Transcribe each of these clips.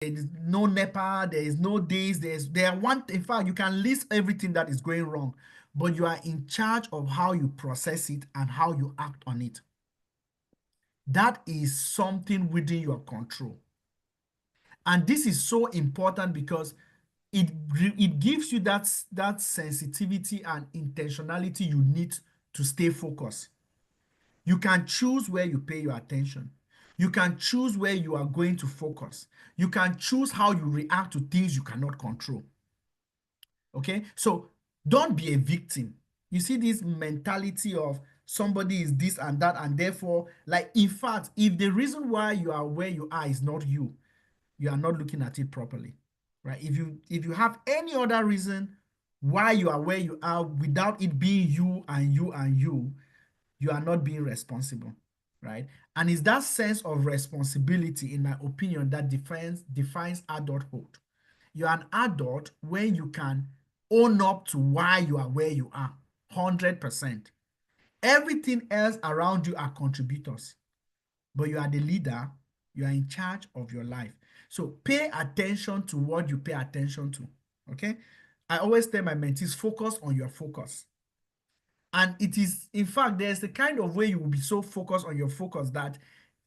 is no NEPA, there is no days, in fact, you can list everything that is going wrong, but you are in charge of how you process it and how you act on it. That is something within your control. And this is so important because it gives you that sensitivity and intentionality you need to stay focused. You can choose where you pay your attention. You can choose where you are going to focus. You can choose how you react to things you cannot control. Okay? So don't be a victim. You see this mentality of somebody is this and that, and therefore, like, in fact, if the reason why you are where you are is not you, you are not looking at it properly, right? If you have any other reason why you are where you are without it being you and you and you are not being responsible, right? And it's that sense of responsibility, in my opinion, that defines adulthood. You're an adult when you can own up to why you are where you are 100%. Everything else around you are contributors, but you are the leader. You are in charge of your life. So pay attention to what you pay attention to. Okay. I always tell my mentees, focus on your focus. And it is, in fact, there's the kind of way you will be so focused on your focus that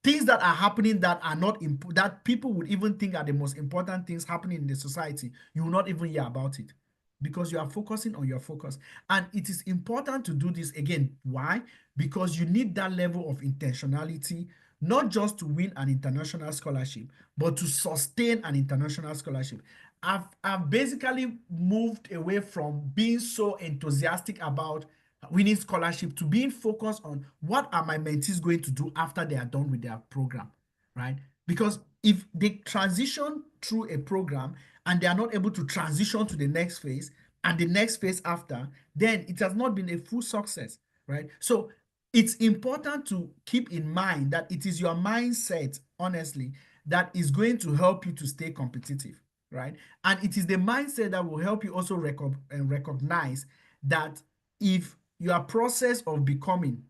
things that are happening that are not that people would even think are the most important things happening in the society, you will not even hear about it because you are focusing on your focus. And it is important to do this again. Why? Because you need that level of intentionality, not just to win an international scholarship, but to sustain an international scholarship. I've basically moved away from being so enthusiastic about winning scholarship to being focused on what are my mentees going to do after they are done with their program, right? Because if they transition through a program and they are not able to transition to the next phase and the next phase after, then it has not been a full success, right? So it's important to keep in mind that it is your mindset, honestly, that is going to help you to stay competitive, right? And it is the mindset that will help you also recognize that if your process of becoming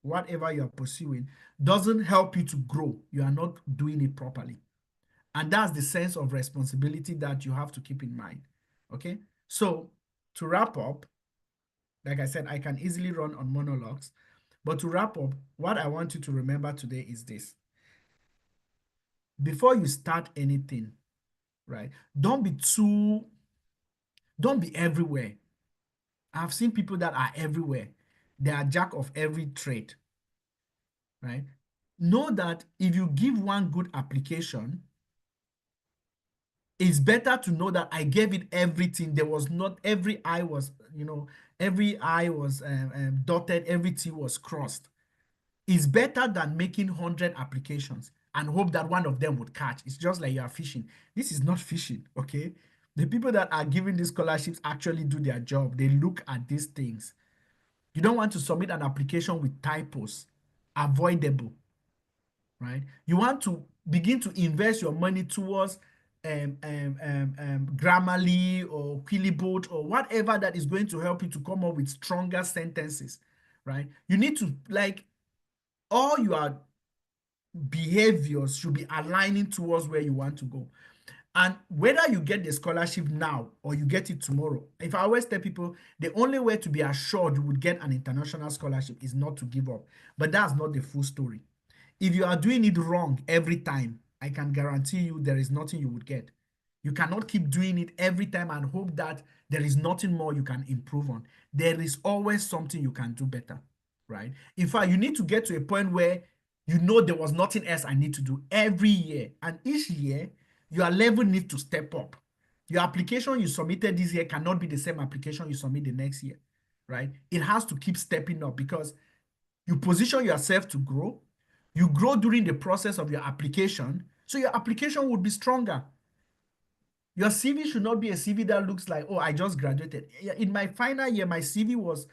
whatever you're pursuing doesn't help you to grow, you are not doing it properly. And that's the sense of responsibility that you have to keep in mind. Okay. So to wrap up, like I said, I can easily run on monologues. But to wrap up, what I want you to remember today is this. Before you start anything, right, don't be everywhere. I've seen people that are everywhere. They are jack of every trade, right? Know that if you give one good application, it's better to know that I gave it everything. There was not every I was, every I was dotted, every T was crossed. It's better than making 100 applications and hope that one of them would catch. It's just like you are fishing. This is not fishing, okay? The people that are giving these scholarships actually do their job. They look at these things. You don't want to submit an application with typos, avoidable, right? You want to begin to invest your money towards Grammarly or Quillibot or whatever that is going to help you to come up with stronger sentences, right? You need to, like, all your behaviors should be aligning towards where you want to go. And whether you get the scholarship now or you get it tomorrow, if I always tell people, the only way to be assured you would get an international scholarship is not to give up. But that's not the full story. If you are doing it wrong every time, I can guarantee you there is nothing you would get. You cannot keep doing it every time and hope that there is nothing more you can improve on. There is always something you can do better, right? In fact, you need to get to a point where you know there was nothing else I need to do every year. And each year, your level needs to step up. Your application you submitted this year cannot be the same application you submit the next year, right? It has to keep stepping up because you position yourself to grow. You grow during the process of your application, so your application would be stronger. Your CV should not be a CV that looks like, oh, I just graduated. In my final year, my CV was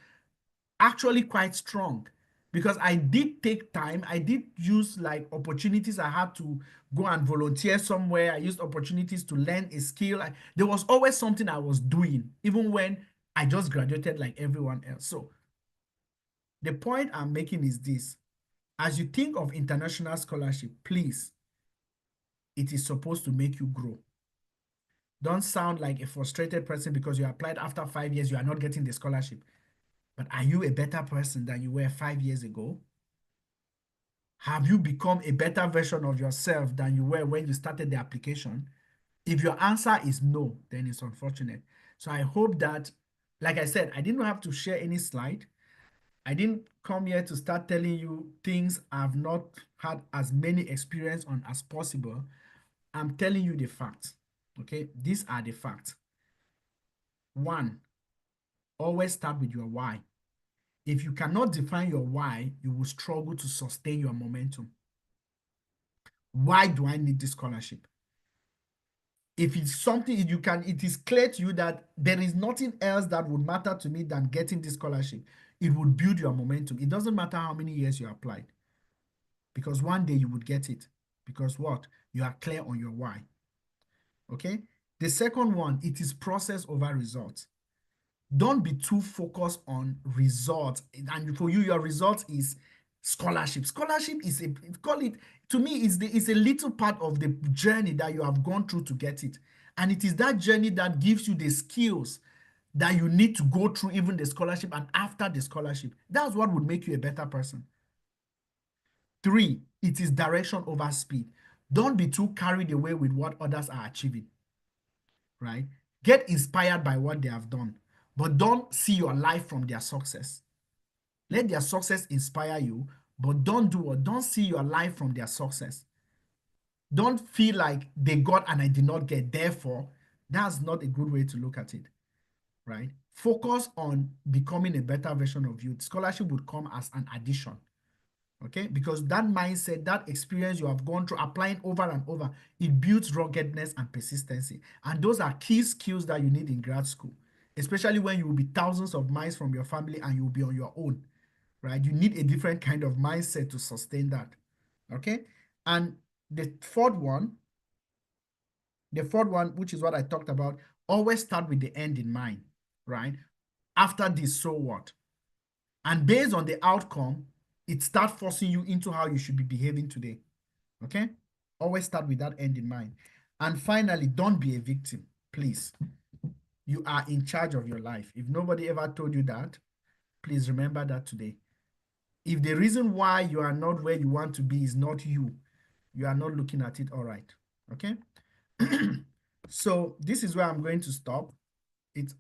actually quite strong because I did take time. I did use like opportunities. I had to go and volunteer somewhere. I used opportunities to learn a skill. There was always something I was doing, even when I just graduated like everyone else. So the point I'm making is this. As you think of international scholarship, please it is supposed to make you grow. Don't sound like a frustrated person because you applied after 5 years, you are not getting the scholarship. But are you a better person than you were 5 years ago? Have you become a better version of yourself than you were when you started the application? If your answer is no, then it's unfortunate. So I hope that, like I said, I didn't have to share any slide. I didn't come here to start telling you things I've not had as many experience on as possible. I'm telling you the facts. Okay, these are the facts. One, always start with your why. If you cannot define your why, you will struggle to sustain your momentum. Why do I need this scholarship? If it's something you can, it is clear to you that there is nothing else that would matter to me than getting this scholarship. It would build your momentum. It doesn't matter how many years you applied, because one day you would get it. Because what? You are clear on your why. Okay. The second one, it is process over results. Don't be too focused on results. And for you, your result is scholarship. Scholarship is a, call it, to me, is a little part of the journey that you have gone through to get it. And it is that journey that gives you the skills that you need to go through even the scholarship and after the scholarship. That's what would make you a better person. Three, it is direction over speed. Don't be too carried away with what others are achieving, right? Get inspired by what they have done, but don't see your life from their success. Let their success inspire you, but don't see your life from their success. Don't feel like they got and I did not get. Therefore, that's not a good way to look at it, right? Focus on becoming a better version of you. Scholarship would come as an addition. Okay, because that mindset, that experience you have gone through applying over and over, it builds ruggedness and persistency. And those are key skills that you need in grad school, especially when you will be thousands of miles from your family and you will be on your own, right? You need a different kind of mindset to sustain that. Okay. And the fourth one, which is what I talked about, always start with the end in mind, right? After this, so what? And based on the outcome, it starts forcing you into how you should be behaving today. Okay? Always start with that end in mind. And finally, don't be a victim, please. You are in charge of your life. If nobody ever told you that, please remember that today. If the reason why you are not where you want to be is not you, you are not looking at it all right. Okay? So this is where I'm going to stop. It's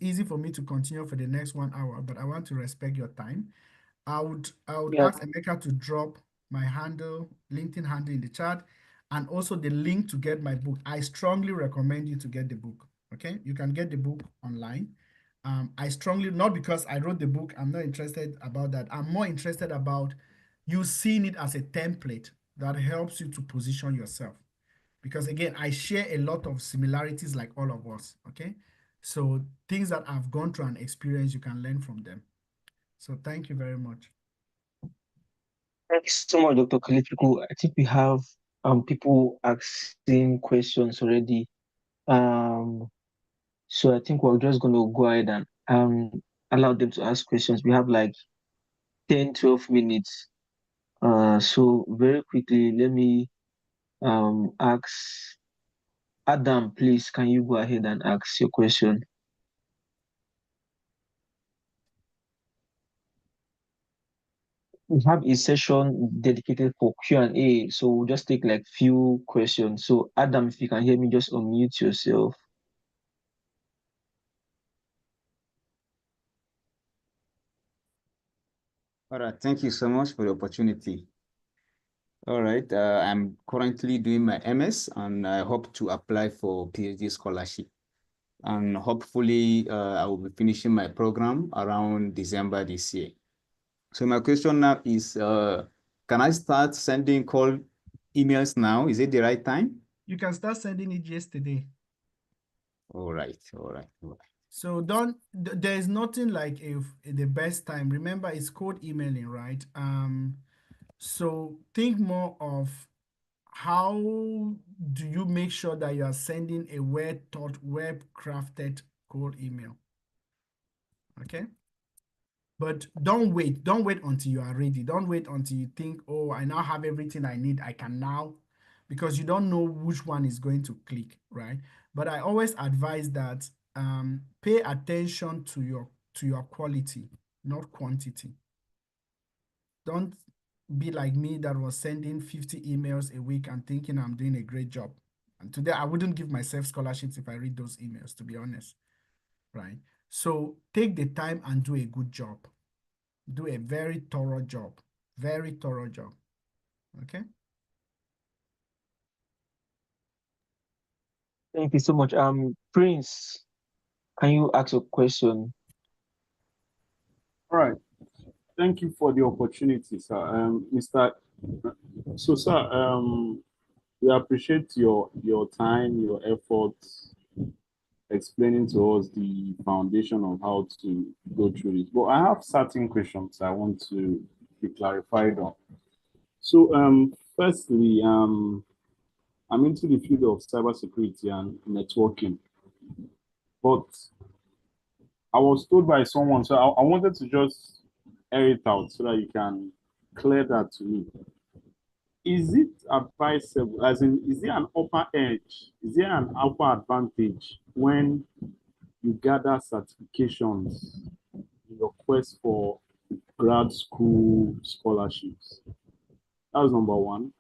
easy for me to continue for the next 1 hour, but I want to respect your time. I would Yeah, ask Emeka to drop my handle, LinkedIn handle in the chat, and also the link to get my book. I strongly recommend you to get the book. Okay, you can get the book online. I strongly, not because I wrote the book, I'm not interested about that. I'm more interested about you seeing it as a template that helps you to position yourself. Because again, I share a lot of similarities like all of us. Okay, so things that I've gone through and experienced, you can learn from them. So thank you very much. thank you so much, Dr. Kalifiku. I think we have people asking questions already. Um, so I think we're just going to go ahead and allow them to ask questions. We have like 10, 12 minutes. So very quickly, let me ask Adam, please, can you go ahead and ask your question? We have a session dedicated for Q&A, so we'll just take like few questions. So Adam, if you can hear me, just unmute yourself. All right, thank you so much for the opportunity. All right, I'm currently doing my MS and I hope to apply for PhD scholarship. And hopefully I will be finishing my program around December this year. So my question now is, can I start sending call emails now? Is it the right time? You can start sending it yesterday. All right, all right, all right. So there is nothing like the best time. Remember, it's cold emailing, right? So think more of how do you make sure that you are sending a well thought, web crafted cold email. Okay. But don't wait. Don't wait until you are ready. Don't wait until you think, oh, I now have everything I need. I can now. because you don't know which one is going to click, right? But I always advise that pay attention to your quality, not quantity. Don't be like me that was sending 50 emails a week and thinking I'm doing a great job. And today I wouldn't give myself scholarships if I read those emails, to be honest, right? So take the time and do a good job. Do a very thorough job. Very thorough job. Okay? Thank you so much. Prince, can you ask a question? All right. Thank you for the opportunity, sir. Mr. So, sir, we appreciate your time, your efforts, explaining to us the foundation of how to go through it. But I have certain questions I want to be clarified on. So, firstly, I'm into the field of cybersecurity and networking, but I was told by someone, so I wanted to just air it out so that you can clear that to me. Is it advisable, as in, is there an upper edge? Is there an upper advantage when you gather certifications in your quest for grad school scholarships? That was number one.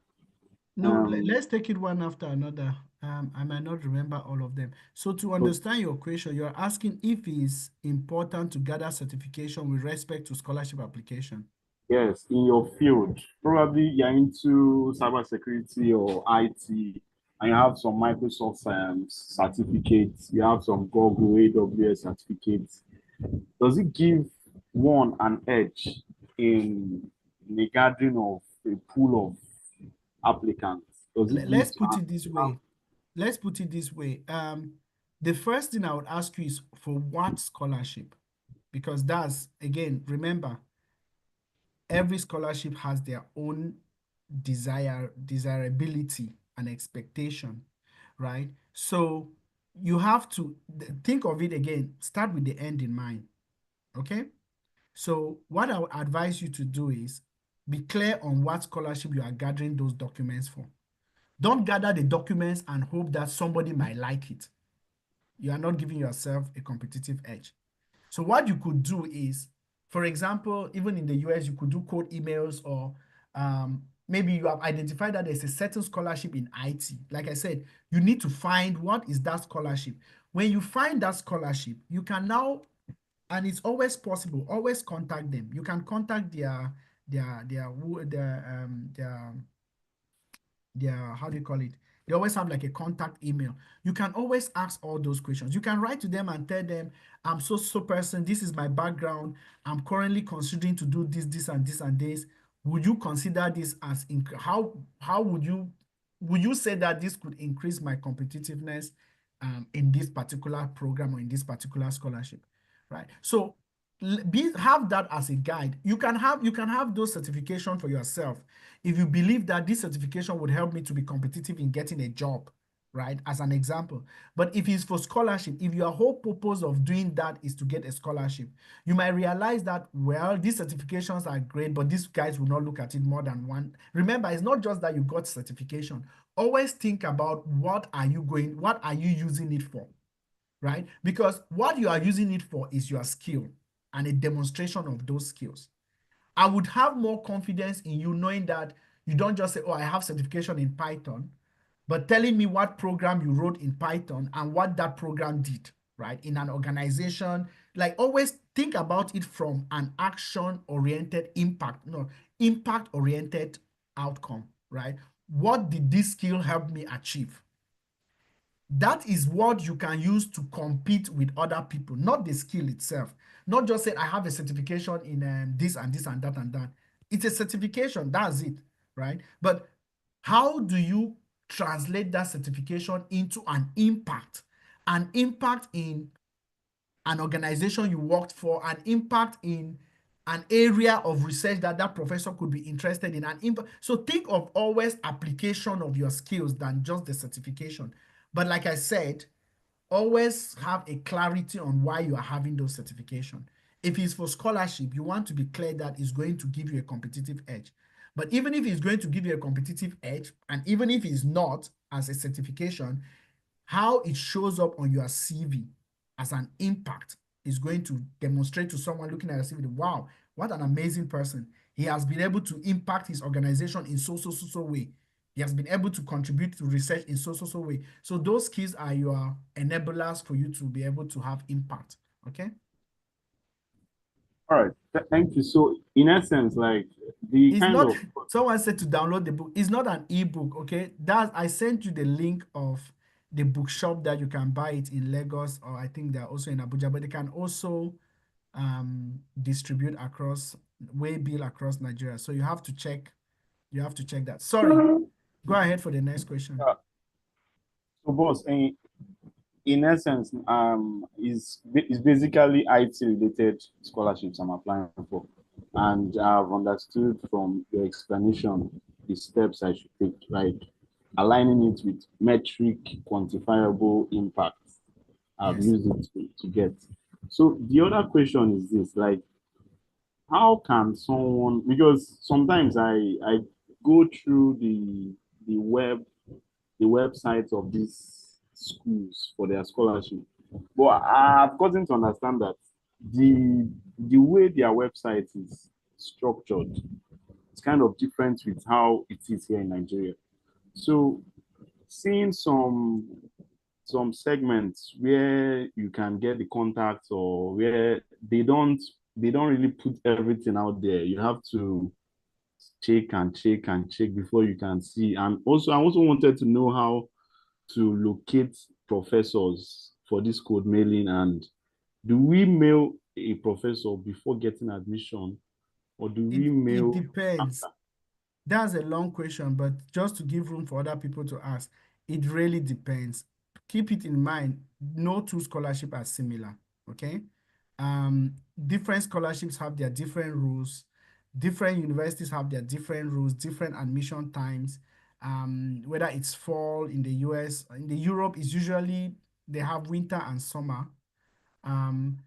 No, Um, let's take it one after another. I might not remember all of them. So to but understand your question, you're asking if it's important to gather certification with respect to scholarship application. yes, in your field, probably you're into cybersecurity or IT, and you have some Microsoft certificates, you have some Google AWS certificates. Does it give one an edge in the gathering of a pool of applicants? Does it give Let's put it this way. Let's put it this way. The first thing I would ask you is for what scholarship? Because that's, again, remember, every scholarship has their own desirability and expectation, right? So you have to think of it again, start with the end in mind, okay? So what I would advise you to do is be clear on what scholarship you are gathering those documents for. Don't gather the documents and hope that somebody might like it. You are not giving yourself a competitive edge. So what you could do is, for example, even in the US, you could do cold emails, or maybe you have identified that there's a certain scholarship in IT. Like I said, you need to find what is that scholarship. When you find that scholarship, you can now, and it's always possible, always contact them. You can contact their how do you call it? They always have like a contact email. You can always ask all those questions. You can write to them and tell them, I'm so person, this is my background. I'm currently considering to do this and this. Would you consider this as how would you say that this could increase my competitiveness in this particular program or in this particular scholarship, right? So have that as a guide. You can have those certification for yourself if you believe that this certification would help me to be competitive in getting a job, right? As an example. But if it's for scholarship, if your whole purpose of doing that is to get a scholarship, you might realize that, well, these certifications are great, but these guys will not look at it more than one. Remember, it's not just that you got certification. Always think about what are you using it for, right? Because what you are using it for is your skill and a demonstration of those skills. I would have more confidence in you knowing that you don't just say, oh, I have certification in Python, but telling me what program you wrote in Python and what that program did, right? In an organization, like always think about it from an action-oriented impact-oriented outcome, right? What did this skill help me achieve? That is what you can use to compete with other people, not the skill itself. Not just say, I have a certification in this and this and that and that. It's a certification, that's it, right? But how do you translate that certification into an impact? An impact in an organization you worked for, an impact in an area of research that that professor could be interested in, an impact. So think of always application of your skills than just the certification. But like I said, always have a clarity on why you are having those certification. If it's for scholarship, you want to be clear that it's going to give you a competitive edge. But even if he's going to give you a competitive edge, and even if he's not as a certification, how it shows up on your CV as an impact is going to demonstrate to someone looking at your CV, wow, what an amazing person. He has been able to impact his organization in so way. He has been able to contribute to research in so way. So those skills are your enablers for you to be able to have impact. Okay. All right. Thank you. So in essence, like the It's kind not, of someone said to download the book. It's not an ebook, okay? I sent you the link of the bookshop that you can buy it in Lagos, or I think they're also in Abuja, but they can also distribute across C.A.B.L.E across Nigeria. So you have to check that. Sorry, go ahead for the next question. so boss, in essence, is basically IT related scholarships I'm applying for, and I've understood from your explanation the steps I should take, like aligning it with metric, quantifiable impact. I've Yes. used it to get. So the other question is this, like, how can someone, because sometimes I go through the web the websites of these schools for their scholarship. But I've gotten to understand that the way their website is structured, it's kind of different with how it is here in Nigeria. So seeing some segments where you can get the contacts, or where they don't really put everything out there. You have to check and check and check before you can see. And also, I also wanted to know how to locate professors for this code mailing, and do we mail a professor before getting admission, or do It we it mail depends. after? That's a long question, but just to give room for other people to ask, it really depends. Keep it in mind, no two scholarships are similar, okay? Different scholarships have their different rules. Different universities have their different rules, different admission times. Whether it's fall in the US, in the Europe, is usually they have winter and summer. Um,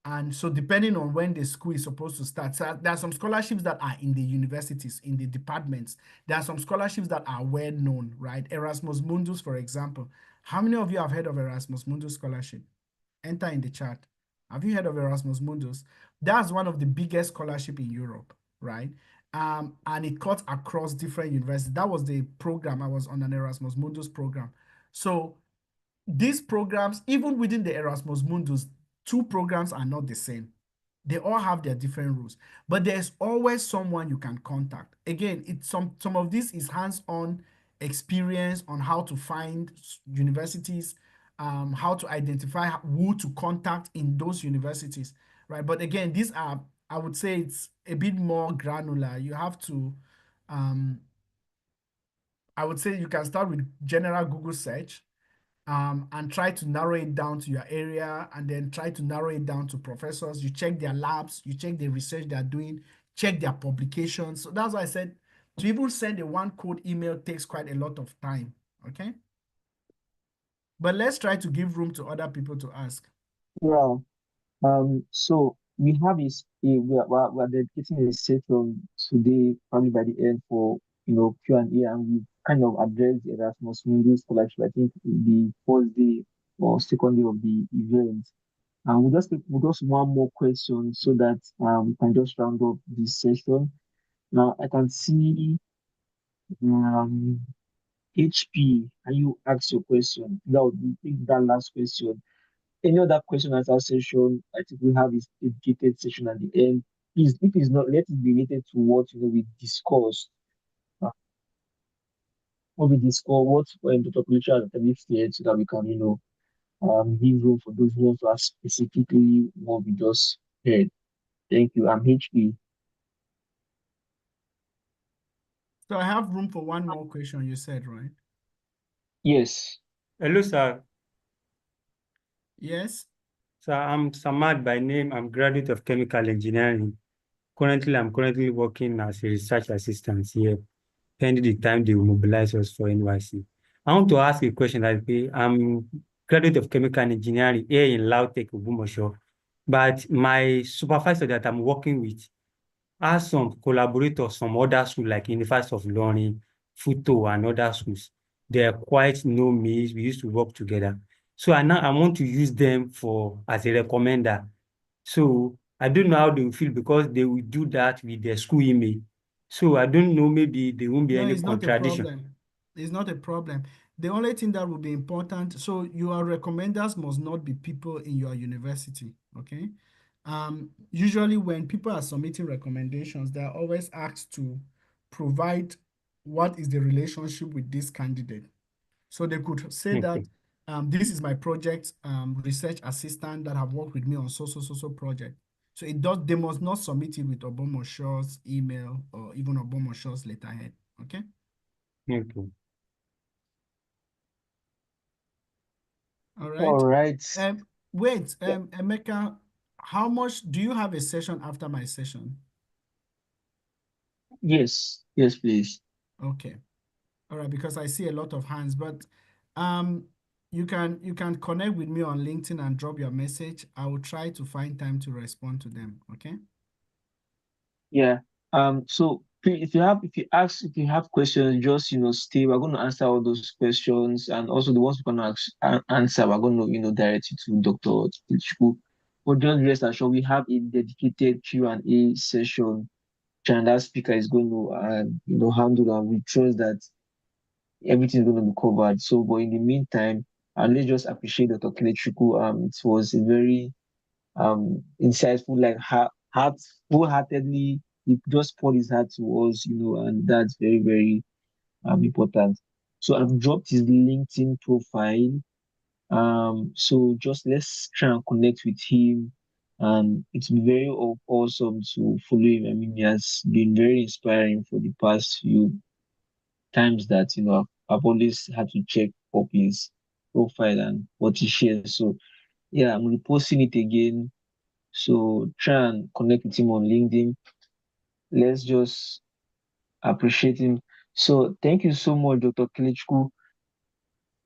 and so depending on when the school is supposed to start, so there are some scholarships that are in the universities, in the departments. There are some scholarships that are well known, right? Erasmus Mundus, for example. How many of you have heard of Erasmus Mundus scholarship? Enter in the chat. Have you heard of Erasmus Mundus? That's one of the biggest scholarship in Europe, right? And it cuts across different universities. That was the program. I was on an Erasmus Mundus program. So these programs, even within the Erasmus Mundus, two programs are not the same. They all have their different rules, but there's always someone you can contact. Again, it's some of this is hands-on experience on how to find universities, how to identify who to contact in those universities, right? But again, these are, I would say, it's a bit more granular. You have to, um, I would say, you can start with general Google search, and try to narrow it down to your area, and then try to narrow it down to professors. You check their labs, you check the research they're doing, check their publications. So that's why I said to even send a one code email takes quite a lot of time. Okay. But let's try to give room to other people to ask. Yeah. So we have is we're dedicating a session today, probably by the end for Q&A, and we kind of addressed the Erasmus Mundus scholarship. I think the first day or second day of the event. And we'll just one more question so that we can just round up this session. Now I can see um HP. Can you ask your question? That would be that last question. Any other question answer session, I think we have is a dedicated session at the end. Please, if it's not, let it be related to what we discussed. Uh, what we discussed, what Dr. Kulicha and Dr. said, so that we can, give room for those who want to ask specifically what we just heard. Thank you. I'm HP. So I have room for one more question, you said, right? Yes. Hello, sir. Yes. Sir, I'm Samad by name. I'm graduate of chemical engineering. I'm currently working as a research assistant here, pending the time they will mobilize us for NYC. I want to ask a question I'm graduate of chemical engineering here in Lautech, Ogumosho, but my supervisor that I'm working with as some collaborators, some other schools like University of Learning, Futo, and other schools, they quite know me. We used to work together. So I want to use them for as a recommender. So I don't know how they will feel because they will do that with their school email. So I don't know, maybe there won't be No, any it's not a contradiction. problem. It's not a problem. The only thing that will be important, so your recommenders must not be people in your university, okay? Usually when people are submitting recommendations, they are always asked to provide what is the relationship with this candidate. So they could say that Okay. this is my project research assistant that have worked with me on so project. So it does they must not submit it with Obomoshaw's email or even Obomoshaw's letterhead. Okay. Okay. All All right. right. Wait, Yeah. Emeka, how much do you have a session after my session? Yes. Yes, please. Okay. All right, because I see a lot of hands, but um you can connect with me on LinkedIn and drop your message. I will try to find time to respond to them. Okay. Yeah. So if you have questions, just stay. We're going to answer all those questions, and also the ones we're going to answer, we're going to direct you to Dr. Ichiku. But just rest assured, we have a dedicated Q&A session, and that speaker is going to handle, and we trust that everything's going to be covered. So, but in the meantime, and let's just appreciate Dr. Kelechuku. It was a very insightful, like wholeheartedly, he just poured his heart to us, and that's very, very important. So I've dropped his LinkedIn profile. So just let's try and connect with him. And it's been very awesome to follow him. I mean, he has been very inspiring for the past few times that I've always had to check up his profile and what he shares. So yeah, I'm reposting it again. So try and connect with him on LinkedIn. Let's just appreciate him. So thank you so much, Dr. Kilichku.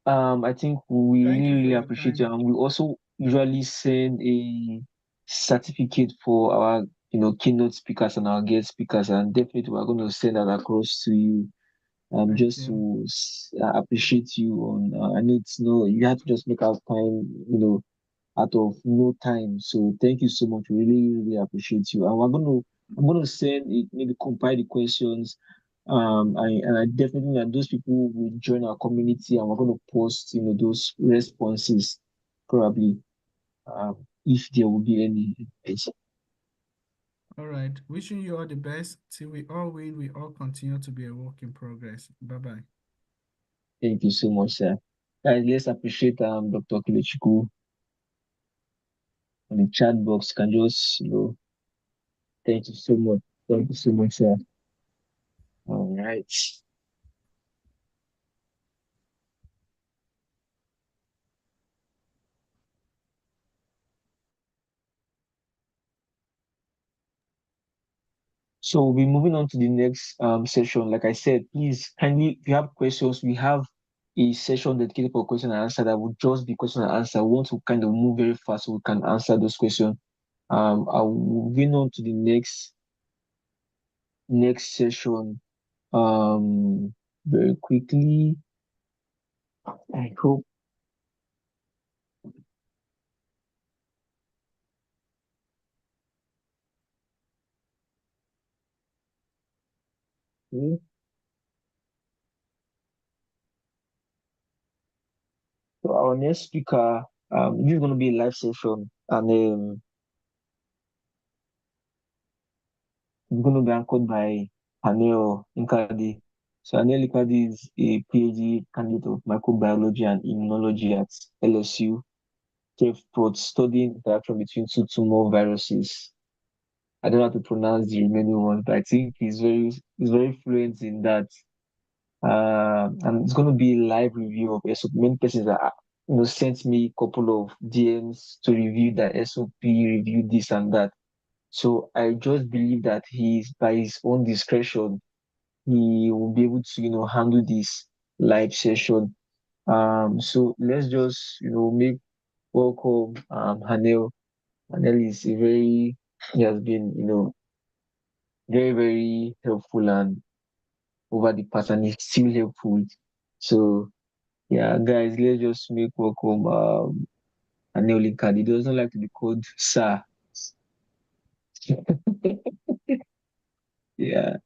I think we Thank really, you for really your appreciate you. time. And we also usually send a certificate for our, keynote speakers and our guest speakers. And definitely we're going to send that across to you. Thank Just you. to appreciate you on, I need to know you have to just make out time, out of no time. So thank you so much. We really, really appreciate you. And I'm gonna send it, maybe compile the questions. And I definitely know that those people will join our community, and we're gonna post, those responses probably, if there will be any. All right. Wishing you all the best. Till we all win, we all continue to be a work in progress. Bye-bye. Thank you so much, sir. Guys, let's appreciate Dr. Kilechiku on the chat box. Can just, thank you so much. Thank you so much, sir. All right. So we'll be moving on to the next session. Like I said, please kindly, if you have questions, we have a session dedicated for question and answer that will just be question and answer. We want to kind of move very fast so we can answer those questions. I'll moving on to the next session very quickly. I hope. Okay. So our next speaker, this is going to be a live session, and it's going to be anchored by Anil Nkadi. So Anil Nkadi is a PhD candidate of microbiology and immunology at LSU, Cape Prot, studying interaction between two tumor viruses. I don't know how to pronounce the remaining ones, but I think he's very fluent in that. And it's going to be a live review of SOP. Many persons that sent me a couple of DMs to review that SOP, review this and that. So I just believe that he's by his own discretion, he will be able to, handle this live session. So let's just, make welcome Hanel. Hanel is he has been, very, very helpful, and over the past, and it's still helpful. So yeah, guys, let's just make welcome Anil Card. He doesn't like to be called sir. Yeah.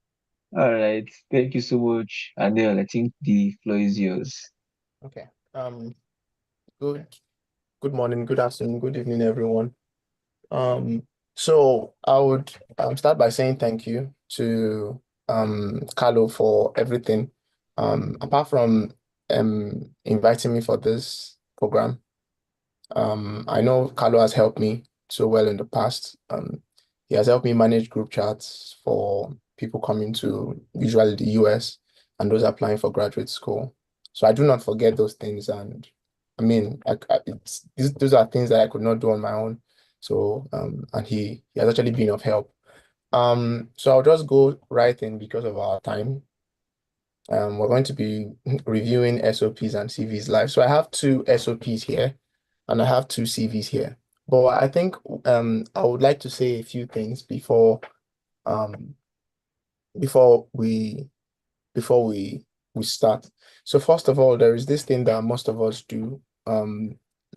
All right. Thank you so much, Anil. I think the floor is yours. Okay. Good good morning, good afternoon, good evening, everyone. So I would start by saying thank you to Carlo for everything. Apart from inviting me for this program, I know Carlo has helped me so well in the past. He has helped me manage group chats for people coming to usually the US and those applying for graduate school. So I do not forget those things. And I mean, those are things that I could not do on my own. So, and he has actually been of help. So I'll just go right in because of our time. We're going to be reviewing SOPs and CVs live. So I have two SOPs here and I have two CVs here. But I think I would like to say a few things um before we start. So first of all, there is this thing that most of us do,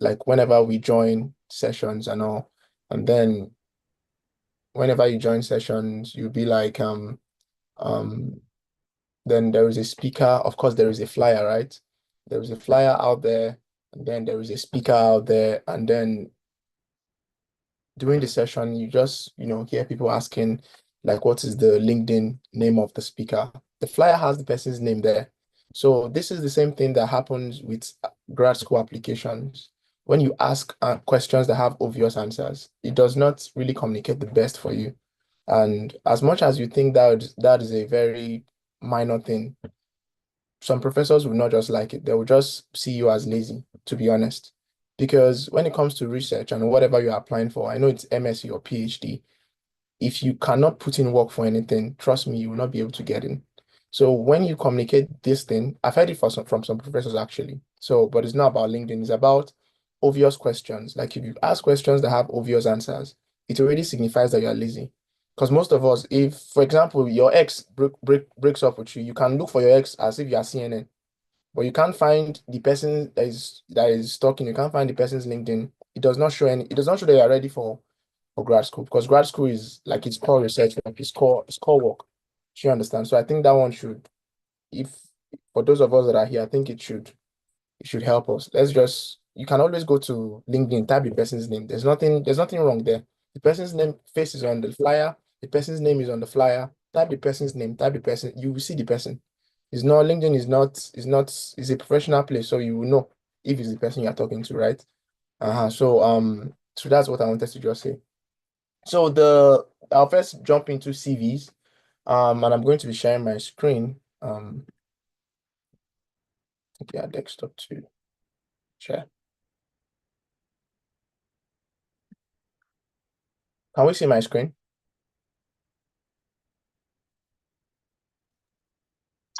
like whenever we join sessions and all, and then whenever you join sessions, you'll be like, um, then there is a speaker. Of course, there is a flyer, right? There is a flyer out there, and then there is a speaker out there, and then during the session, you just, hear people asking, like, what is the LinkedIn name of the speaker? The flyer has the person's name there. So this is the same thing that happens with grad school applications. When you ask questions that have obvious answers, it does not really communicate the best for you. And as much as you think that is a very minor thing, some professors will not just like it. They will just see you as lazy, to be honest. Because when it comes to research and whatever you're applying for, I know it's MSc or PhD. If you cannot put in work for anything, trust me, you will not be able to get in. So when you communicate this thing, I've heard it from some professors actually. So, but it's not about LinkedIn, it's about obvious questions. Like if you ask questions that have obvious answers, it already signifies that you're lazy. Because most of us, if, for example, your ex breaks up with you, you can look for your ex as if you are CNN, but you can't find the person that is stalking. You can't find the person's LinkedIn. It does not show any. It does not show that you're ready for grad school, because grad school is like it's core research, like it's core work. Do you understand? So I think that one should, if for those of us that are here, I think it should help us. Let's just, you can always go to LinkedIn, type the person's name. There's nothing wrong there. The person's name face is on the flyer. The person's name is on the flyer. Type the person's name. Type the person. You will see the person. It's not LinkedIn. Is a professional place, so you will know if it's the person you're talking to, right? So that's what I wanted to just say. So I'll first jump into CVs. And I'm going to be sharing my screen. Yeah, desktop to share. Can we see my screen?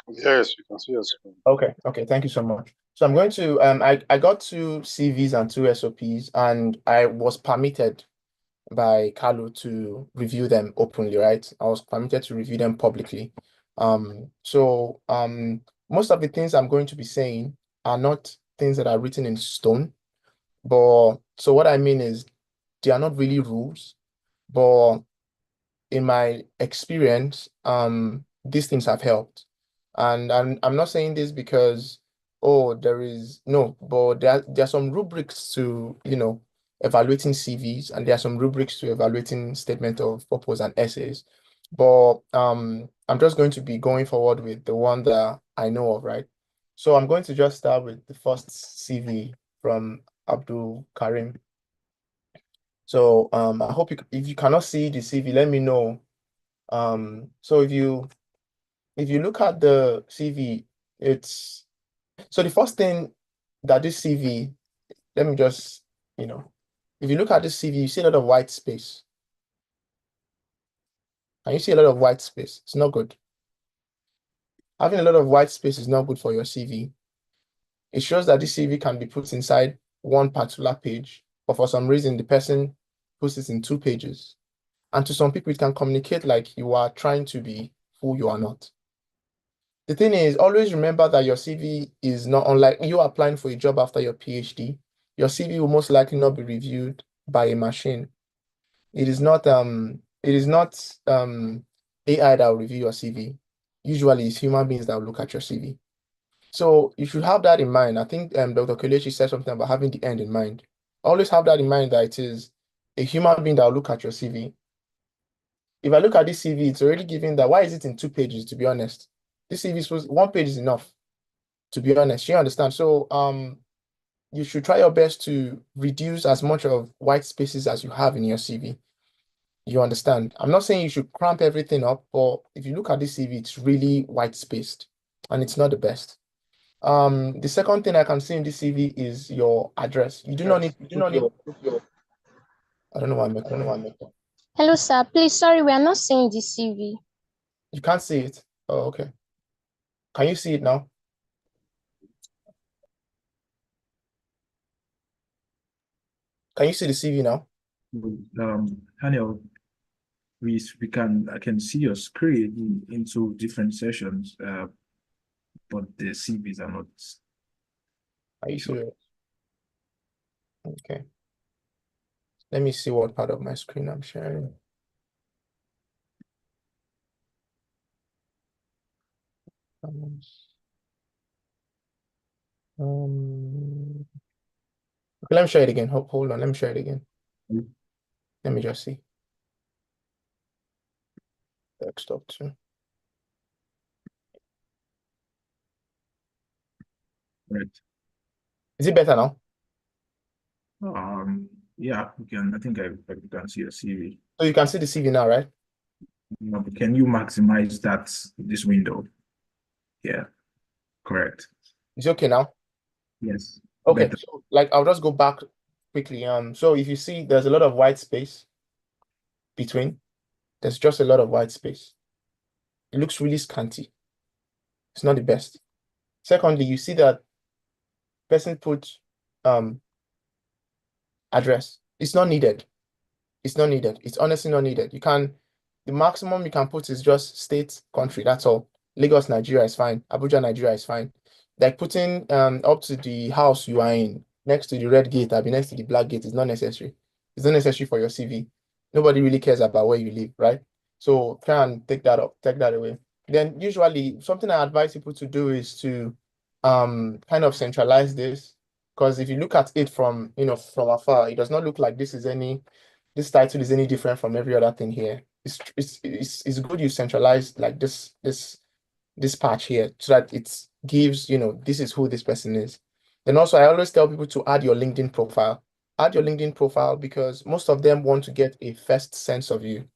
Yes, you can see your screen. Okay, thank you so much. So I'm going to I got two CVs and two SOPs, and I was permitted by Carlo to review them openly, right? I was permitted to review them publicly. So most of the things I'm going to be saying are not things that are written in stone, but so what I mean is they are not really rules, but in my experience, these things have helped. And I'm not saying this because, oh, there is no, but there are some rubrics to, evaluating CVs, and there are some rubrics to evaluating statement of purpose and essays. But I'm just going to be going forward with the one that I know of, right? So I'm going to just start with the first CV from Abdul Karim. So I hope if you cannot see the CV, let me know. So if you look at the CV, it's so the first thing that this CV, let me just, if you look at this CV, you see a lot of white space. And you see a lot of white space. It's not good. Having a lot of white space is not good for your CV. It shows that this CV can be put inside one particular page, but for some reason the person puts it in two pages. And to some people, it can communicate like you are trying to be who you are not. The thing is, always remember that your CV is not unlike you applying for a job after your PhD. Your CV will most likely not be reviewed by a machine. It is not AI that will review your CV. Usually it's human beings that will look at your CV. So you should have that in mind. I think Dr. Kelechi said something about having the end in mind. Always have that in mind that it is a human being that will look at your CV. If I look at this CV, it's already giving that. Why is it in 2 pages, to be honest? This CV is supposed 1 page is enough, to be honest. You understand? So you should try your best to reduce as much of white spaces as you have in your CV. You understand? I'm not saying you should cramp everything up, but if you look at this CV, it's really white spaced and it's not the best. The second thing I can see in this CV is your address. You do not need to put your, I don't know why I'm making. Hello, sir. Please, sorry, we are not seeing the CV. You can't see it. Oh, okay. Can you see it now? Can you see the CV now? Daniel, I can see your screen into different sessions, but the CVs are not. Are you sure? Okay. Let me see what part of my screen I'm sharing. Okay, let me show it again. Hold on, let me show it again. Let me just see. Desktop too. Right. Is it better now? Yeah, we can. I think I can see your CV. So you can see the CV now, right? Can you maximize this window? Yeah, correct. It's okay now? Yes. Okay, Better. so like I'll just go back quickly. So if you see there's a lot of white space between, there's just a lot of white space. It looks really scanty. It's not the best. Secondly, you see that person put address. It's not needed. It's not needed. It's honestly not needed. The maximum you can put is just state, country. That's all. Lagos, Nigeria is fine. Abuja, Nigeria is fine. Like putting up to the house you are in, next to the red gate, I'll be next to the black gate is not necessary. It's not necessary for your CV. Nobody really cares about where you live, right? So try and take that up, take that away. Then usually something I advise people to do is to kind of centralize this. Because if you look at it from from afar, it does not look like this title is any different from every other thing here. It's good you centralize like this patch here so that it gives, this is who this person is. Then also, I always tell people to add your LinkedIn profile. Add your LinkedIn profile because most of them want to get a first sense of you,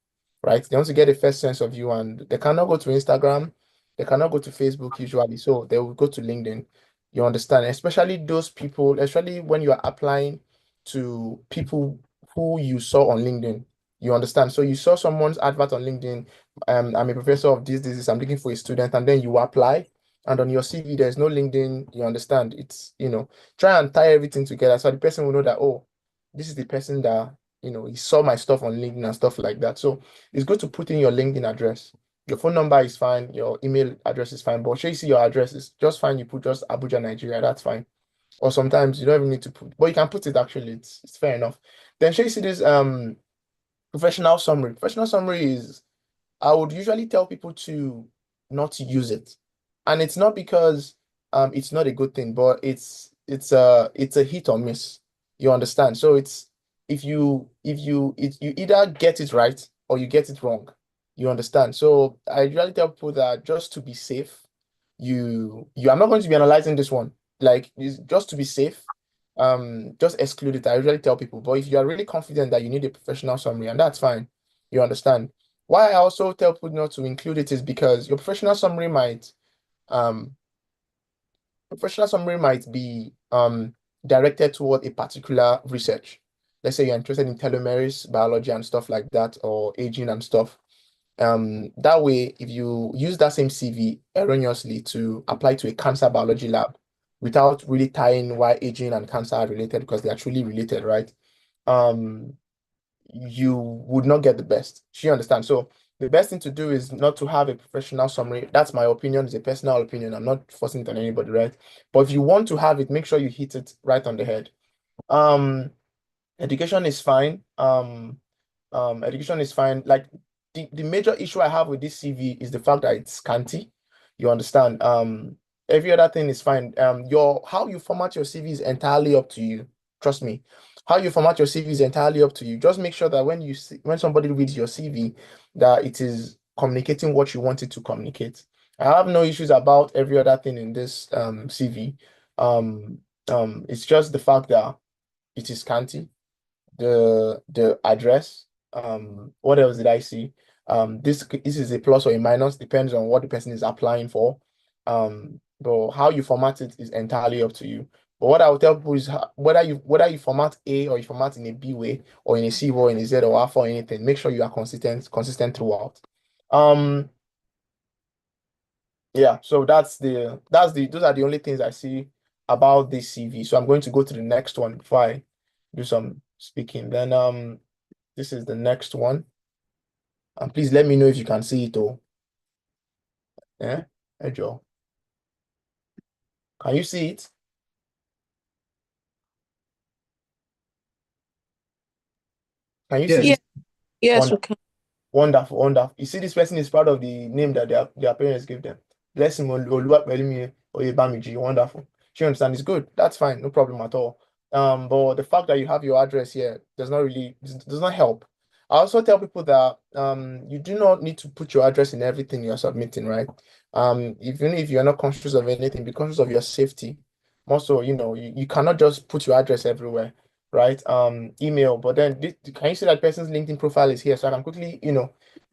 right? They want to get a first sense of you and they cannot go to Instagram, they cannot go to Facebook usually, so they will go to LinkedIn. You understand? Especially those people, especially when you are applying to people who you saw on LinkedIn. You understand? So you saw someone's advert on LinkedIn. I'm a professor of this. I'm looking for a student, and then you apply, and on your CV, there's no LinkedIn. You understand? It's, try and tie everything together so the person will know that, oh, this is the person that, he saw my stuff on LinkedIn and stuff like that. So it's good to put in your LinkedIn address. Your phone number is fine, your email address is fine, but sure you see your address is just fine. You put just Abuja, Nigeria, that's fine. Or sometimes you don't even need to put, but you can put it actually, it's fair enough. Then sure you see this professional summary. Professional summary is, I would usually tell people to not use it. And it's not because it's not a good thing, but it's a hit or miss. You understand? So it's if you either get it right or you get it wrong. You understand? So I usually tell people that just to be safe, I'm not going to be analyzing this one. Like just to be safe, just exclude it. I usually tell people, but if you are really confident that you need a professional summary, and that's fine, you understand. Why I also tell people not to include it is because your um professional summary might be directed toward a particular research. Let's say you're interested in telomeres, biology and stuff like that, or aging and stuff. That way, if you use that same CV erroneously to apply to a cancer biology lab without really tying why aging and cancer are related because they are truly related, right? Um, you would not get the best. She understands. So the best thing to do is not to have a professional summary. That's my opinion. It's a personal opinion. I'm not forcing it on anybody, right? But if you want to have it, make sure you hit it right on the head. Education is fine. Education is fine. Like the major issue I have with this CV is the fact that it's scanty. You understand? Every other thing is fine. Your how you format your CV is entirely up to you. Trust me. How you format your CV is entirely up to you. Just make sure that when somebody reads your CV, that it is communicating what you want it to communicate. I have no issues about every other thing in this CV. It's just the fact that it is scanty, the address. What else did I see? This is a plus or a minus, depends on what the person is applying for. But how you format it is entirely up to you. But what I would tell people is whether you format A or you format in a B way or in a C or in a Z or alpha or anything, make sure you are consistent throughout. Yeah, so those are the only things I see about this CV. So I'm going to go to the next one before I do some speaking. Then this is the next one. And please let me know if you can see it all. Yeah, hey Joe. Can you see it? Can you see Yes. it? Yes, we Wonderful. can. Wonderful, wonderful. You see, this person is proud of the name that their parents give them. Bless him, Oluwapelumi Oyebamiji. Wonderful. She understand it's good. That's fine, no problem at all. But the fact that you have your address here does not help. I also tell people that you do not need to put your address in everything you're submitting, right? Even if you're not conscious of anything, be conscious of your safety. Also, you cannot just put your address everywhere, right? Email, but then can you see that person's LinkedIn profile is here? So I can quickly,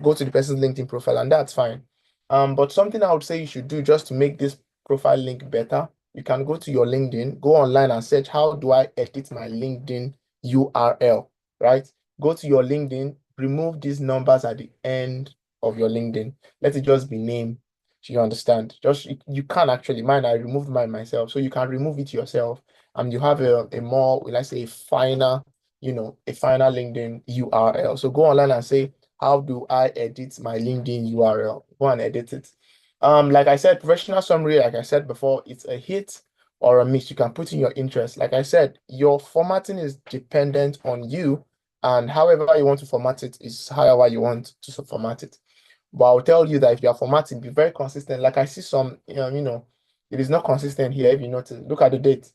go to the person's LinkedIn profile, and that's fine. But something I would say you should do just to make this profile link better, you can go to your LinkedIn, go online and search how do I edit my LinkedIn URL, right? Go to your LinkedIn, remove these numbers at the end of your LinkedIn. Let it just be name. So you understand? Just you can actually mine. I removed mine myself, so you can remove it yourself, and you have a more, let's say, a finer, a finer LinkedIn URL. So go online and say, how do I edit my LinkedIn URL? Go and edit it. Like I said, professional summary, like I said before, it's a hit or a miss. You can put in your interest. Like I said, your formatting is dependent on you, and however you want to format it is however you want to format it. But I'll tell you that if you are formatting, be very consistent. Like I see some, it is not consistent here. If you notice, look at the date.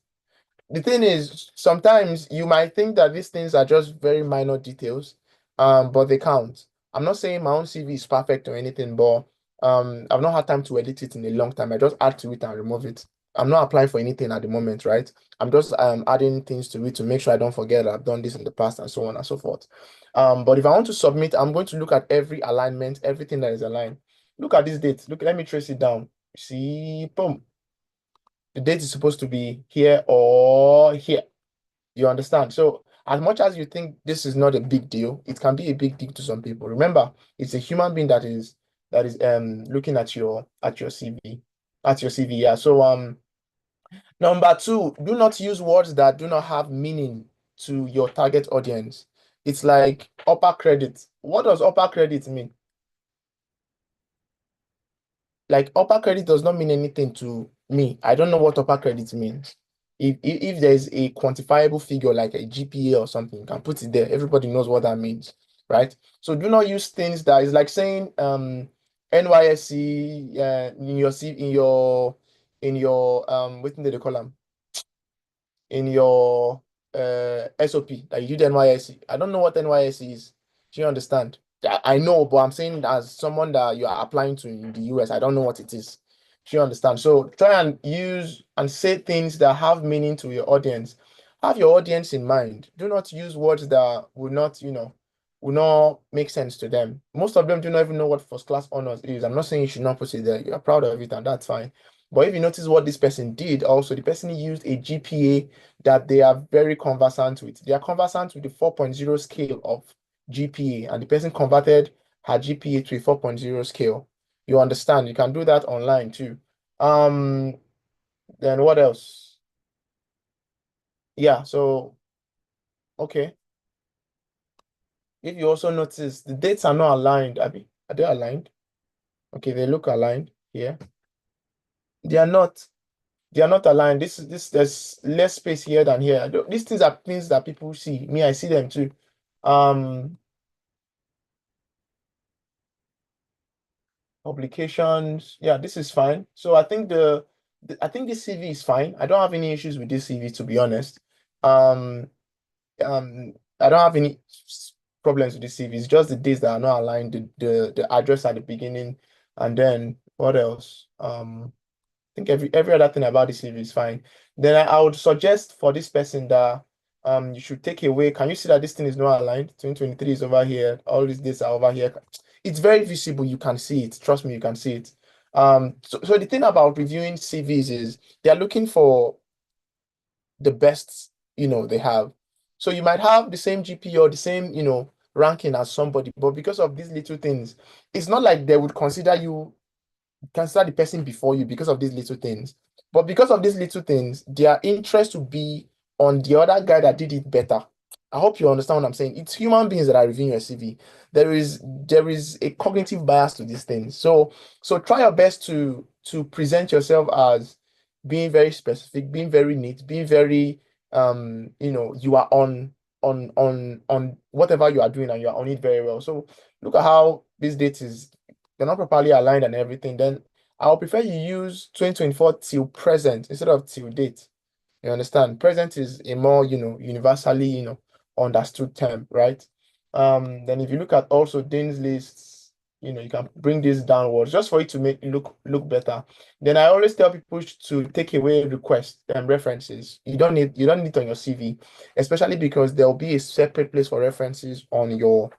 The thing is, sometimes you might think that these things are just very minor details, but they count. I'm not saying my own CV is perfect or anything, but I've not had time to edit it in a long time. I just add to it and remove it. I'm not applying for anything at the moment, right? I'm just adding things to it to make sure I don't forget that I've done this in the past and so on and so forth. But if I want to submit, I'm going to look at every alignment, everything that is aligned. Look at this date. Look, let me trace it down. See, boom. The date is supposed to be here or here. You understand? So as much as you think this is not a big deal, it can be a big deal to some people. Remember, it's a human being that is looking at your CV. At your CV, yeah. So number two, do not use words that do not have meaning to your target audience. It's like upper credit. What does upper credit mean? Like upper credit does not mean anything to me. I don't know what upper credit means. If there's a quantifiable figure like a GPA or something, you can put it there. Everybody knows what that means, right? So do not use things that is like saying NYSC in your what do they call them? In your SOP that you did NYSC. I don't know what NYSC is. Do you understand? I know, but I'm saying as someone that you are applying to in the US, I don't know what it is. Do you understand? So try and use and say things that have meaning to your audience. Have your audience in mind. Do not use words that will not make sense to them. Most of them do not even know what first class honors is. I'm not saying you should not put it there. You are proud of it, and that's fine. But if you notice what this person did, also the person used a GPA that they are very conversant with. They are conversant with the 4.0 scale of GPA, and the person converted her GPA to a 4.0 scale. You understand? You can do that online too. Then what else? Yeah, so okay. if you also notice, the dates are not aligned, Abby. Are they aligned? Okay, they look aligned here. They are not. They are not aligned. There's less space here than here. These things are things that people see. Me, I see them too. Publications, yeah, this is fine. So I think I think this CV is fine. I don't have any issues with this CV, to be honest. Um, I don't have any problems with this CV. It's just the dates that are not aligned, the address at the beginning, and then what else? I think every other thing about this CV is fine. Then I would suggest for this person that you should take away. Can you see that this thing is not aligned? 2023 is over here. All these dates are over here. It's very visible. You can see it. Trust me, you can see it. So the thing about reviewing CVs is they're looking for the best, they have. So you might have the same GPA or the same, ranking as somebody, but because of these little things, it's not like they would consider the person before you because of these little things. But because of these little things, their interest will be on the other guy that did it better. I hope you understand what I'm saying. It's human beings that are reviewing your CV. There is a cognitive bias to these things. So try your best to present yourself as being very specific, being very neat, being very you are on whatever you are doing and you are on it very well. So look at how this date is, they're not properly aligned and everything, then I'll prefer you use 2024 till present instead of till date. You understand? Present is a more, universally, understood term, right? Then if you look at also Dean's lists, you can bring this downwards just for it to make it look better. Then I always tell people to take away requests and references. You don't need it on your CV, especially because there will be a separate place for references on your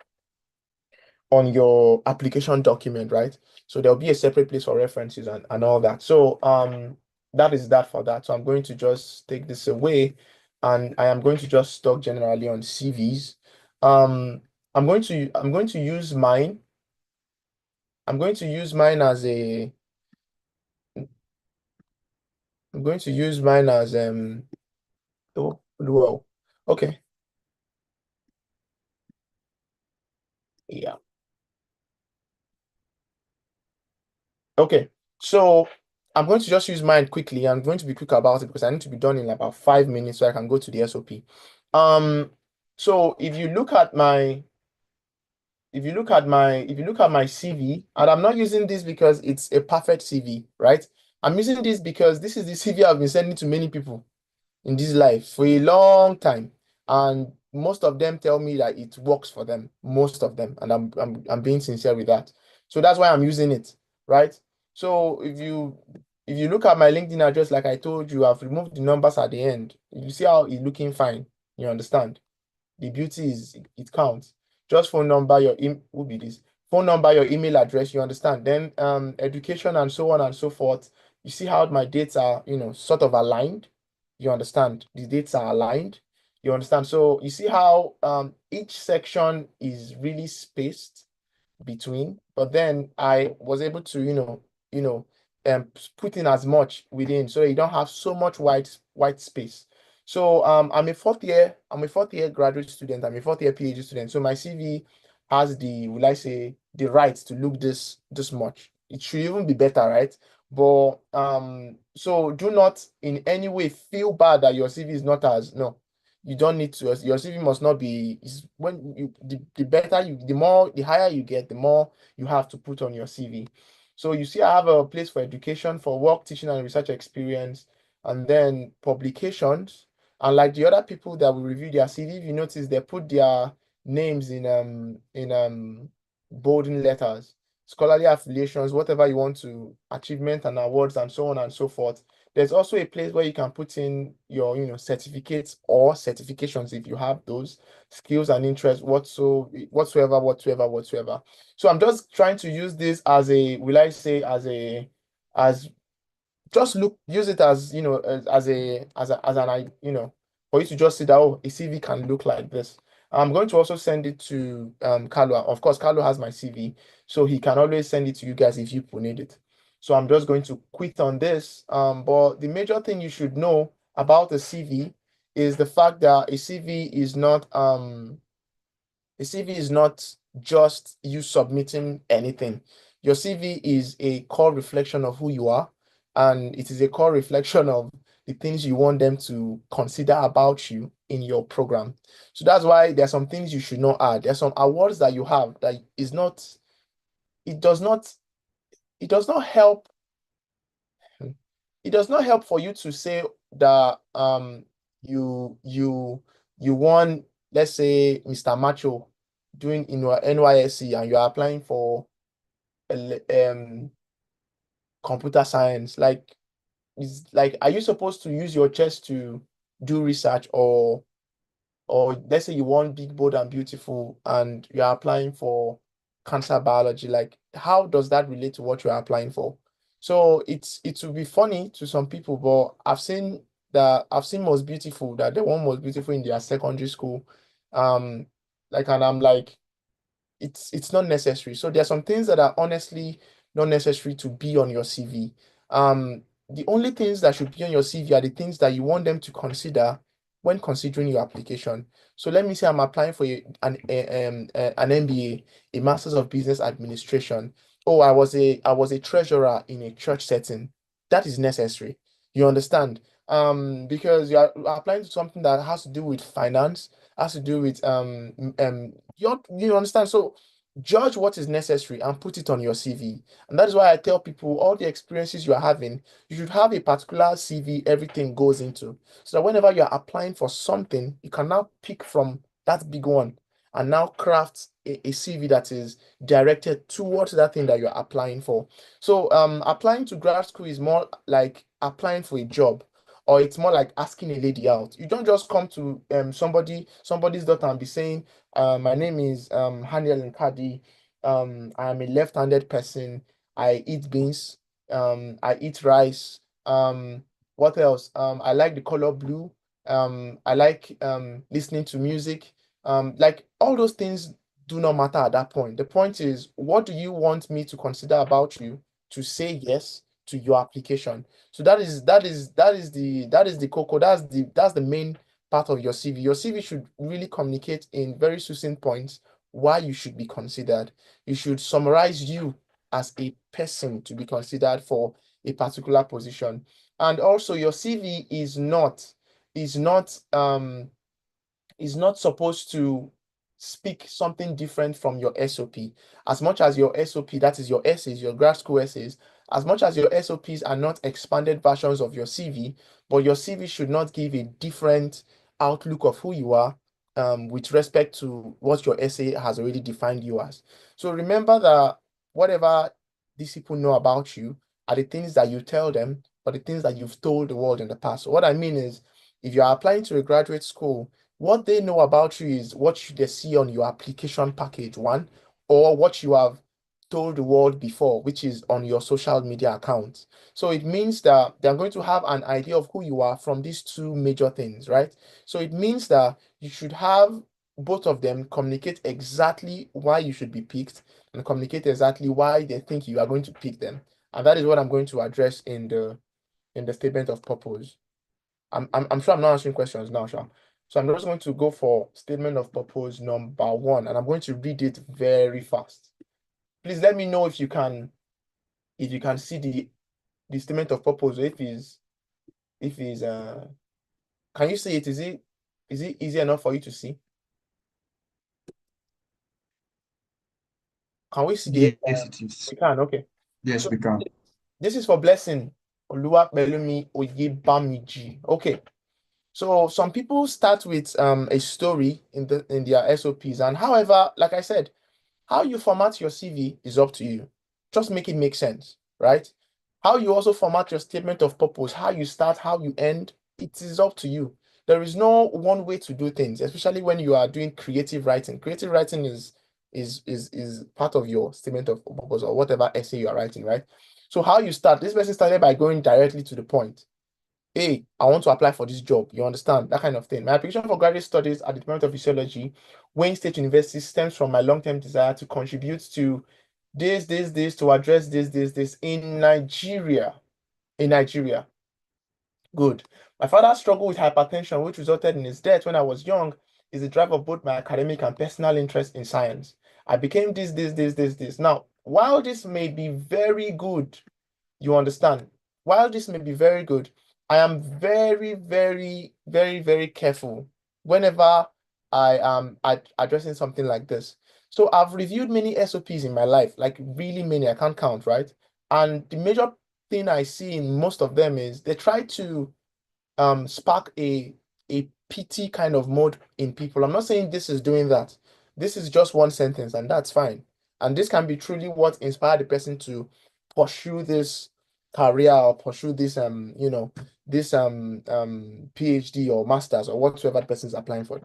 application document, right? So there'll be a separate place for references and all that. So that is that for that. So I'm going to just take this away and I am going to just talk generally on CVs. Um I'm going to use mine. I'm going to use mine as a I'm going to use mine as well. Okay. Yeah. Okay, so I'm going to just use mine quickly. I'm going to be quick about it because I need to be done in about 5 minutes so I can go to the SOP. So if you look at my CV, and I'm not using this because it's a perfect CV, right? I'm using this because this is the CV I've been sending to many people in this life for a long time, and most of them tell me that it works for them, most of them, and I'm being sincere with that. So that's why I'm using it, right? So if you look at my LinkedIn address, like I told you, I've removed the numbers at the end. You see how it's looking fine. You understand? The beauty is it counts. Just phone number, your will be this phone number, your email address. You understand? Then education and so on and so forth. You see how my dates are, sort of aligned. You understand? The dates are aligned. You understand? So you see how each section is really spaced between, but then I was able to, put in as much within so you don't have so much white space. So I'm a fourth year graduate student, I'm a fourth year PhD student. So my CV has will I say, the right to look this much. It should even be better, right? But so do not in any way feel bad that your CV is not as no. You don't need to. Your CV must not be. Is when you the better you, the higher you get, the more you have to put on your CV. So you see, I have a place for education, for work, teaching, and research experience, and then publications. And like the other people that will review their CV, if you notice, they put their names in bolding letters, scholarly affiliations, whatever you want to, achievement and awards, and so on and so forth. There's also a place where you can put in your, certificates or certifications if you have those skills and interests whatsoever. So I'm just trying to use this as a, will I say, as just use it as, as an for you to just see that, oh, a CV can look like this. I'm going to also send it to Carlo. Of course, Carlo has my CV, so he can always send it to you guys if you need it. So I'm just going to quit on this. But the major thing you should know about a CV is the fact that a CV is not A CV is not just you submitting anything. Your CV is a core reflection of who you are, and it is a core reflection of the things you want them to consider about you in your program. So that's why there are some things you should not add. There are some awards that you have that is not, it does not, it does not help. It does not help for you to say that you won, let's say Mr. Macho doing in your NYSC and you are applying for computer science. Like, is like, are you supposed to use your chest to do research, or let's say you want Big, Bold, and Beautiful and you're applying for cancer biology? Like, how does that relate to what you're applying for? So it will be funny to some people, but I've seen Most Beautiful, that the one Most Beautiful in their secondary school. Um, and I'm like, it's not necessary. So there are some things that are honestly not necessary to be on your CV. The only things that should be on your CV are the things that you want them to consider when considering your application. So let me say I'm applying for an MBA, a Masters of Business Administration. Oh, I was a treasurer in a church setting. That is necessary. You understand? Because you are applying to something that has to do with finance, has to do with you understand. So judge what is necessary and put it on your CV. And that is why I tell people all the experiences you are having, you should have a particular CV everything goes into. So that whenever you're applying for something, you can now pick from that big one and now craft a CV that is directed towards that thing that you're applying for. So applying to grad school is more like applying for a job, or it's more like asking a lady out. You don't just come to somebody's daughter and be saying, my name is Haniel Nkadi. I'm a left-handed person. I eat beans. I eat rice. What else? I like the color blue. I like listening to music. Like, all those things do not matter at that point. The point is, what do you want me to consider about you to say yes to your application? So that is the cocoa. That's the main part of your CV. Your CV should really communicate in very succinct points why you should be considered. You should summarize you as a person to be considered for a particular position. And also, your CV is not is not supposed to speak something different from your SOP. As much as your SOP, that is your essays, your grad school essays, as much as your SOPs are not expanded versions of your CV, but your CV should not give a different outlook of who you are, with respect to what your essay has already defined you as. So remember that whatever these people know about you are the things that you tell them, or the things that you've told the world in the past. So what I mean is, if you're applying to a graduate school, what they know about you is what should they see on your application package, one, or what you have told the world before, which is on your social media accounts. So it means that they're going to have an idea of who you are from these two major things, right? So it means that you should have both of them communicate exactly why you should be picked, and communicate exactly why they think you are going to pick them. And that is what I'm going to address in the statement of purpose. I'm sure I'm not answering questions now, Sha. So I'm just going to go for statement of purpose number one, and I'm going to read it very fast. Please let me know if you can see the statement of purpose, or if can you see it? Is it easy enough for you to see? Can we see the Yes, it is. we can, okay. Yes, So we can. this is for blessing. Oluwapelumi Oyebamiji. Okay. So some people start with a story in their SOPs, and however, like I said, how you format your CV is up to you. Just make it make sense, right? How you also format your statement of purpose, how you start, how you end, it is up to you. There is no one way to do things, especially when you are doing creative writing. Creative writing is part of your statement of purpose, or whatever essay you are writing, right? So how you start, this person started by going directly to the point. Hey, I want to apply for this job. You understand? That kind of thing. My application for graduate studies at the Department of Physiology, Wayne State University, stems from my long-term desire to contribute to this, to address this in Nigeria. In Nigeria. Good. My father struggled with hypertension, which resulted in his death when I was young. is the drive of both my academic and personal interest in science. I became this. Now, while this may be very good, you understand, while this may be very good, I am very careful whenever I am addressing something like this. So I've reviewed many SOPs in my life, like really many, I can't count, right? And the major thing I see in most of them is they try to spark a pity kind of mode in people. I'm not saying this is doing that. This is just one sentence, and that's fine. And this can be truly what inspired the person to pursue this career or pursue this this PhD or masters or whatsoever the person is applying for.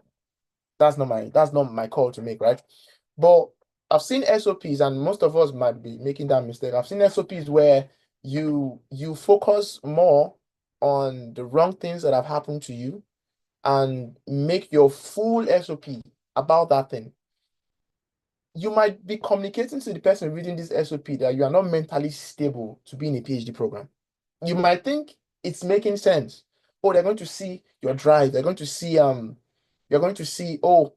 That's not my call to make, right? But I've seen SOPs, and most of us might be making that mistake. I've seen SOPs where you focus more on the wrong things that have happened to you and make your full SOP about that thing. You might be communicating to the person reading this SOP that you are not mentally stable to be in a PhD program. You might think it's making sense. Oh, they're going to see your drive. They're going to see you're going to see, oh,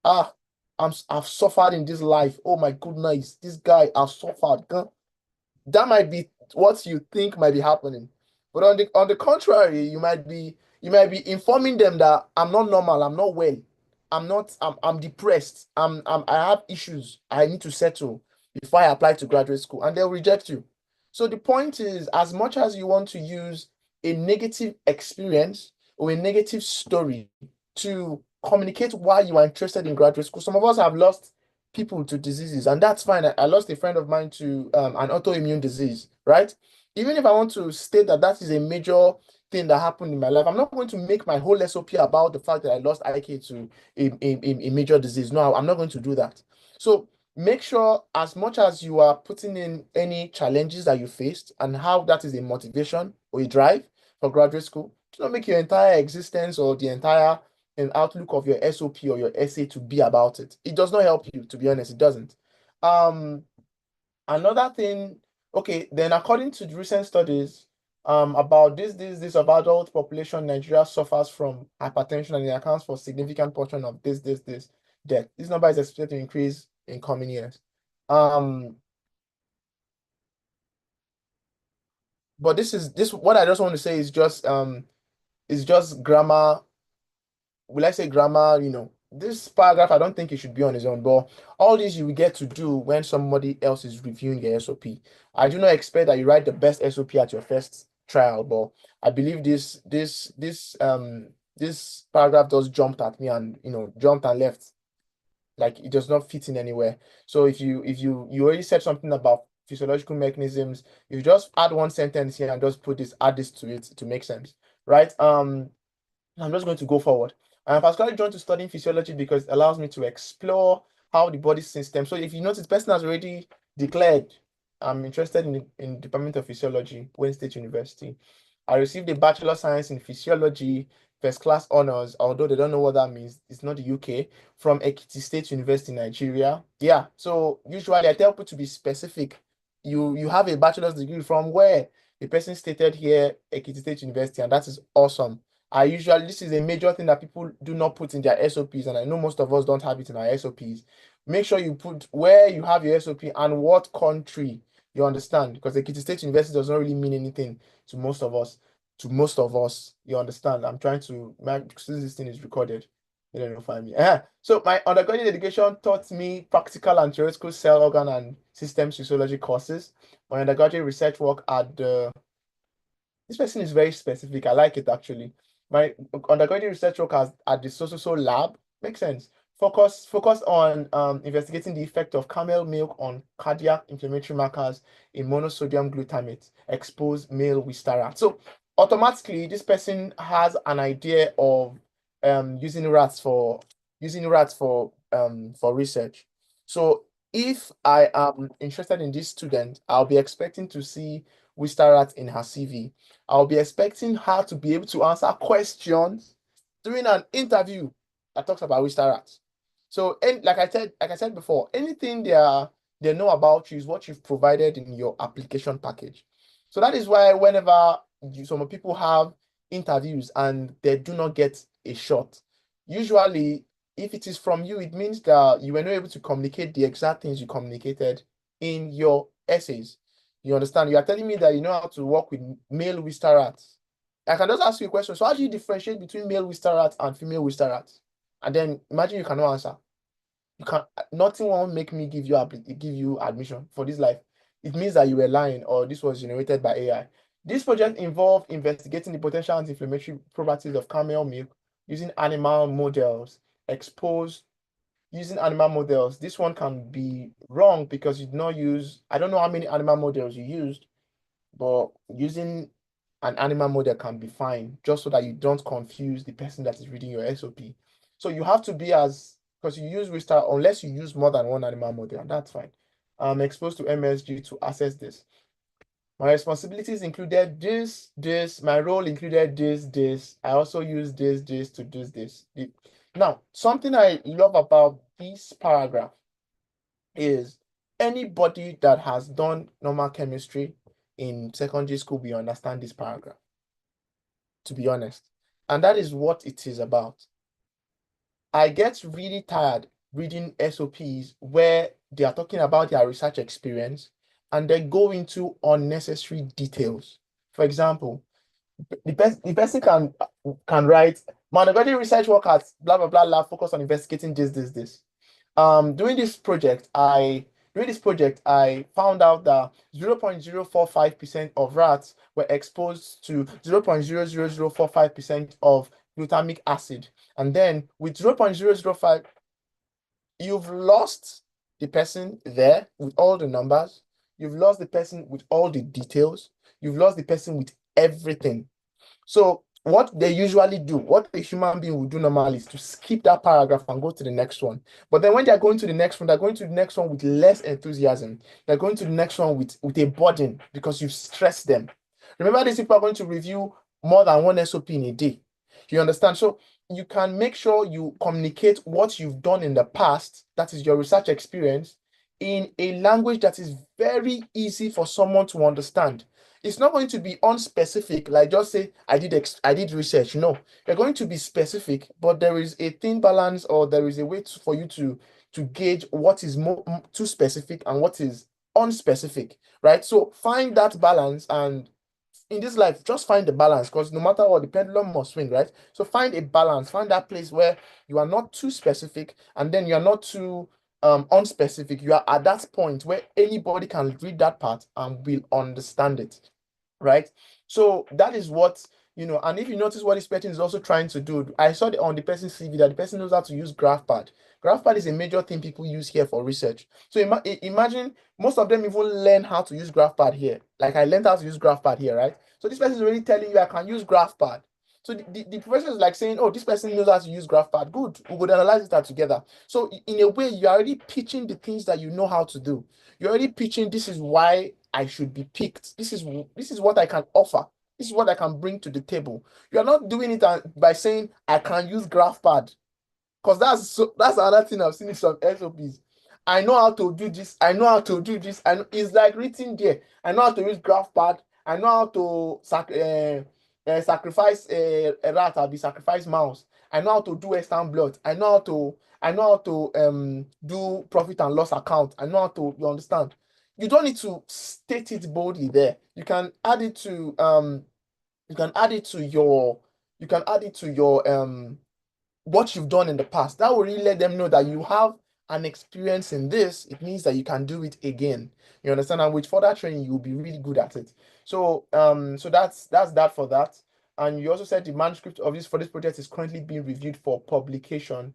ah, I've suffered in this life. Oh my goodness, this guy I've suffered. That might be what you think might be happening. But on the contrary, you might be informing them that I'm not normal, I'm not well, I'm depressed, I have issues I need to settle before I apply to graduate school, and they'll reject you. So the point is, as much as you want to use a negative experience or a negative story to communicate why you are interested in graduate school, some of us have lost people to diseases, and that's fine. I lost a friend of mine to an autoimmune disease, right? Even if I want to state that that is a major thing that happened in my life, I'm not going to make my whole SOP about the fact that I lost IK to a major disease. No, I'm not going to do that. So make sure, as much as you are putting in any challenges that you faced and how that is a motivation or a drive for graduate school, do not make your entire existence or the entire outlook of your SOP or your essay to be about it. It does not help you, to be honest. It doesn't. Um, Another thing, okay, then according to the recent studies, about this of adult population, Nigeria suffers from hypertension and it accounts for significant portion of this death. This number is expected to increase in coming years. But this what I just want to say is just grammar. Will I say grammar? This paragraph, I don't think it should be on its own, but all this you will get to do when somebody else is reviewing your SOP. I do not expect that you write the best SOP at your first trial, but I believe this paragraph just jumped at me and jumped and left. Like it does not fit in anywhere. So if you already said something about physiological mechanisms, you just add one sentence here and just add this to it to make sense, right? I'm just going to go forward. I'm particularly drawn to studying physiology because it allows me to explore how the body system. So if you notice, person has already declared, I'm interested in Department of Physiology, Wayne State University. I received a Bachelor of Science in Physiology, first class honors, although they don't know what that means. It's not the UK, from Ekiti State University, Nigeria. Yeah, so usually I tell people to be specific. You have a bachelor's degree from where? The person stated here, Ekiti State University, and that is awesome. This is a major thing that people do not put in their SOPs, and I know most of us don't have it in our SOPs. Make sure you put where you have your SOP and what country, you understand, because the Ekiti State University does not really mean anything to most of us. You understand. I'm trying to, since this thing is recorded, you don't know find me. So my undergraduate education taught me practical and theoretical cell organ and systems physiology courses. My undergraduate research work at the this person is very specific. I like it actually. My undergraduate research work at the so lab makes sense. Focus on investigating the effect of camel milk on cardiac inflammatory markers in monosodium glutamate exposed male with rat. So automatically, this person has an idea of using rats for research. So if I am interested in this student, I'll be expecting to see Wistarat in her CV. I'll be expecting her to be able to answer questions during an interview that talks about Wistarat. So, and like I said before, anything they know about you is what you've provided in your application package. So that is why whenever some people have interviews and they do not get a shot, usually if it is from you, it means that you were not able to communicate the exact things you communicated in your essays. You understand? You are telling me that you know how to work with male Wister rats. I can just ask you a question. So how do you differentiate between male Wister rats and female Wister rats? And then imagine you cannot answer. You can nothing won't make me give you admission for this life. It means that you were lying or this was generated by AI. This project involved investigating the potential anti-inflammatory properties of camel milk using animal models exposed using animal models. This one can be wrong because you did not use, I don't know how many animal models you used, but using an animal model can be fine, just so that you don't confuse the person that is reading your SOP. So you have to be because you use Wistar, unless you use more than one animal model, and that's fine. I'm exposed to MSG to assess this. My responsibilities included this. My role included this. I also use this to do this. Now, something I love about this paragraph is anybody that has done normal chemistry in secondary school will understand this paragraph, to be honest. And that is what it is about. I get really tired reading SOPs where they are talking about their research experience and they go into unnecessary details. For example, the person can write, man, research work at blah blah blah lab focus on investigating this. During this project, I found out that 0.045% of rats were exposed to 0.00045% of glutamic acid. And then with 0.005, you've lost the person there with all the numbers, you've lost the person with all the details, you've lost the person with everything. So what they usually do, what a human being would do normally is to skip that paragraph and go to the next one. But then when they're going to the next one, they're going to the next one with less enthusiasm. They're going to the next one with a burden because you've stressed them. Remember, these people are going to review more than one SOP in a day. You understand? So you can make sure you communicate what you've done in the past, that is your research experience, in a language that is very easy for someone to understand. It's not going to be unspecific, like just say I did research. No, you're going to be specific, but there is a thin balance, or there is a way for you to gauge what is more too specific and what is unspecific, right? So find that balance, and in this life, just find the balance, because no matter what, the pendulum must swing, right? So find a balance, find that place where you are not too specific and then you are not too unspecific. You are at that point where anybody can read that part and will understand it, right? So that is what, and if you notice what this person is also trying to do, I saw on the person's CV that the person knows how to use GraphPad. GraphPad is a major thing people use here for research. So imagine most of them even learn how to use GraphPad here. Like I learned how to use GraphPad here, right? So this person is already telling you I can use GraphPad. So the professor is like saying, oh, this person knows how to use GraphPad. Good, we would analyze that together. So in a way, you're already pitching the things that you know how to do. You're already pitching, this is why I should be picked. This is what I can offer. This is what I can bring to the table. You're not doing it by saying I can use GraphPad. Because that's another thing I've seen in some SOPs. I know how to do this. I know how to do this. And it's like written there. I know how to use GraphPad. I know how to sacrifice a rat. I'll be sacrifice mouse. I know how to do Western blood. I know how to do profit and loss account. I know how to, you understand. You don't need to state it boldly there. You can add it to what you've done in the past. That will really let them know that you have an experience in this. It means that you can do it again. You understand? And with further training, you'll be really good at it. So that's that for that. And you also said the manuscript of this for this project is currently being reviewed for publication.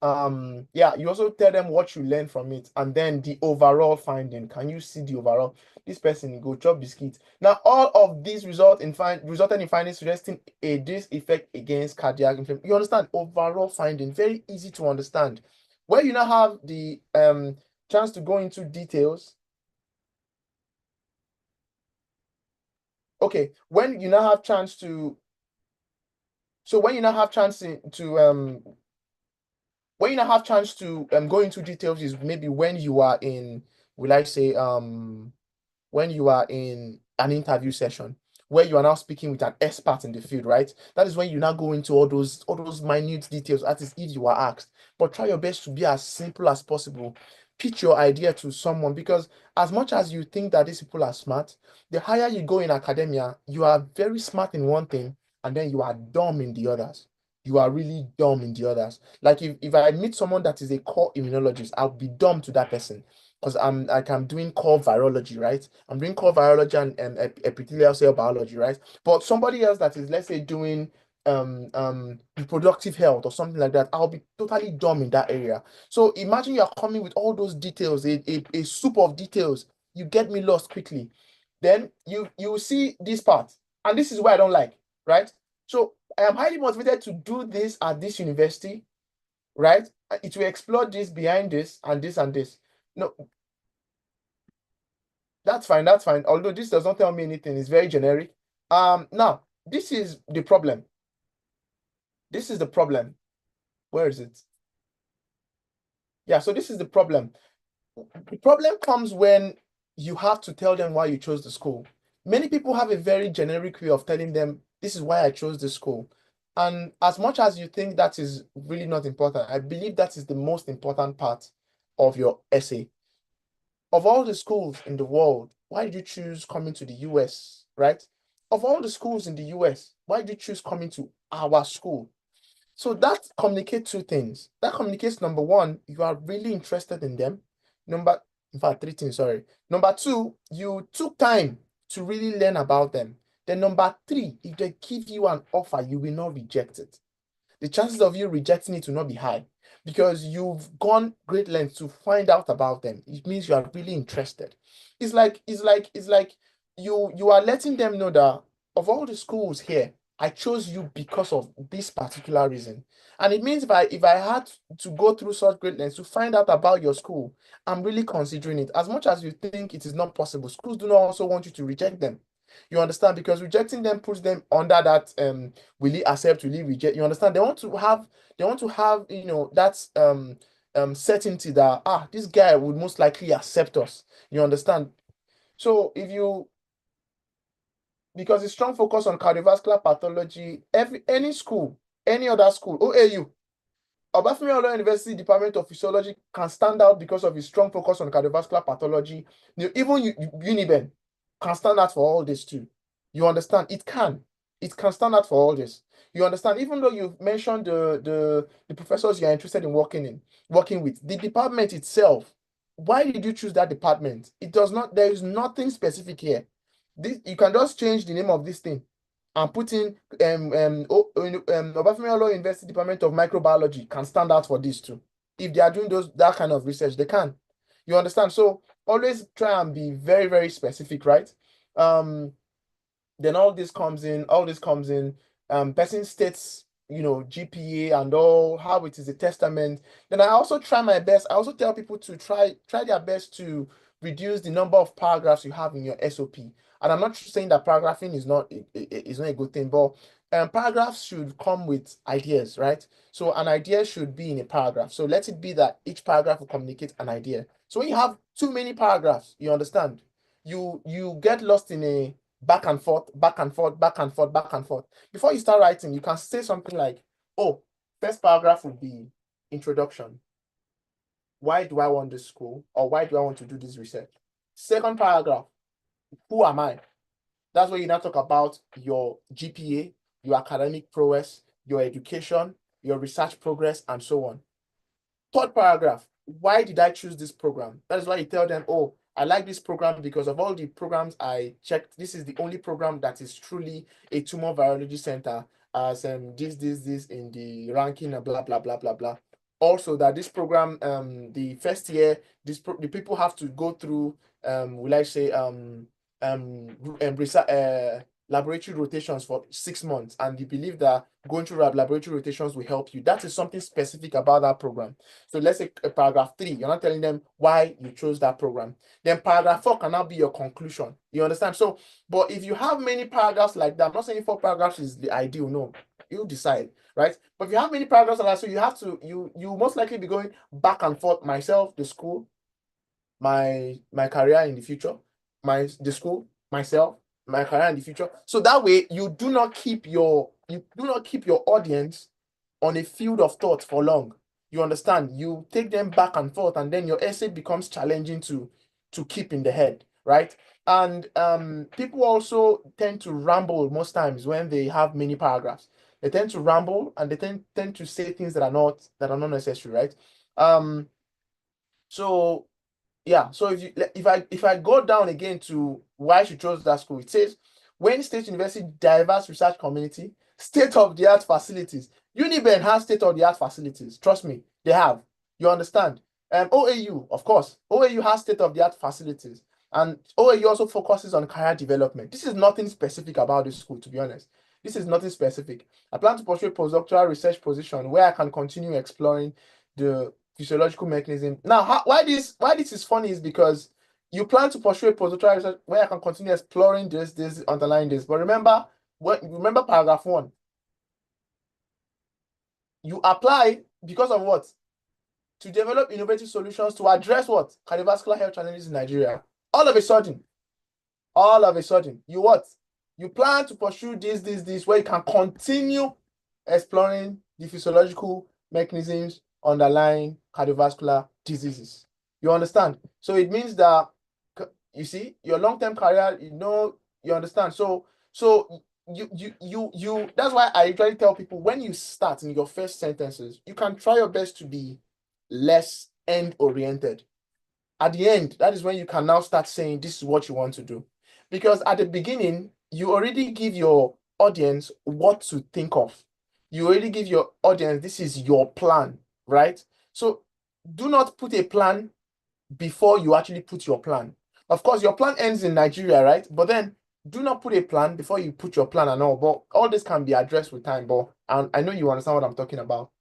Yeah, you also tell them what you learned from it, and then the overall finding. Can you see the overall? This person go chop biscuit. Now all of these resulted in findings suggesting a this effect against cardiac inflammation. You understand? Overall finding, very easy to understand. Where you now have the chance to go into details. Okay, when you now have chance to when you now have chance to go into details is maybe when you are in, will I say, when you are in an interview session. where you are now speaking with an expert in the field, right? That is when you now go into all those minute details. That is if you are asked. But try your best to be as simple as possible. Pitch your idea to someone, because as much as you think that these people are smart, the higher you go in academia, you are very smart in one thing and then you are dumb in the others. You are really dumb in the others. Like if I meet someone that is a core immunologist, I'll be dumb to that person because I'm doing core virology, right? I'm doing core virology and epithelial cell biology, right? But somebody else that is, let's say, doing reproductive health or something like that, I'll be totally dumb in that area. So imagine you're coming with all those details, a soup of details. You get me lost quickly. Then you see this part, and this is where I don't like, right? So I am highly motivated to do this at this university, right? It will explore this behind this and this and this. No, that's fine, that's fine. Although this does not tell me anything, it's very generic. Now this is the problem. This is the problem. Where is it? Yeah, so this is the problem. The problem comes when you have to tell them why you chose the school. Many people have a very generic way of telling them, this is why I chose this school. And as much as you think that is really not important, I believe that is the most important part of your essay. Of all the schools in the world, why did you choose coming to the US, right? Of all the schools in the US, why did you choose coming to our school? So that communicates two things. That communicates, number one, you are really interested in them. In fact, three things, sorry. Number two, you took time to really learn about them. Then number three, if they give you an offer, you will not reject it. The chances of you rejecting it will not be high because you've gone great lengths to find out about them. It means you are really interested. It's like you are letting them know that of all the schools here, I chose you because of this particular reason. And it means if I had to go through such great lengths to find out about your school, I'm really considering it. As much as you think it is not possible, schools do not also want you to reject them. You understand? Because rejecting them puts them under that will he accept, will he reject? You understand? They want to have that certainty that this guy would most likely accept us. You understand? So because it's strong focus on cardiovascular pathology, any school, any other school, OAU, Obafemi Awolowo University Department of Physiology can stand out because of its strong focus on cardiovascular pathology. Even Uniben can stand out for all this too. You understand? It can. It can stand out for all this. You understand? Even though you've mentioned the professors you're interested in working with, the department itself, why did you choose that department? It does not, there is nothing specific here. You can just change the name of this thing and put in Obafemi Awolowo University Department of Microbiology can stand out for this too. If they are doing that kind of research, they can. You understand? So always try and be very, very specific, right? Then all this comes in, person states, GPA and all, how it is a testament. Then I also try my best. I also tell people to try their best to reduce the number of paragraphs you have in your SOP. And I'm not saying that paragraphing is not a good thing, but paragraphs should come with ideas, right? So an idea should be in a paragraph. So let it be that each paragraph will communicate an idea. So when you have too many paragraphs, you understand, you get lost in a back and forth, back and forth, back and forth, back and forth. Before you start writing, you can say something like, oh, first paragraph would be introduction. Why do I want this school? Or why do I want to do this research? Second paragraph, who am I? That's where you now talk about your GPA, your academic prowess, your education, your research progress, and so on. Third paragraph, why did I choose this program? That is why you tell them, oh, I like this program because of all the programs I checked. This is the only program that is truly a tumor virology center as this in the ranking, blah, blah, blah, blah, blah. Also, that this program, the first year, the people have to go through, will I say, laboratory rotations for 6 months, and you believe that going through laboratory rotations will help you. That is something specific about that program. So let's say paragraph 3, you're not telling them why you chose that program. Then paragraph 4 can now be your conclusion. You understand? So, but if you have many paragraphs like that, I'm not saying 4 paragraphs is the ideal, no. You decide, right? But if you have many paragraphs like that, so you have to, you most likely be going back and forth, myself, the school, my career in the future, the school, myself, my career in the future. So that way you do not keep your audience on a field of thought for long. You understand? You take them back and forth, and then your essay becomes challenging to keep in the head, right? And people also tend to ramble most times when they have many paragraphs. They tend to ramble and they tend to say things that are not necessary, right? So yeah, so if I go down again to why she chose that school, it says Wayne State University diverse research community, state-of-the-art facilities. Uniben has state-of-the-art facilities. Trust me, they have. You understand? OAU, of course, OAU has state-of-the-art facilities, and OAU also focuses on career development. This is nothing specific about this school, to be honest. This is nothing specific. I plan to pursue a postdoctoral research position where I can continue exploring the physiological mechanism. Now, why this is funny is because you plan to pursue a postdoctoral research where I can continue exploring this, underlying this. But remember, remember paragraph 1. You apply because of what? To develop innovative solutions to address what? Cardiovascular health challenges in Nigeria. All of a sudden, you what? You plan to pursue this, where you can continue exploring the physiological mechanisms underlying cardiovascular diseases. You understand? So it means that, you see, your long-term career, you understand. So you that's why I usually tell people, when you start in your first sentences, you can try your best to be less end-oriented. At the end, that is when you can now start saying this is what you want to do. Because at the beginning, you already give your audience what to think of. You already give your audience, this is your plan, right? So do not put a plan before you actually put your plan. Of course, your plan ends in Nigeria, right? But then do not put a plan before you put your plan and all. But all this can be addressed with time. But I know you understand what I'm talking about.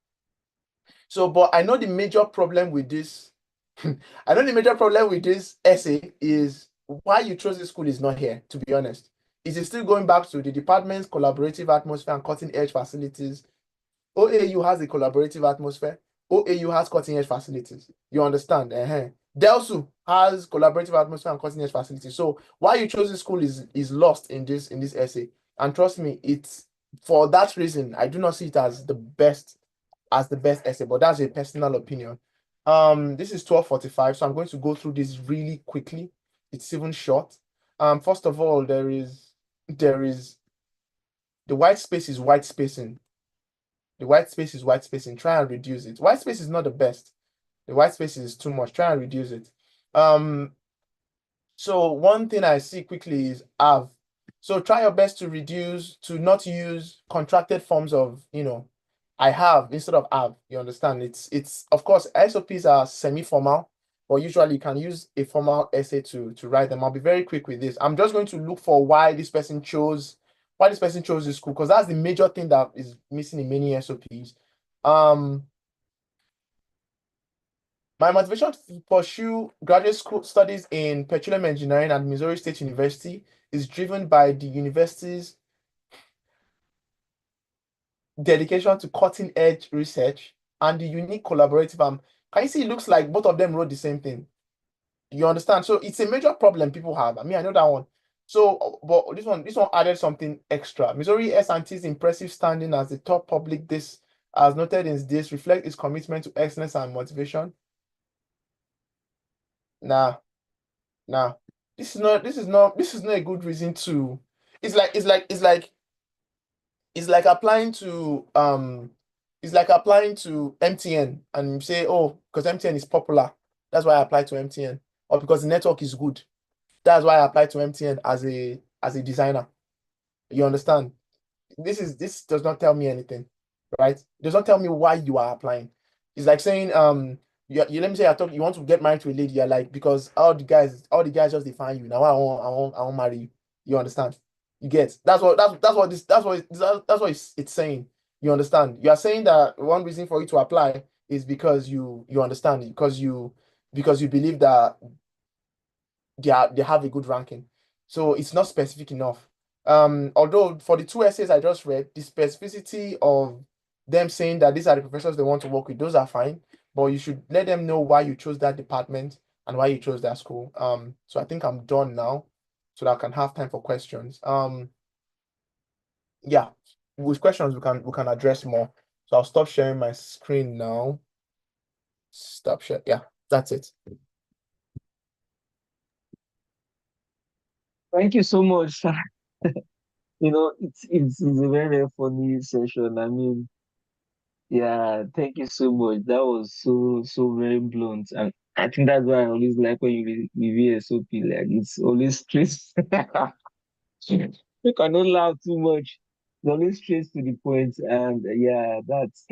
So, but I know the major problem with this, I know the major problem with this essay is why you chose this school is not here, to be honest. It is still going back to the department's collaborative atmosphere and cutting-edge facilities. OAU has a collaborative atmosphere. OAU has cutting-edge facilities. You understand? DELSU has collaborative atmosphere and cutting-edge facilities. So why you chose this school is lost in this essay. And trust me, it's for that reason, I do not see it as the best essay, but that's a personal opinion. This is 12:45, so I'm going to go through this really quickly. It's even short. First of all, there is the white space is white spacing. The white space is white spacing. Try and reduce it. White space is not the best. The white space is too much. Try and reduce it. So one thing I see quickly is have. So try your best to not use contracted forms of, I have instead of have. You understand? It's of course SOPs are semi-formal, but usually you can use a formal essay to write them. I'll be very quick with this. I'm just going to look for why this person chose this school, because that's the major thing that is missing in many SOPs. My motivation to pursue graduate school studies in petroleum engineering at Missouri State University is driven by the university's dedication to cutting edge research and the unique collaborative. Can you see it looks like both of them wrote the same thing? You understand? So it's a major problem people have. I mean, I know that one. So, but this one added something extra. Missouri S&T's impressive standing as the top public this, as noted in this, reflect its commitment to excellence and motivation. Nah. This is not a good reason to. It's like applying to MTN and you say, oh, because MTN is popular, that's why I apply to MTN, or because the network is good, that's why I apply to MTN as a designer. You understand? This does not tell me anything, right? It does not tell me why you are applying. It's like saying, you let me say you want to get married to a lady, you're like, because all the guys just define you. Now I won't marry you. You understand? You get that's what it's saying. You understand? You are saying that one reason for you to apply is because you understand it, because you believe that they have a good ranking. So it's not specific enough. Although for the two essays I just read, the specificity of them saying that these are the professors they want to work with, those are fine. But you should let them know why you chose that department and why you chose that school. So I think I'm done now. so that I can have time for questions. Yeah, with questions we can address more. So I'll stop sharing my screen now. Stop share. Yeah, that's it. Thank you so much, sir. It's a very funny session. I mean, yeah, thank you so much. That was so very blunt, and I think that's why I always like when you review SOP. Like it's always straight. You cannot laugh too much. It's always straight to the point, and yeah, that's.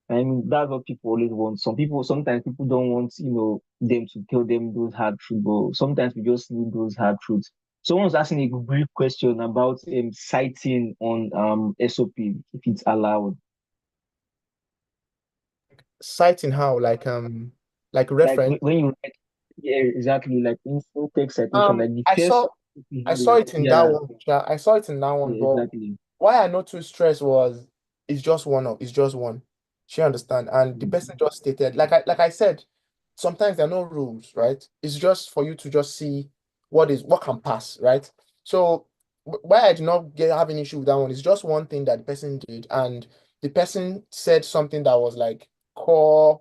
I mean, that's what people always want. Sometimes people don't want, them to tell them those hard truths, but sometimes we just need those hard truths. Someone's asking a brief question about citing on SOP, if it's allowed. Citing how, like Like reference. when you write, yeah, exactly, like in full text citation, like the I first saw we I had saw was, it in that yeah, one. Yeah, I saw it in that one, yeah, but exactly. why I not too stressed was it's just one. She understand, and the person just stated, like I said, sometimes there are no rules, right? It's just for you to just see what can pass, right? So why I did not have an issue with that one is just one thing that the person did, and the person said something that was like core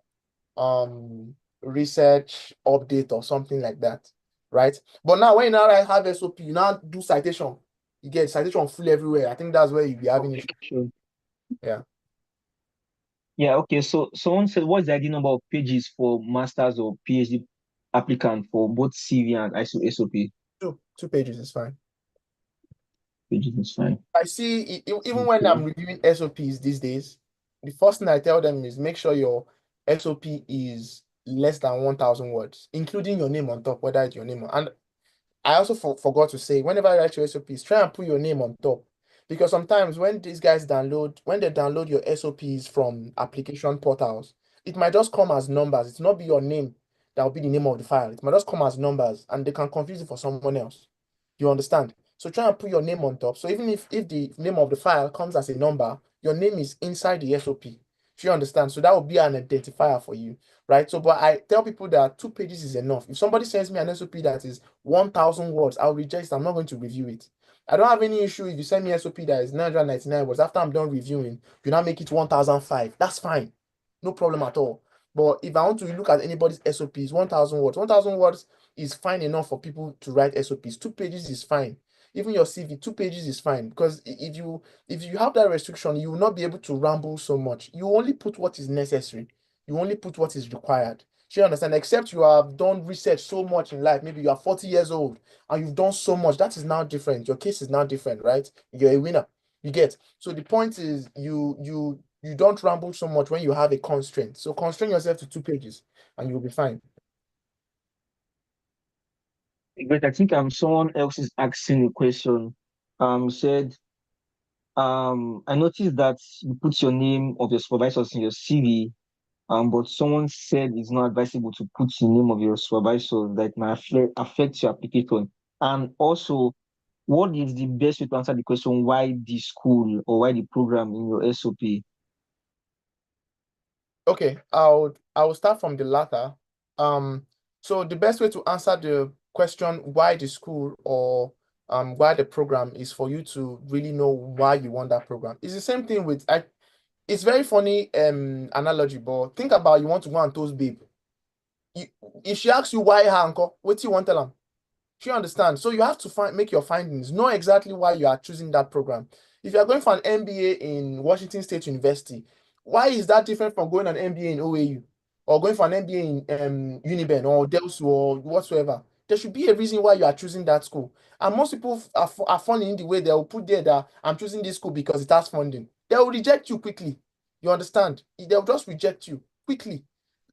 research update or something like that, right? But now when you now have SOP, you now do citation, you get citation full everywhere. I think that's where you'll be having issue. Sure. Yeah. Yeah, okay. So someone said, what's the ideal number of pages for masters or PhD applicant for both CV and ISO SOP? Two pages is fine. Pages is fine. I see even when I'm reviewing SOPs these days, the first thing I tell them is make sure your SOP is less than 1,000 words, including your name on top, whether it's your name and I also forgot to say, whenever I write your SOPs, try and put your name on top. Because sometimes when these guys when they download your SOPs from application portals, it might just come as numbers. It's not be your name that will be the name of the file. It might just come as numbers and they can confuse it for someone else. You understand? So try and put your name on top. So even if the name of the file comes as a number, your name is inside the SOP. Do you understand? So that will be an identifier for you, right? So, but I tell people that 2 pages is enough. If somebody sends me an SOP that is 1,000 words, I'll reject it. I'm not going to review it. I don't have any issue if you send me SOP that is 999 words. After I'm done reviewing, you now make it 1,005. That's fine. No problem at all. But if I want to look at anybody's SOPs, 1,000 words. 1,000 words is fine enough for people to write SOPs. 2 pages is fine. Even your CV, 2 pages is fine. Because if you have that restriction, you will not be able to ramble so much. You only put what is necessary. You only put what is required. Do you understand? Except you have done research so much in life. Maybe you are 40 years old and you've done so much. That is now different. Your case is now different, right? You're a winner. You get. So the point is you don't ramble so much when you have a constraint. So constrain yourself to 2 pages and you'll be fine. But I think someone else is asking a question. Said I noticed that you put your name of your supervisors in your CV, but someone said it's not advisable to put the name of your supervisors that might affect your application. And also, what is the best way to answer the question why the school or why the program in your SOP? Okay, I will start from the latter. So the best way to answer the question why the school or why the program is for you to really know why you want that program. It's the same thing with it's very funny analogy, but think about you want to go and toast babe. You, if she asks you why her uncle, what do you want to tell her? Do you understand? So you have to make your findings, know exactly why you are choosing that program. If you are going for an MBA in Washington State University, why is that different from going an MBA in OAU or going for an MBA in Uniben or Delsu or whatsoever? There should be a reason why you are choosing that school. And most people are funny in the way they will put there that I'm choosing this school because it has funding. They will reject you quickly. You understand? They'll just reject you quickly.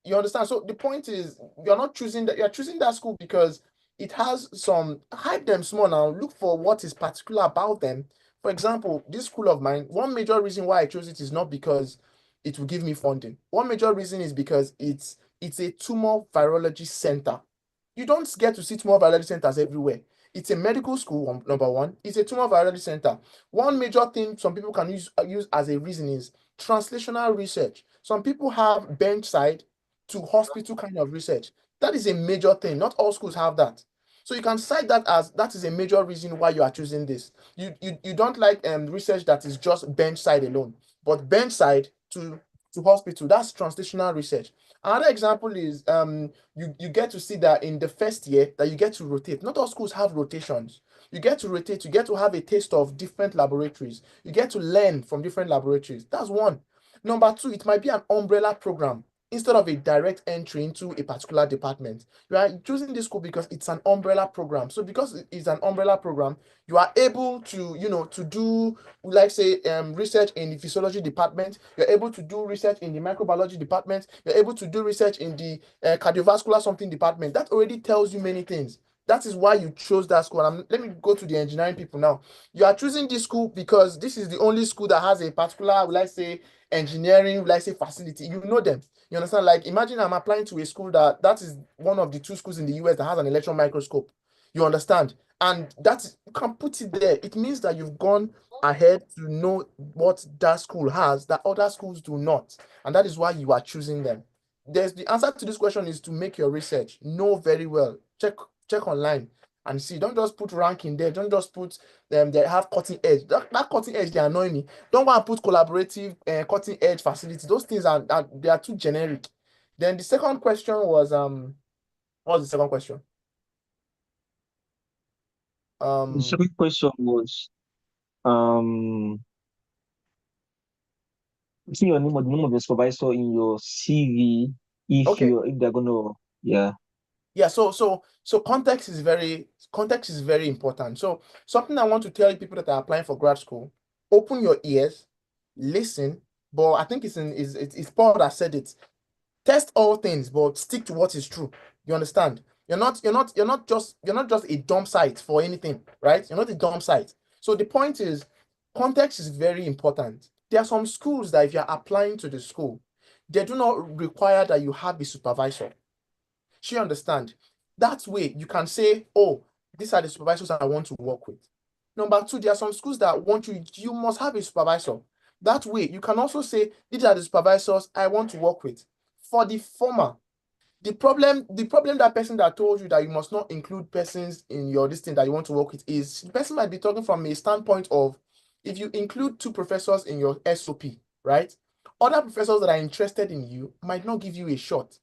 You understand? So the point is, you're not choosing that. You're choosing that school because it has some hype them small now. Look for what is particular about them. For example, this school of mine, one major reason why I chose it is not because it will give me funding. One major reason is because it's a tumor virology center. You don't get to see tumor virology centers everywhere. It's a medical school, number one. It's a tumor virology center. One major thing some people can use as a reason is translational research. Some people have bench side to hospital kind of research. That is a major thing. Not all schools have that. So you can cite that as that is a major reason why you are choosing this. You don't like research that is just bench side alone, but bench side to hospital, that's translational research. Another example is you get to see that in the first year that you get to rotate. Not all schools have rotations. You get to rotate, you get to have a taste of different laboratories. You get to learn from different laboratories. That's one. Number two, it might be an umbrella program instead of a direct entry into a particular department. You are choosing this school because it's an umbrella program. So because it's an umbrella program, you are able to, to do, like say, research in the physiology department. You're able to do research in the microbiology department. You're able to do research in the cardiovascular something department. That already tells you many things. That is why you chose that school. Let me go to the engineering people now. You are choosing this school because this is the only school that has a particular, let's say, engineering, let's say, facility. You know them. You understand? Like, imagine I'm applying to a school that is one of the two schools in the US that has an electron microscope. You understand? And you can put it there. It means that you've gone ahead to know what that school has that other schools do not. And that is why you are choosing them. The answer to this question is to make your research. Know very well. Check online and see. Don't just put rank in there. Don't just put them. They have cutting edge. That cutting edge, they annoy me. Don't want to put collaborative cutting edge facility. Those things are they are too generic. Then the second question was what was the second question? The second question was um see your name or the name of your supervisor in your CV Okay. if they're gonna yeah. Yeah, so context is very important. So something I want to tell you people that are applying for grad school, open your ears, listen. But I think it's Paul that said it. Test all things, but stick to what is true. You understand? You're not just a dump site for anything, right? You're not a dump site. So the point is, context is very important. There are some schools that if you're applying to the school, they do not require that you have a supervisor. She understand. That way you can say, oh, these are the supervisors I want to work with. Number two, there are some schools that want you must have a supervisor. That way you can also say, these are the supervisors I want to work with. For the former, the problem that person that told you that you must not include persons in your listing that you want to work with is the person might be talking from a standpoint of if you include two professors in your SOP, right? Other professors that are interested in you might not give you a shot.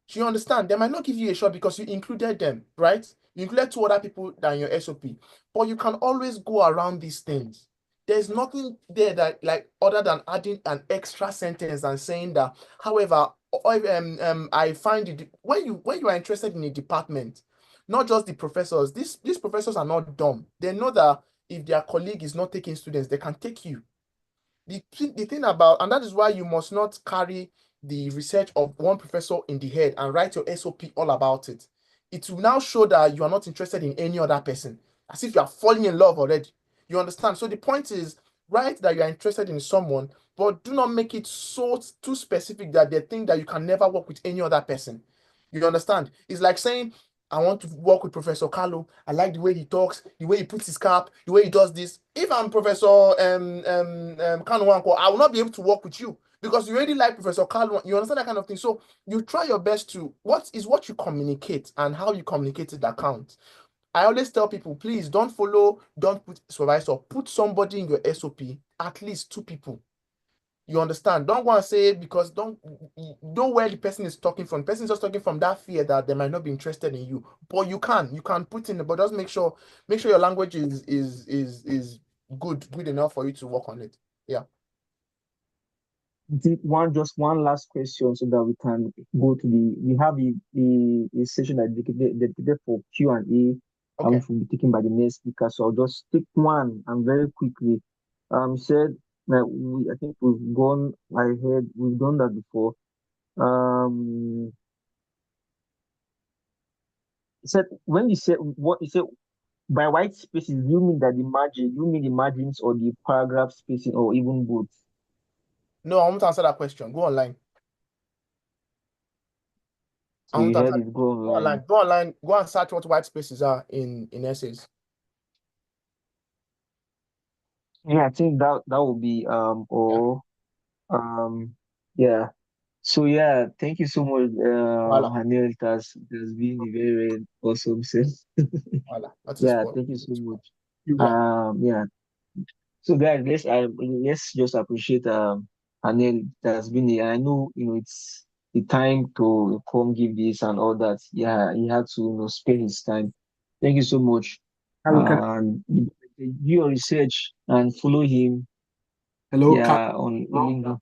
Do you understand? They might not give you a shot because you included them, right? You included two other people than your SOP. But you can always go around these things. There's nothing there that like other than adding an extra sentence and saying that, however, I find it when you are interested in a department, not just the professors, these professors are not dumb. They know that if their colleague is not taking students, they can take you. The thing about, and that is why you must not carry the research of one professor in the head and write your SOP all about it. It will now show that you are not interested in any other person, as if you are falling in love already. You understand? So the point is, write that you are interested in someone, but do not make it so too specific that they think that you can never work with any other person. You understand? It's like saying, I want to work with Professor Carlo. I like the way he talks, the way he puts his cap, the way he does this. If I'm Professor Kanu Wanko, I will not be able to work with you because you already like Professor Carlo. You understand that kind of thing. So you try your best to what you communicate and how you communicate it that counts. I always tell people, please don't put supervisor, put somebody in your SOP, at least two people. You understand? Don't go and say because don't where the person is talking from. The person is just talking from that fear that they might not be interested in you. But you can put in, but just make sure your language is good enough for you to work on it. Yeah. I think one last question so that we can go to we have a session that dedicated for Q&A, Okay. which will be taken by the next speaker. So I'll just take one and very quickly. Said that I think we've gone ahead, we've done that before. Said when you said what you said by white spaces, you mean that you mean the margins or the paragraph spacing or even both? No, I want to answer that question. Go online. I So want you to heard answer. it, go Go online. online. Go online. Go and search what white spaces are in essays. Yeah, I think that would be Yeah. or um yeah. So yeah, thank you so much, Voila, Hanel. It has been a very, very awesome session. voila. That is Yeah, what. thank you so much. You are. Yeah. So guys, let's just appreciate Hanel. It has been I know it's the time to come give this and all that. Yeah, he had to spare his time. Thank you so much. Hello, And do your research and follow him. hello, Yeah, on LinkedIn.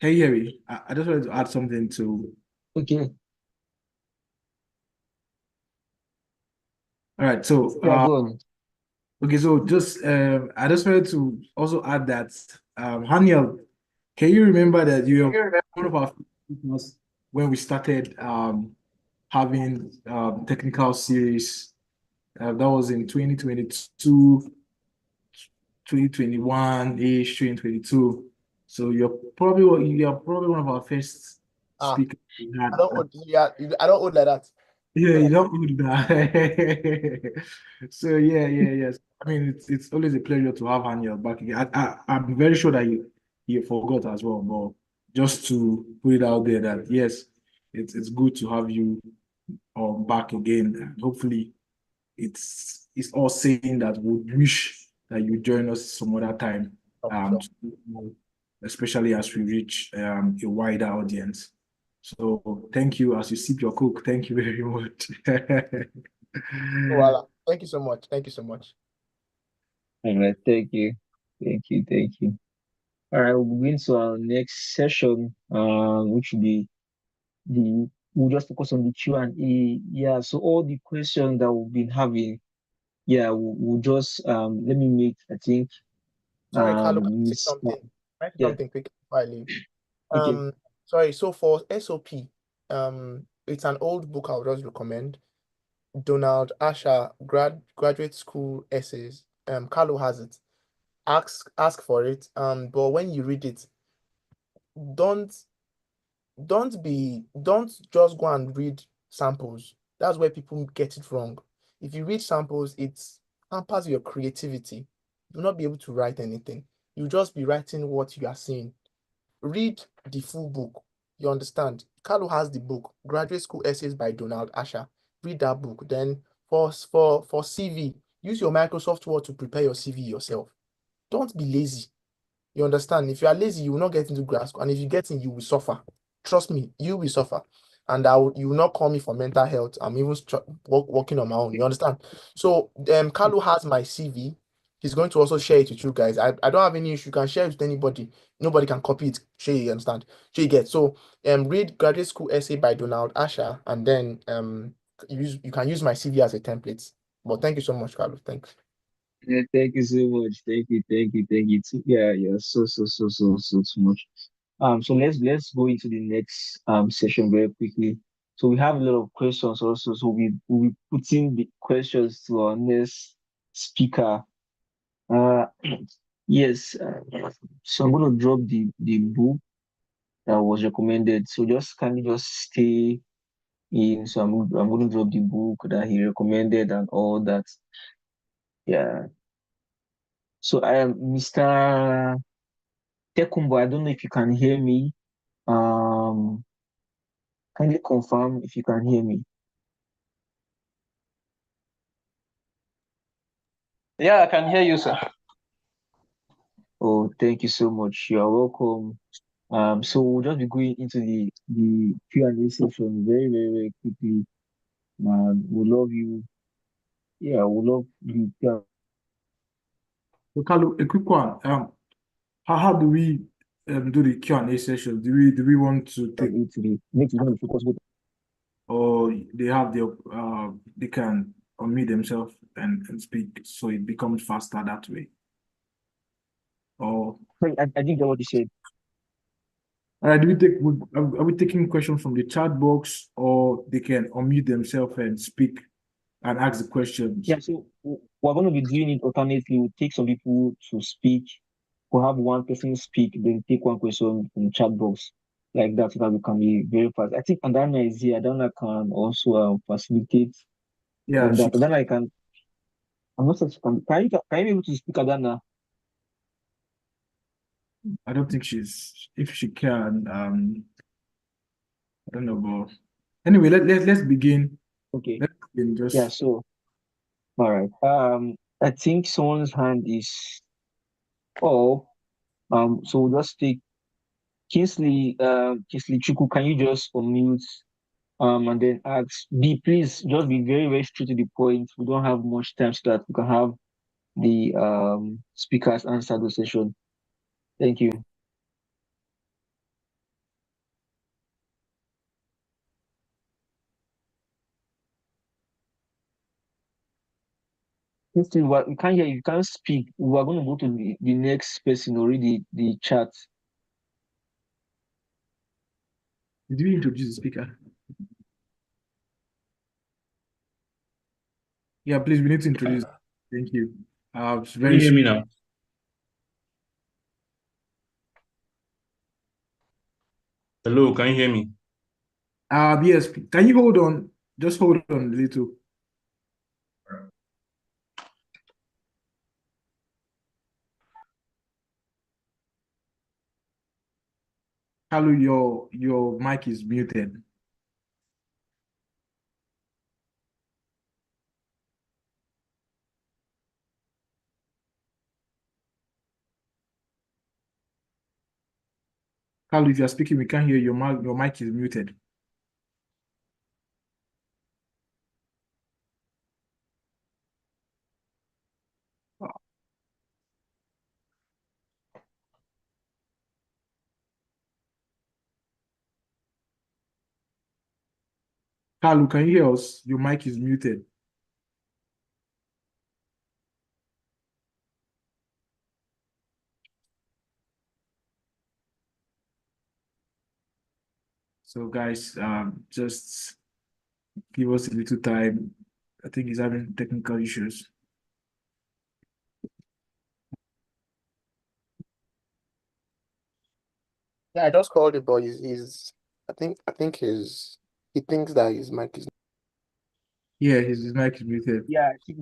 Can you hear me? I just wanted to add something to. Okay. All right. So, Yeah, go on. okay. So just, I just wanted to also add that, Haniel, can you remember that you are one of our partners when we started having technical series? That was in 2022, 2021-ish, 2022. So you're probably one of our first Ah, speakers we had. I don't owe, yeah, I don't owe like that. Yeah, you don't do that. So yes. I mean, it's always a pleasure to have Haniel back again. I'm very sure that you forgot as well, but just to put it out there that yes, it's good to have you back again. And hopefully, it's all saying that we wish that you join us some other time. Oh, sure. Especially as we reach a wider audience. So thank you as you sip your coke. Thank you very much. Voila. Thank you so much. Thank you so much. All right, thank you. Thank you, thank you. All right, we'll move into our next session, which will be we'll just focus on the Q&A. Yeah, so all the questions that we've been having, yeah, we'll just let me make, I think, Sorry, Carlo, can I say Mr. something? Can I say Yeah, something quick before I leave? okay. Sorry, so for SOP, it's an old book I would just recommend. Donald Asher, graduate school essays. Carlo has it. Ask for it. But when you read it, don't don't just go and read samples. That's where people get it wrong. If you read samples, it hampers your creativity. You'll not be able to write anything. You'll just be writing what you are seeing. Read the full book. You understand? Carlo has the book, Graduate School Essays by Donald Asher. Read that book. Then for CV, use your Microsoft Word to prepare your CV yourself. Don't be lazy. You understand? If you are lazy, you will not get into grad school. And if you get in, you will suffer. Trust me, you will suffer. And you will not call me for mental health. I'm even working on my own. You understand? So Carlo has my CV. He's going to also share it with you guys. I don't have any issue. You can share it with anybody. Nobody can copy it. Sure, you understand? Sure, you get. So read Graduate School Essay by Donald Asher, and then you can use my CV as a template. But thank you so much, Carlo. Thanks. Yeah, thank you so much. Thank you. Yeah, yeah, so much. So let's go into the next session very quickly. So we have a lot of questions also. So we'll be putting the questions to our next speaker. Uh, yes. So I'm gonna drop the book that was recommended. So just kindly just stay in. So I'm gonna drop the book that he recommended and all that. Yeah. So I am Mr. Tekumbo. I don't know if you can hear me. Um, Kindly confirm if you can hear me. Yeah, I can hear you, sir. Oh, thank you so much. You are welcome. So we'll just be going into the Q&A session very, very, very quickly. We love you. Yeah, we love you. Yeah, So Carlo, a quick one. How do we do the Q&A session? Do we want to take, to the next one, focus with or they can unmute themselves and speak, so it becomes faster that way? Or sorry, I didn't get what you said. are we taking questions from the chat box, or they can unmute themselves and speak and ask the questions? Yeah, so we're going to be doing it alternately. We'll take some people to speak. We'll have one person speak, then take one question from the chat box, like that, so that we can be very fast. I think Adana is here. Adana can also facilitate Yeah, on that. Adana, I'm not sure if you can you be able to speak, Adana? I don't think if she can, I don't know, but anyway, let's begin. Okay. Let's begin Yeah, just so all right. I think someone's hand is up. So we'll just take Kingsley Chuku, can you just unmute and then ask B, please just be very, very straight to the point. We don't have much time so that we can have the speakers answer the session. Thank you. Kingsley, we can't hear you. You can't speak. We are going to go to the next person or read the chat. did we introduce the speaker? Yeah, please, we need to introduce. Thank you. It's Can you very hear me now? Hello, can you hear me? yes. Can you hold on? Just hold on a little. Kalu, your mic is muted. Kalu, if you're speaking, we can't hear you. Your mic is muted. Kalu, can you hear us? Your mic is muted. So guys, just give us a little time. I think he's having technical issues. Yeah, I just called it, but I think he thinks that his mic is. Yeah, his mic is muted. Yeah, I think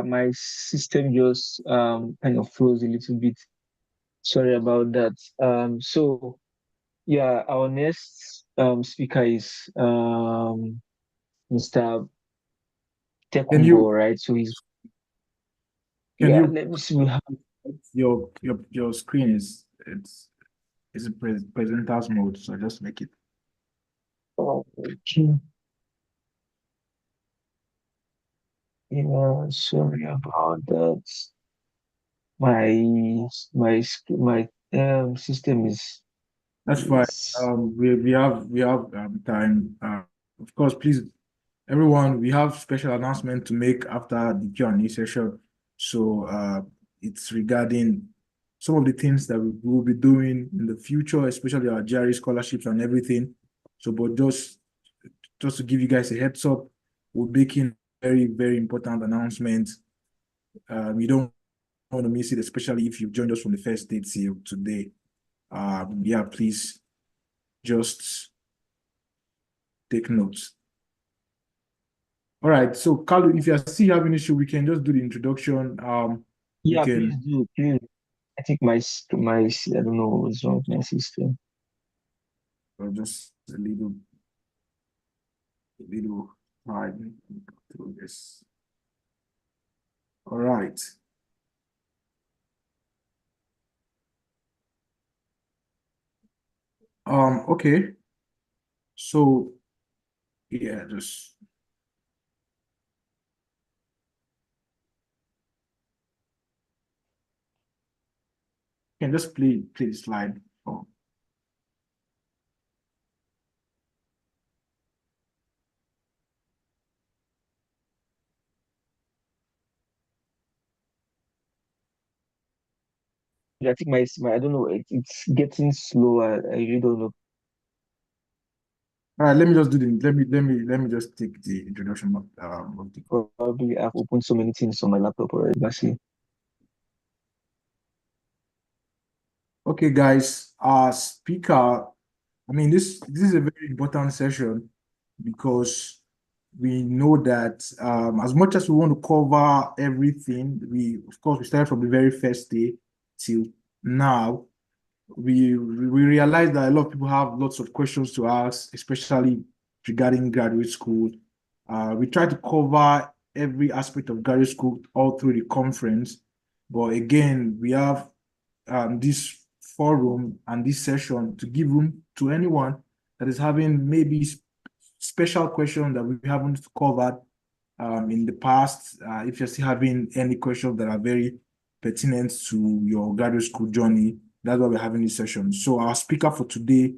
my system just kind of froze a little bit. Sorry about that. So yeah, our next speaker is Mr. Can Tekumbo, you right? So he's can yeah. you Let me see. We have your screen is a presenter's mode, so just make it. okay. Yeah, sorry about that. My my system That's fine. is We have time. Of course, please, everyone, we have special announcement to make after the Q&A session. So it's regarding some of the things that we will be doing in the future, especially our GRE scholarships and everything. So, but just to give you guys a heads up, we're making very, very important announcements. You don't want to miss it, especially if you've joined us from the first day till today. Yeah, please just take notes. All right. So, Carlo, if you're still having issue, we can just do the introduction. We yeah. Please can do, please. I think I don't know what's wrong with my system. just a little time through this. All right. Okay. So, yeah, just can just play the slide. Oh. I think my I don't know. It's getting slower. I really don't know. All right, let me just do the let me just take the introduction of the Probably I've opened so many things on my laptop already. Let's see. Okay, guys, speaker. I mean, this is a very important session because we know that as much as we want to cover everything, we of course we started from the very first day till now. we realize that a lot of people have lots of questions to ask, especially regarding graduate school. We try to cover every aspect of graduate school all through the conference, but again, we have this forum and this session to give room to anyone that is having maybe special question that we haven't covered in the past. If you're still having any questions that are very pertinent to your graduate school journey, that's why we're having this session. So our speaker for today,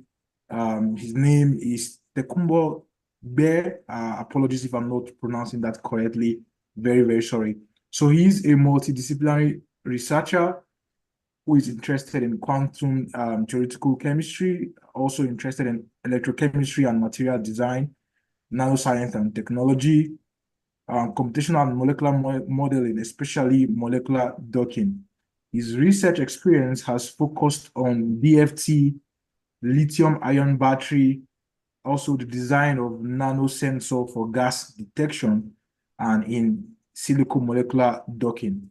his name is Tekumbo Bear. Apologies if I'm not pronouncing that correctly. Very, very sorry. So he's a multidisciplinary researcher who is interested in quantum theoretical chemistry, also interested in electrochemistry and material design, nanoscience and technology, computational and molecular modeling, especially molecular docking. His research experience has focused on DFT, lithium-ion battery, also the design of nanosensor for gas detection, and in silico molecular docking.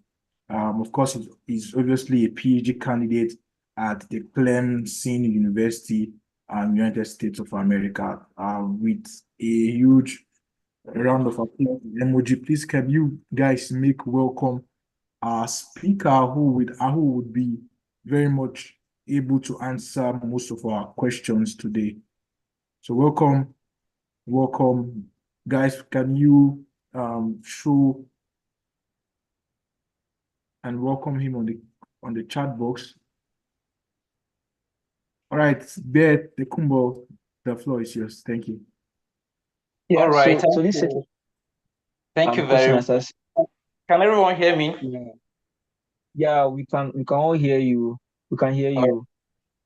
Of course, he's obviously a PhD candidate at the Clemson University, United States of America, with a huge round of applause. Emoji, please can you guys make welcome our speaker who would be very much able to answer most of our questions today. So welcome, guys. Can you show and welcome him on the chat box? All right, Bear Tekumbo, the floor is yours. Thank you. Yeah, All right. so this second Thank you question very as much. Can everyone hear me? yeah, we can all hear you. We can hear you.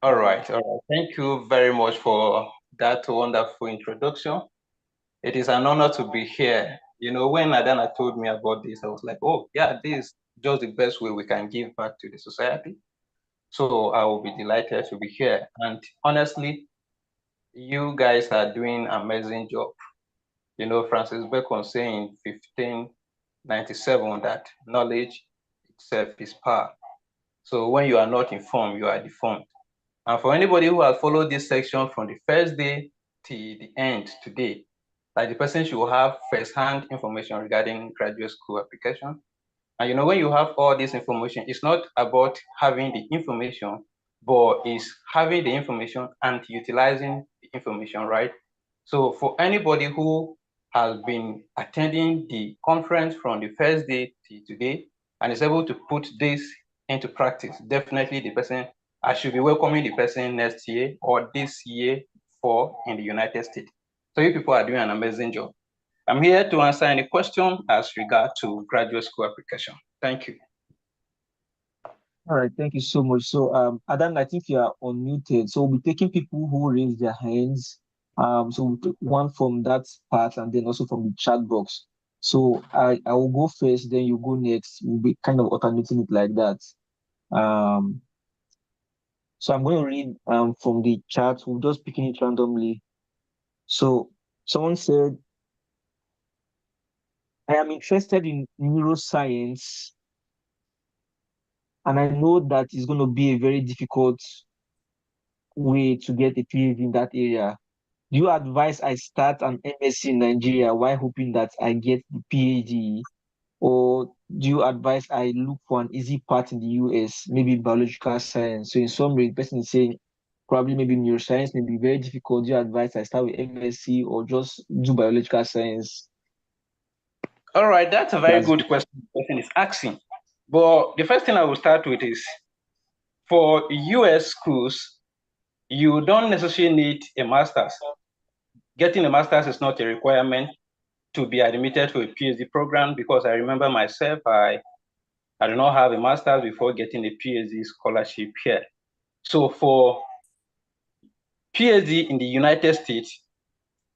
All right. Thank you very much for that wonderful introduction. It is an honor to be here. You know, when Adana told me about this, I was like, oh, yeah, this is just the best way we can give back to the society. So I will be delighted to be here. And honestly, you guys are doing an amazing job. You know, Francis Bacon saying 1597 that knowledge itself is power. So when you are not informed, you are deformed. And for anybody who has followed this section from the first day to the end today, like the person should have first-hand information regarding graduate school application. And you know, when you have all this information, it's not about having the information, but it's having the information and utilizing the information, right? So for anybody who has been attending the conference from the first day to today and is able to put this into practice, definitely the person, I should be welcoming the person next year or this year for in the United States. So you people are doing an amazing job. I'm here to answer any question as regard to graduate school application. Thank you. All right, thank you so much. So, Adam, I think you are unmuted. So we'll be taking people who raise their hands. So we'll take one from that part and then also from the chat box. So I will go first, then you go next. We'll be kind of alternating it like that. Um, so I'm going to read from the chat. We're just picking it randomly. So someone said, I am interested in neuroscience, and I know that it's going to be a very difficult way to get a PhD in that area. Do you advise I start an MSc in Nigeria while hoping that I get the PhD? Or do you advise I look for an easy path in the US, maybe biological science? So in summary, the person is saying probably maybe neuroscience may be very difficult. Do you advise I start with MSc or just do biological science? All right, that's a very That's good question the person is asking. But the first thing I will start with is for US schools, you don't necessarily need a master's. Getting a master's is not a requirement to be admitted to a PhD program because I remember myself, I did not have a master's before getting a PhD scholarship here. So for PhD in the United States,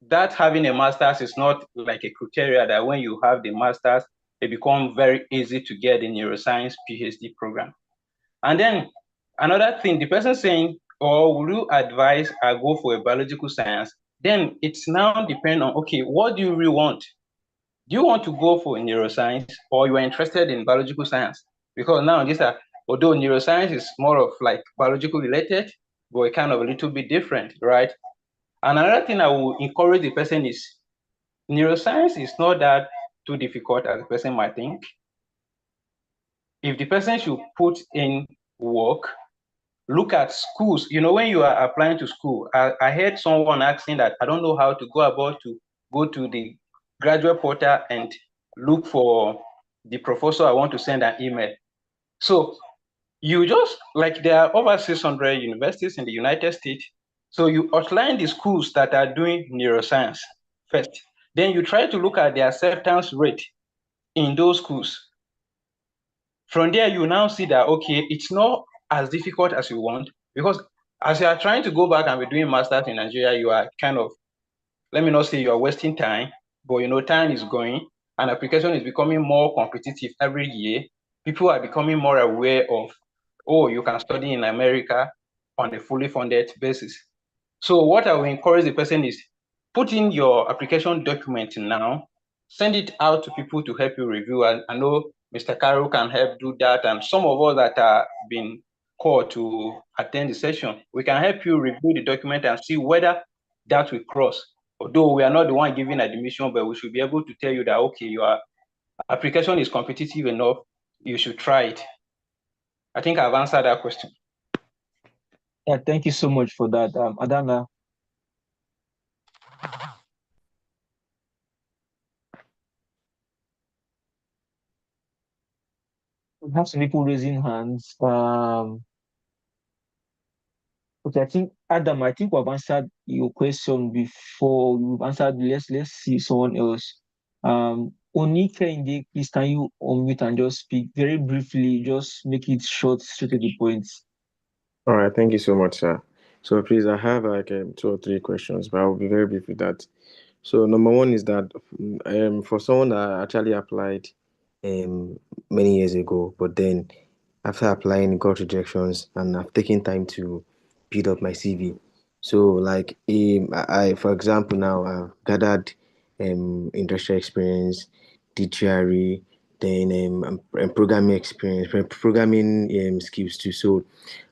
that having a master's is not like a criteria that when you have the master's, it becomes very easy to get a neuroscience PhD program. And then another thing, the person saying, or will you advise I go for a biological science? Then it's now depend on, okay, what do you really want? Do you want to go for neuroscience or you are interested in biological science? Because now these are although neuroscience is more of like biological related, but it kind of a little bit different, right? And another thing I will encourage the person is neuroscience is not that too difficult as the person might think. If the person should put in work, look at schools. You know, when you are applying to school, I heard someone asking that I don't know how to go about to go to the graduate portal and look for the professor I want to send an email. So you just, like, there are over 600 universities in the United States. So you outline the schools that are doing neuroscience first. Then you try to look at the acceptance rate in those schools. From there, you now see that, okay, it's not as difficult as you want, because as you are trying to go back and be doing masters in Nigeria, you are kind of, let me not say you are wasting time, but you know, time is going and application is becoming more competitive every year. People are becoming more aware of, oh, you can study in America on a fully funded basis. So what I will encourage the person is put in your application document now, send it out to people to help you review. I know Mr. Carroll can help do that, and some of us that are being called to attend the session, we can help you review the document and see whether that will cross. Although we are not the one giving admission, but we should be able to tell you that, okay, your application is competitive enough, you should try it. I think I've answered that question. Yeah, thank you so much for that, Adana. We have some people raising hands. Okay, I think Adam, I think we've answered your question before. You've answered. Let's see someone else. Onike Inde, please can you unmute and just speak very briefly? Just make it short, straight to the point. All right, thank you so much, sir. So please, I have like two or three questions, but I will be very brief with that. So number one is that for someone that actually applied um many years ago, but then after applying got rejections and I've taken time to build up my CV. So like for example now I've gathered industrial experience, did GRE, then programming experience, programming skills too. So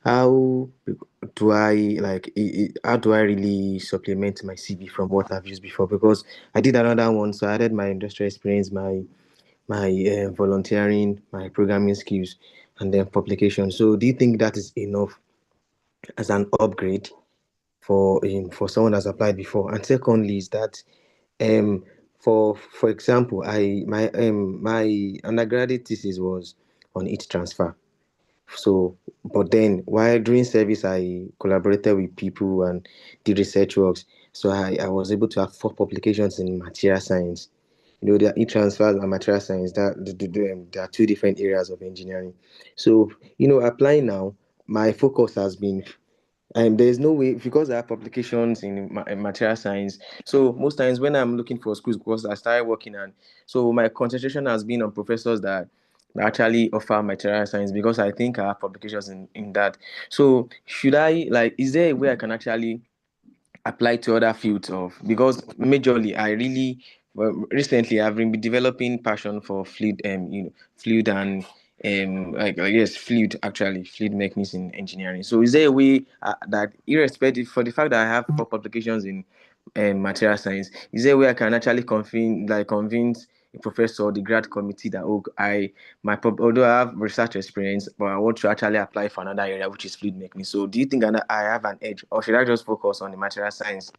how do I like how do I really supplement my CV from what I've used before? Because I did another one, so I added my industrial experience, my volunteering, my programming skills, and then publication. So do you think that is enough as an upgrade for someone that's applied before? And secondly, is that um for example, my undergraduate thesis was on heat transfer. So, but then while during service, I collaborated with people and did research works. So I was able to have four publications in material science. You know, there are e-transfers and material science. There are two different areas of engineering. So, you know, applying now, my focus has been there's no way because I have publications in material science. So most times when I'm looking for schools, because I started working and so my concentration has been on professors that actually offer material science because I think I have publications in that. So should I like is there a way I can actually apply to other fields of because majorly I really well, recently I've been developing passion for fluid fluid and I guess fluid mechanics in engineering. So is there a way that irrespective for the fact that I have four publications in material science, is there a way I can actually convince a professor or the grad committee that although I have research experience, but I want to actually apply for another area which is fluid mechanics. So do you think I have an edge, or should I just focus on the material science?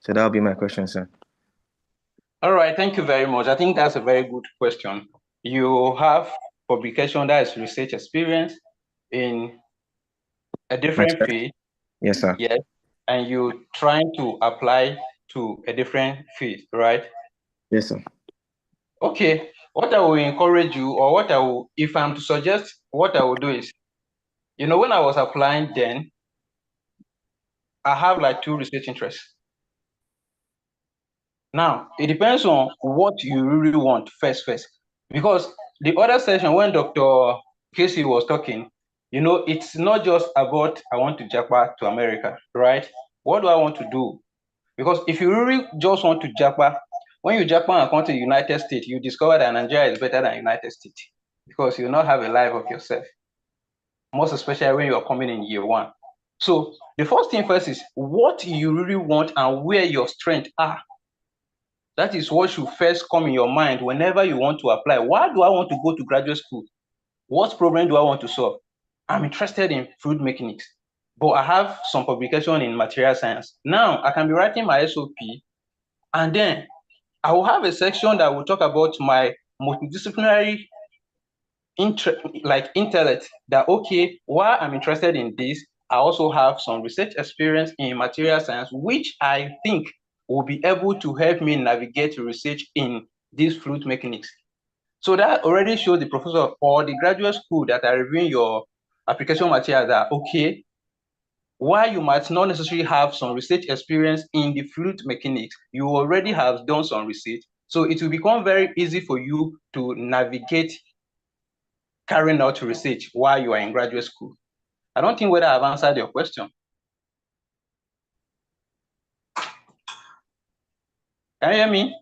So that would be my question, sir. All right, thank you very much. I think that's a very good question. You have publication that is research experience in a different Material. field, Yes, sir. yes, and you trying to apply to a different field, right? Yes, sir. Okay, what I will encourage you, or what I will, if I'm to suggest, what I will do is, you know, when I was applying then, I have like two research interests. Now, it depends on what you really want first. Because the other session when Dr. Casey was talking, you know, it's not just about I want to japa to America, right? What do I want to do? Because if you really just want to japa, when you japa and come to the United States, you discover that Nigeria is better than United States because you not have a life of yourself. most especially when you are coming in year one. So the first thing first is what you really want and where your strengths are. That is what should first come in your mind whenever you want to apply. Why do I want to go to graduate school? What problem do I want to solve? I'm interested in fluid mechanics, but I have some publication in material science. Now I can be writing my SOP, and then I will have a section that will talk about my multidisciplinary intellect, that okay, while I'm interested in this, I also have some research experience in material science, which I think will be able to help me navigate research in this fluid mechanics. So that already shows the professor or the graduate school that are reviewing your application material that okay, while you might not necessarily have some research experience in the fluid mechanics, you already have done some research. So it will become very easy for you to navigate carrying out research while you are in graduate school. I don't think whether I've answered your question. Can you hear me?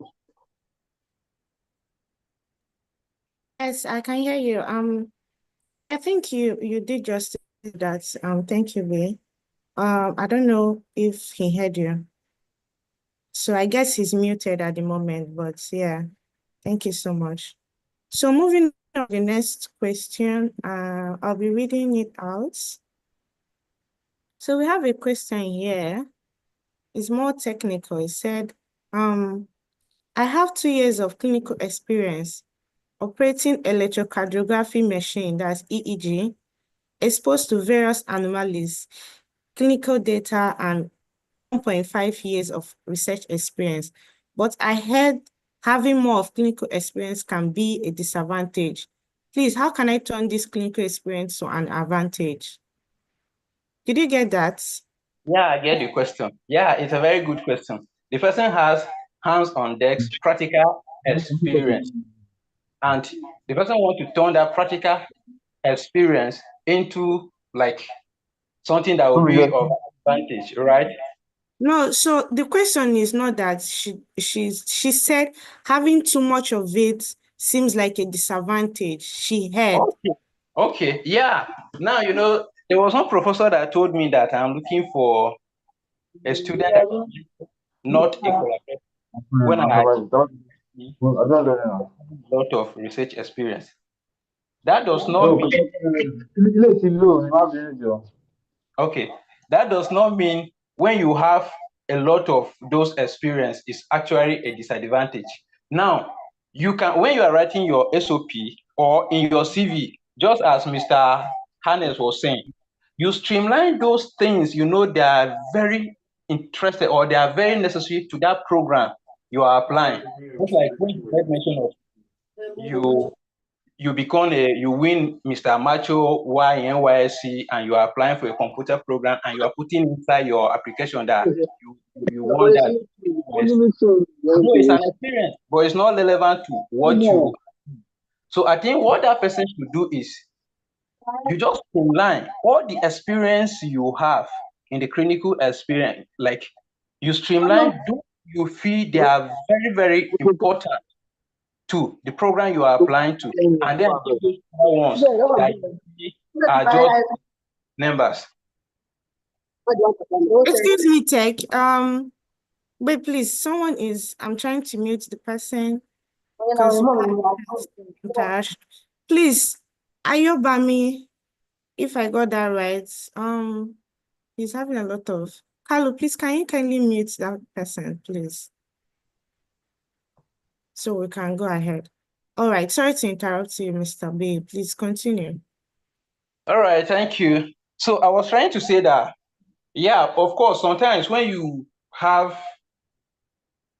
Yes, I can hear you. I think you did just that. Thank you, B. I don't know if he heard you. So I guess he's muted at the moment, but yeah, thank you so much. So moving on to the next question, I'll be reading it out. So we have a question here. It's more technical. It said, I have 2 years of clinical experience operating electrocardiography machine, that's EEG, exposed to various anomalies, clinical data, and 1.5 years of research experience. But I heard having more of clinical experience can be a disadvantage. Please, how can I turn this clinical experience to an advantage? Did you get that? Yeah, I get the question. Yeah, it's a very good question. The person has hands-on decks, practical experience, and the person wants to turn that practical experience into like something that will be of advantage, right? No, so the question is not that she said having too much of it seems like a disadvantage. She had. Okay, yeah. Now, there was one professor that told me that I'm looking for a student that is not a collaborator when I have a lot of research experience. That does not mean okay. That does not mean when you have a lot of those experience is actually a disadvantage. Now, you can when you are writing your SOP or in your CV, just as Mr. Hannes was saying, you streamline those things they are very interested or they are very necessary to that program you are applying. Just like when you made mention of you win Mr. Macho Y NYSC and you are applying for a computer program and you are putting inside your application that you want that. No, it's an experience, but it's not relevant to what you. So I think what that person should do is you just streamline all the experience you have in the clinical experience, like you streamline, do you feel they are very, very important to the program you are applying to, and then those other ones that are just numbers. Excuse me, Tech. Wait, please, I'm trying to mute the person because interaction. Please, Ayobami, if I got that right, he's having a lot of. Carlo, please, can you kindly mute that person, please? So we can go ahead. All right, sorry to interrupt you, Mr. B. Please continue. All right, thank you. So I was trying to say that, yeah, of course, sometimes when you have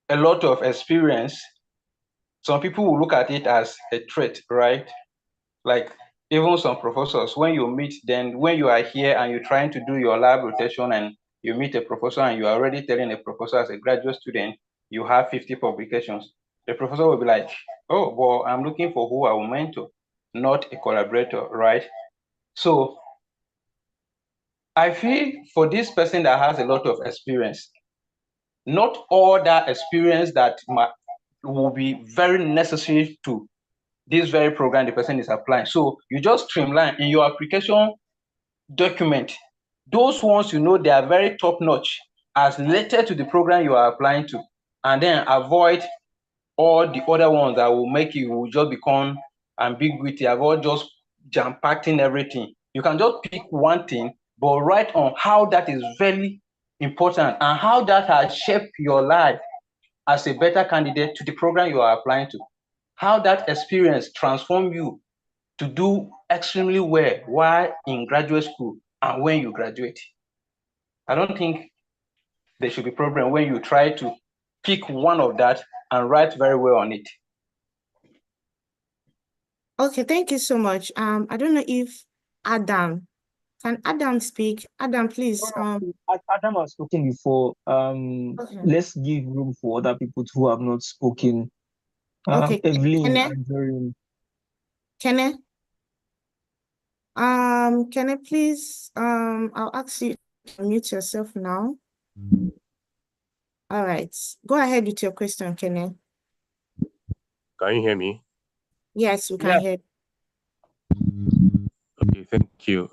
a lot of experience, some people will look at it as a threat, right? Like even some professors, when you meet them, when you are here and you're trying to do your lab rotation and you meet a professor and you are already telling a professor as a graduate student, you have 50 publications. The professor will be like, oh, well, I'm looking for who I will mentor, not a collaborator, right? So I feel for this person that has a lot of experience, not all that experience that will be very necessary to this very program the person is applying. So you just streamline in your application. document those ones you know they are very top notch as related to the program you are applying to, and then avoid all the other ones that will make you will just become ambiguity, avoid just jam packing everything. You can just pick one thing, but write on how that is very important and how that has shaped your life as a better candidate to the program you are applying to. How that experience transformed you to do extremely well while in graduate school and when you graduate. I don't think there should be problem when you try to pick one of that and write very well on it. Okay, thank you so much. I don't know if Adam, can Adam speak? Adam, please. Adam has spoken before. Okay. Let's give room for other people who have not spoken. Okay, Evelyn Kene, and Jorin. Kene, can I please, I'll ask you to mute yourself now. All right, go ahead with your question, Kene. Can you hear me? Yes, we can hear. Okay, thank you.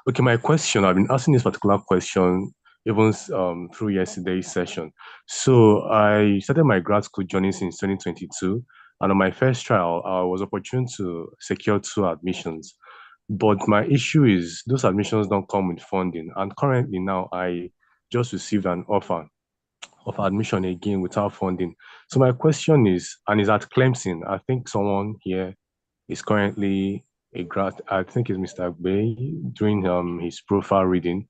Okay, my question, I've been asking this particular question even through yesterday's session. So I started my grad school journey since 2022, and on my first trial, I was opportune to secure 2 admissions. But my issue is those admissions don't come with funding, and currently now I just received an offer of admission again without funding. So my question is, and is at Clemson. I think someone here is currently a grad. I think it's Mr. Bay during his profile reading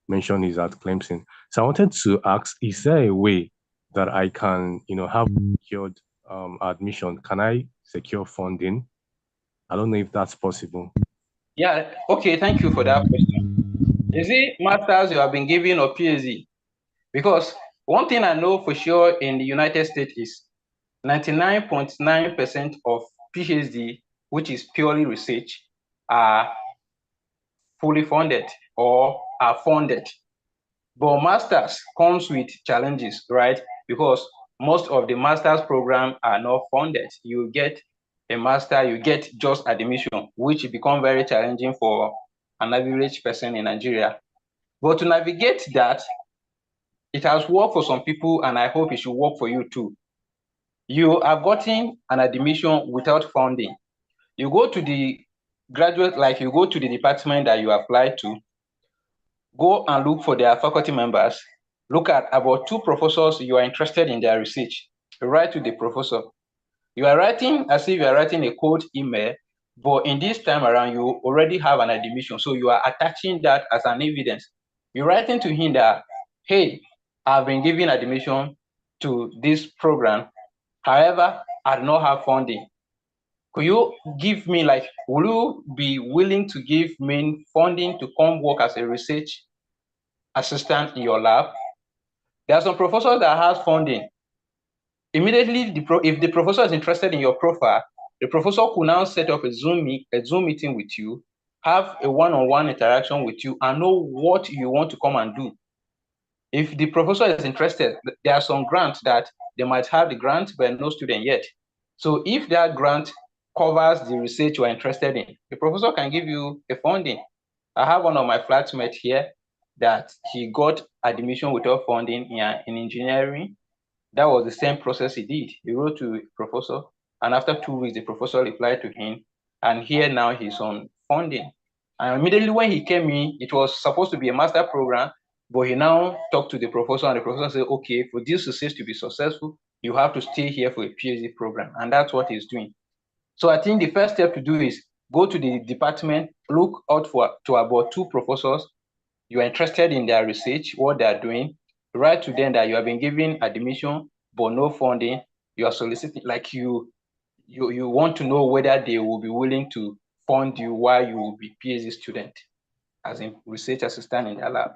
mentioned he's at Clemson. So I wanted to ask, is there a way that I can, have secured admission? Can I secure funding? I don't know if that's possible. Yeah, okay, thank you for that question. Is it masters you have been given or PhD? Because one thing I know for sure in the United States is 99.9% of PhD, which is purely research, are fully funded or are funded. But masters comes with challenges, right? Because most of the master's program are not funded. You get a master, you get just admission, which become very challenging for an average person in Nigeria. But to navigate that, it has worked for some people, and I hope it should work for you too. You have gotten an admission without funding. You go to the graduate, like you go to the department that you apply to, go and look for their faculty members, look at about 2 professors you are interested in their research, write to the professor. You are writing as if you are writing a cold email, but in this time around, you already have an admission, so you are attaching that as an evidence. You're writing to him that, hey, I've been given admission to this program. However, I do not have funding. Could you give me, will you be willing to give me funding to come work as a research assistant in your lab? There are some professors that have funding. Immediately, if the professor is interested in your profile, the professor could now set up a Zoom meeting with you, have a one-on-one interaction with you, and know what you want to come and do. If the professor is interested, there are some grants that they might have the grant, but no student yet. So if that grant covers the research you are interested in, the professor can give you a funding. I have one of my flatmates here that he got admission without funding in engineering. That was the same process he did. He wrote to the professor, and after 2 weeks, the professor replied to him, and here now he's on funding. And immediately when he came in, it was supposed to be a master program, but he now talked to the professor, and the professor said, okay, for this research to be successful, you have to stay here for a PhD program. And that's what he's doing. So I think the first step to do is go to the department, look out to about 2 professors. You are interested in their research, what they are doing, write to them that you have been given admission, but no funding. You are soliciting, like you want to know whether they will be willing to fund you while you will be PhD student as a research assistant in their lab.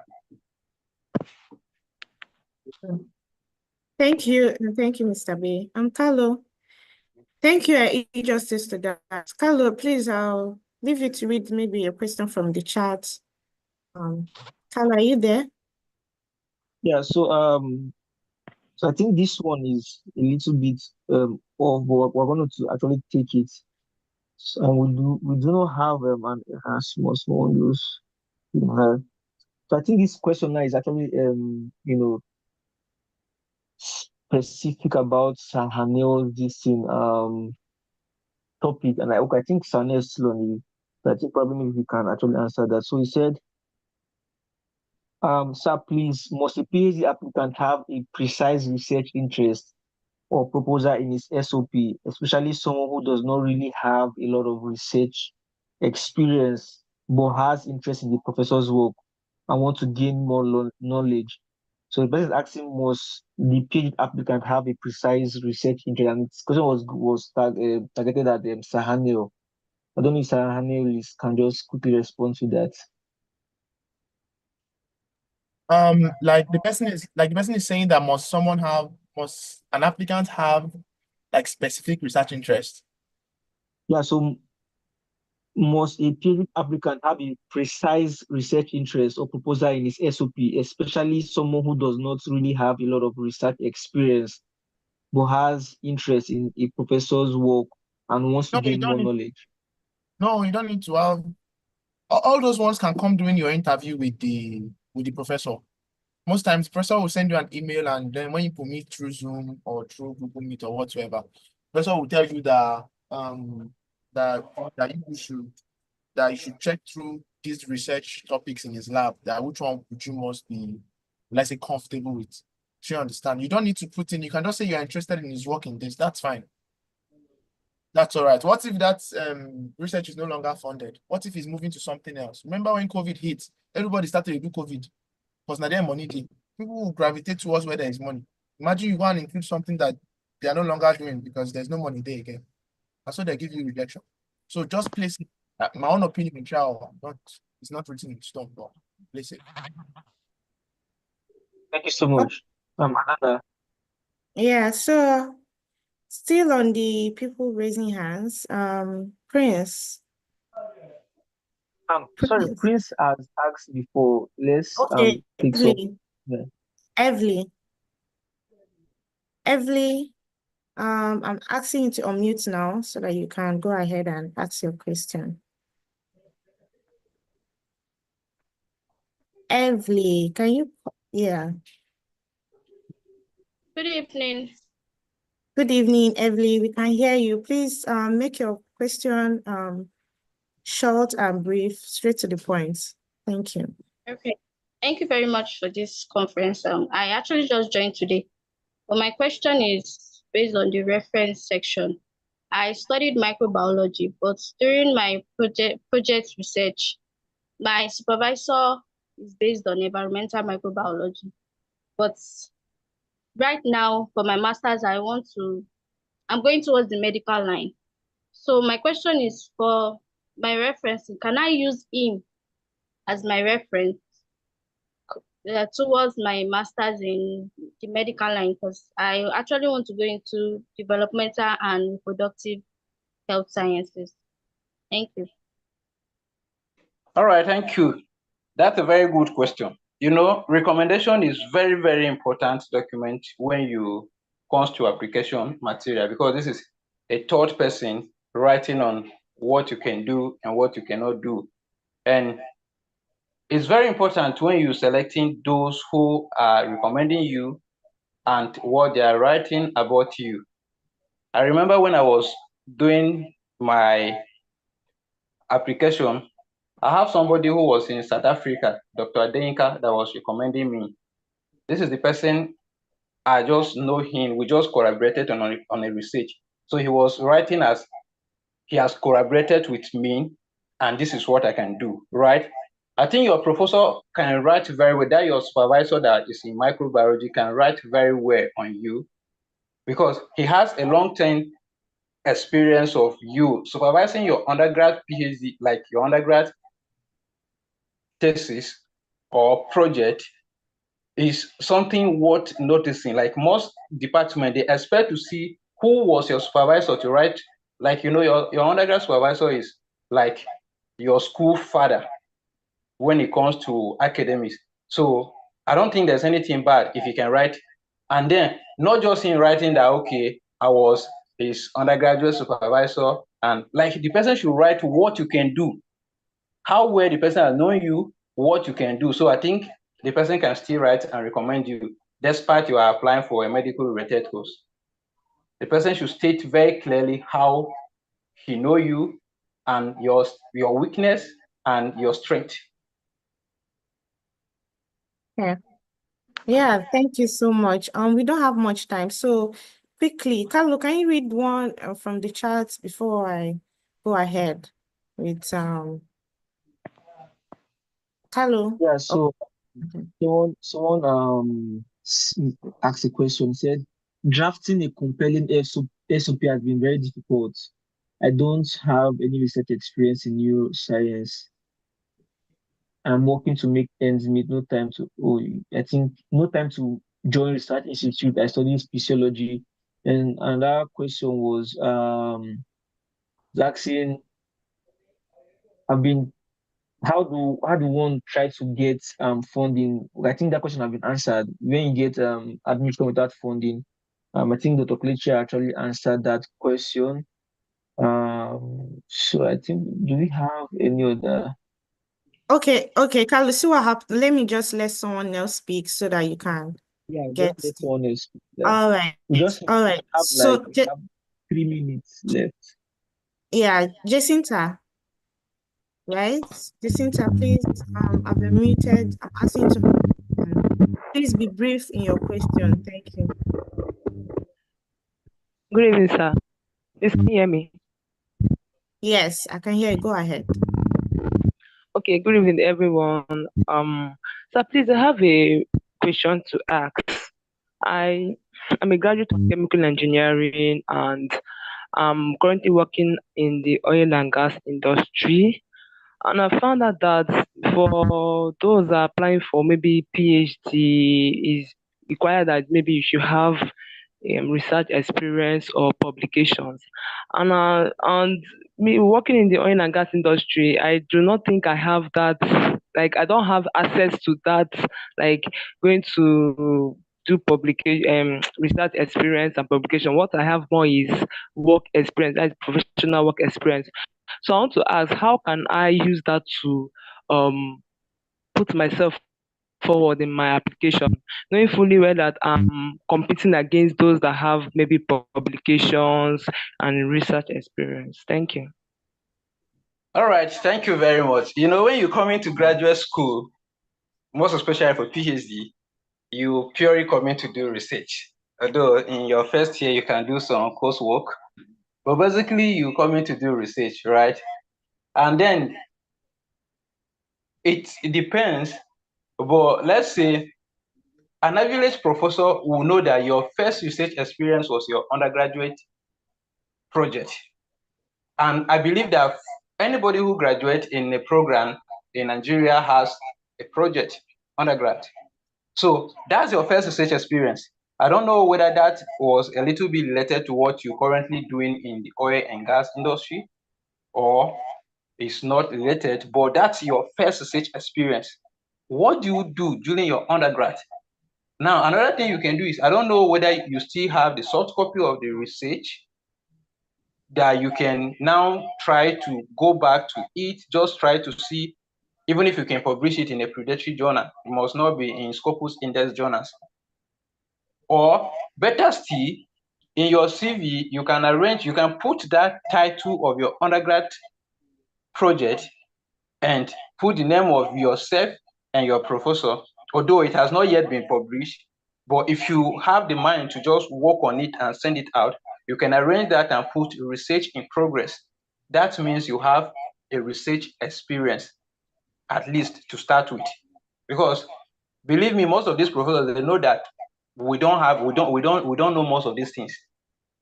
Thank you, and thank you, Mr. B. Carlo. Thank you. I did justice to that. Carlo, please, I'll leave you to read maybe a question from the chat. Carlo, are you there? Yeah, so I think this one is a little bit off, but we're going to actually take it. So, and we do not have an small use So I think this question now is actually, specific about Sahanel, this topic, and I think Sahanel is still on it. So I think probably maybe we can actually answer that. So he said, sir, please, must a PhD applicant have a precise research interest or proposal in his SOP, especially someone who does not really have a lot of research experience but has interest in the professor's work and want to gain more knowledge? So the person is asking, must the PhD applicant have a precise research interest? And this question was targeted at Sahanel. I don't know if Sahanel can just quickly respond to that. The person is saying that must an applicant have like specific research interest? Yeah, so must a PhD applicant have a precise research interest or proposal in his SOP, especially someone who does not really have a lot of research experience but has interest in a professor's work and wants to No, you gain don't more need. knowledge? No, you don't need to have. All those ones can come during your interview with the professor. Most times, the professor will send you an email, and then when you meet through Zoom or through Google Meet or whatsoever, professor will tell you that that you should check through these research topics in his lab. That which one would you most be, let's say, comfortable with. So you understand? You don't need to put in. You can just say you're interested in his work in this. That's fine. That's all right. What if that research is no longer funded? What if he's moving to something else? Remember when COVID hit, everybody started to do COVID because now they're money day. People will gravitate towards where there is money. Imagine you go and include something that they are no longer doing because there's no money there again. And so they give you rejection. So just place it. My own opinion in trial, not it's not written in stone, but place it. Thank you so much. Another. Yeah, so still on the people raising hands, Prince. Sorry, Prince has asked before. Let's Okay, take some. Evely. Yeah. Evely, I'm asking you to unmute now so that you can go ahead and ask your question. Evely, can you? Yeah. Good evening. Good evening, Evely. We can hear you. Please make your question short and brief, straight to the point. Thank you. Okay. Thank you very much for this conference. I actually just joined today, but my question is based on the reference section. I studied microbiology, but during my project research, my supervisor is based on environmental microbiology. But right now, for my master's, I'm going towards the medical line. So my question is for my reference, can I use him as my reference towards my master's in the medical line? Because I actually want to go into developmental and reproductive health sciences. Thank you. All right, thank you. That's a very good question. You know, recommendation is very, very important document when you comes to application material, because this is a third person writing on what you can do and what you cannot do. And it's very important when you're selecting those who are recommending you and what they are writing about you. I remember when I was doing my application, I have somebody who was in South Africa, Dr. Adenka, that was recommending me. This is the person I just know him. We just collaborated on a research. So he was writing as he has collaborated with me, and this is what I can do, right? I think your professor can write very well. That your supervisor that is in microbiology can write very well on you, because he has a long-term experience of you supervising your undergrad PhD, like your undergrad thesis or project, is something worth noticing. Like most department, they expect to see who was your supervisor to write. Like, you know, your undergrad supervisor is like your school father when it comes to academics. So I don't think there's anything bad if you can write. And then not just in writing that, okay, I was his undergraduate supervisor, and like the person should write what you can do, how well the person has known you, what you can do. So I think the person can still write and recommend you, despite you are applying for a medical related course. The person should state very clearly how he know you and your weakness and your strength. Yeah. Yeah, thank you so much. We don't have much time, so quickly, Carlo, can you read one from the charts before I go ahead with Carlo? Yeah, Oh, so okay. someone asked a question, said, drafting a compelling SOP has been very difficult. I don't have any research experience in neuroscience. I'm working to make ends meet, no time to, I think, no time to join research institute. I study physiology. And another question was asking, I've been how do one try to get funding? I think that question has been answered. When you get admission without funding, I think Dr. Kelechi actually answered that question. So I think, do we have any other? Okay, Carlo, see what happened. Let me just let someone else speak so that you can Yeah, just get. let someone else speak. Yeah. All right, We just all right. have So, we have 3 minutes left. yeah, Jacinta, right? Jacinta, please, I've been muted. I'm asking to, please be brief in your question. Thank you. Good evening, sir. Please can you hear me? Yes, I can hear you. Go ahead. Okay, good evening, everyone. Sir, please, I have a question to ask. I am a graduate of chemical engineering and I'm currently working in the oil and gas industry. And I found out that for those applying for maybe PhD is required that maybe you should have research experience or publications. And me working in the oil and gas industry, I do not think I have that. Like I don't have access to that. Like going to do publication research experience and publication. What I have more is work experience, that's professional work experience. So I want to ask, how can I use that to put myself forward in my application, knowing fully well that I'm competing against those that have maybe publications and research experience. Thank you. All right, thank you very much. You know, when you come into graduate school, most especially for PhD, you purely come in to do research. Although in your first year you can do some coursework, but basically you come in to do research, right? And then it depends, but let's say an average professor will know that your first research experience was your undergraduate project. And I believe that anybody who graduates in a program in Nigeria has a project, undergrad. So that's your first research experience. I don't know whether that was a little bit related to what you're currently doing in the oil and gas industry or it's not related, but that's your first research experience. What do you do during your undergrad? Now, another thing you can do is, I don't know whether you still have the soft copy of the research that you can now try to go back to it, just try to see, even if you can publish it in a predatory journal, it must not be in Scopus Index journals. Or better still, in your CV, you can put that title of your undergrad project and put the name of yourself and your professor, although it has not yet been published. But if you have the mind to just work on it and send it out, you can arrange that and put research in progress. That means you have a research experience, at least to start with. Because believe me, most of these professors, they know that we don't know most of these things,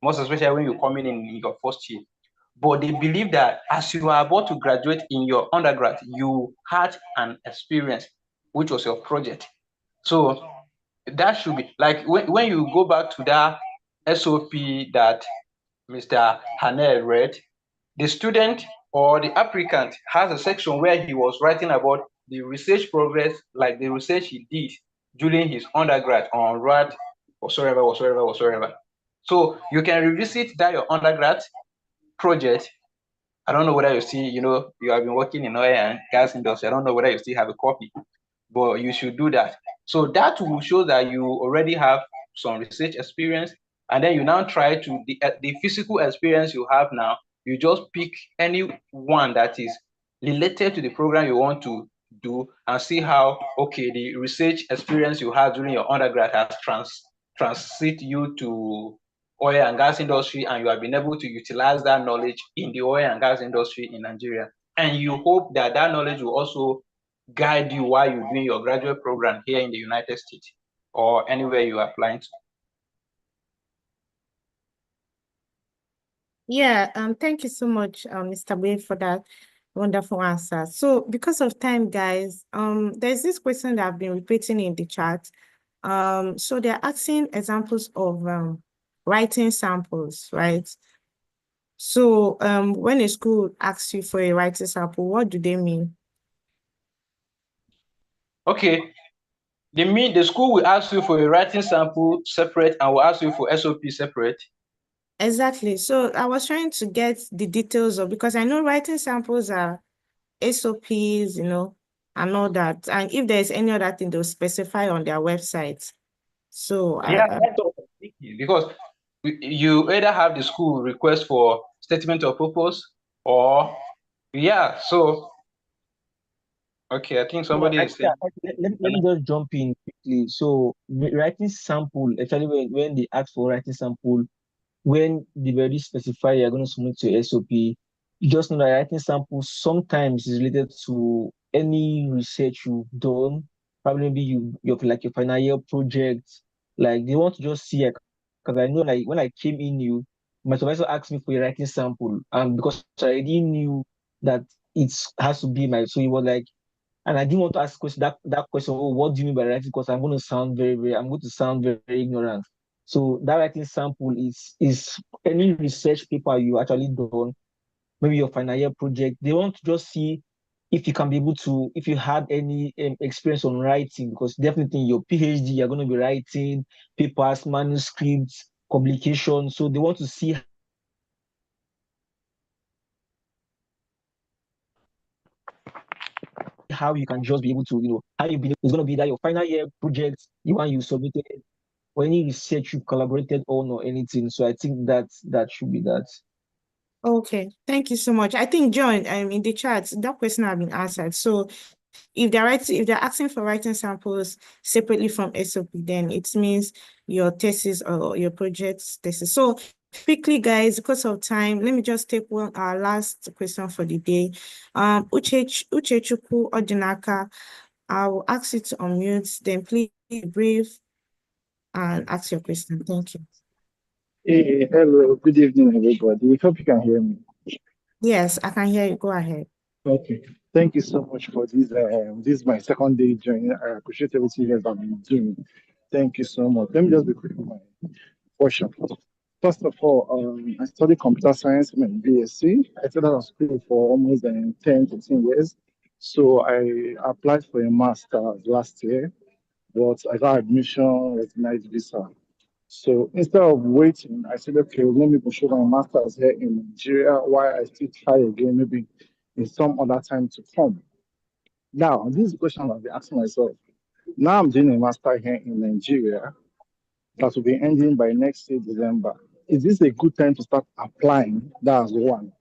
most especially when you're coming in your first year. But they believe that as you are about to graduate in your undergrad, you had an experience, which was your project. So that should be like when you go back to that SOP that Mr. Hanel read, the student or the applicant has a section where he was writing about the research progress, like the research he did during his undergrad on RAD whatsoever. So you can revisit that your undergrad project I don't know whether you see, you have been working in oil and gas industry. I don't know whether you still have a copy, but you should do that. So that will show that you already have some research experience, and then you now try to the physical experience you have now. You just pick any one that is related to the program you want to do, and see how the research experience you had during your undergrad has transit you to oil and gas industry, and you have been able to utilize that knowledge in the oil and gas industry in Nigeria. And you hope that that knowledge will also guide you while you're doing your graduate program here in the United States or anywhere you are applying to. Yeah, thank you so much, Mr. Wade, for that wonderful answer. So because of time, guys, there's this question that I've been repeating in the chat. So they're asking examples of writing samples, right? So when a school asks you for a writing sample, what do they mean? Okay, they mean the school will ask you for a writing sample separate and will ask you for SOP separate. Exactly. So I was trying to get the details of, because I know writing samples are SOPs, and all that. And if there's any other thing, they'll specify on their website. So Yeah, that's what I'm thinking, because you either have the school request for statement of purpose or so okay, I think somebody is saying. Let me just jump in quickly. So writing sample, actually when they ask for writing sample, when they very specify you're going to submit to SOP, you just know that writing sample sometimes is related to any research you've done. Probably maybe your like your final year project. Like they want to just see, because I know like when I came in new, my supervisor asked me for a writing sample, because I already knew that it has to be so he was like, and I didn't want to ask that question, oh, what do you mean by writing? Because I'm going to sound I'm going to sound very, very ignorant. So that writing sample is any research paper you actually done, maybe your final year project. They want to just see if you can be able to, if you had any experience on writing, because definitely in your PhD, you're going to be writing papers, manuscripts, publications. So they want to see how you can just be able to, how you believe it's going to be that your final year project, the one you submitted, or any research you collaborated on or anything. So I think that should be that. Okay, thank you so much. I think, John, in the chat, that question has been answered. So if they're asking for writing samples separately from SOP, then it means your thesis or your project's thesis. So quickly, guys, because of time, let me just take our last question for the day. Uchechukwu Odinaka, I will ask you to unmute, then please be brief and ask your question. Thank you. Hey, hello, good evening, everybody. We hope you can hear me. Yes, I can hear you. Go ahead. Okay. Thank you so much for this. This is my second day joining. I appreciate everything you guys have been doing. Thank you so much. Let me just be quick with my portion. First of all, I studied computer science in my BSc. I studied at school for almost 10 to 10 years. So I applied for a master's last year, but I got admission with night visa. So instead of waiting, I said, okay, let me pursue my master's here in Nigeria while I still try again, maybe in some other time to come. Now, this is the question I'll be asking myself. Now I'm doing a master here in Nigeria that will be ending by next year, December. Is this a good time to start applying? That's one.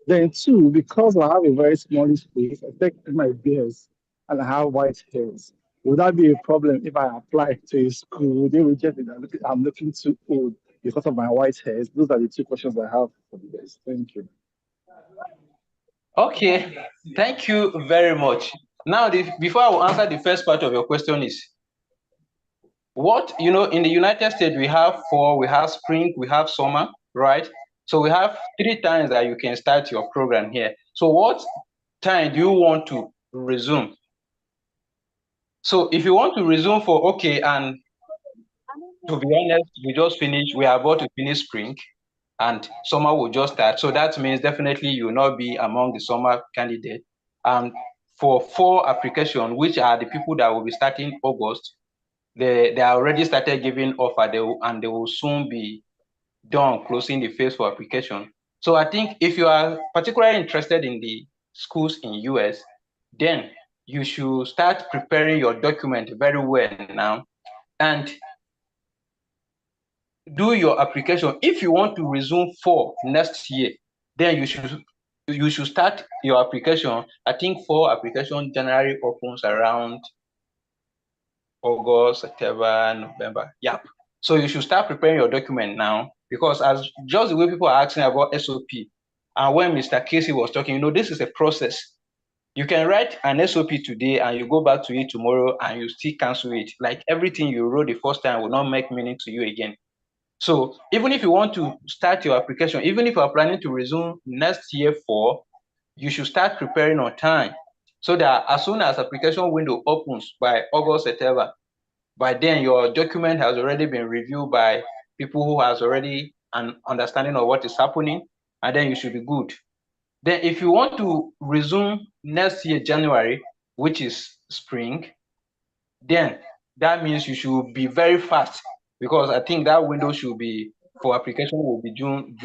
Then two, because I have a very small space, I take my beers and I have white hairs. Would that be a problem if I apply to a school? They reject it. I'm looking too old because of my white hairs. Those are the two questions I have for you guys. Thank you. Okay, thank you very much. Now, before I will answer the first part of your question is, in the United States, we have fall, we have spring, we have summer, right? So we have 3 times that you can start your program here. So what time do you want to resume? So if you want to resume and to be honest, we are about to finish spring and summer will just start. So that means definitely you will not be among the summer candidates. And for fall application, which are the people that will be starting August, they are already started giving offer, and they will soon be done closing the phase for application. So I think if you are particularly interested in the schools in US, then you should start preparing your document very well now and do your application. If you want to resume for next year, then you should start your application. I think for application January opens around August, September, November. Yep. So you should start preparing your document now because as just the way people are asking about SOP, and when Mr. Casey was talking, this is a process. You can write an SOP today and you go back to it tomorrow and you still cancel it. Like everything you wrote the first time will not make meaning to you again. So even if you want to start your application, even if you are planning to resume next year you should start preparing on time so that as soon as application window opens by August, September, by then your document has already been reviewed by people who has already an understanding of what is happening, and then you should be good. Then if you want to resume next year, January, which is spring, then that means you should be very fast because I think that window should be for application will be June.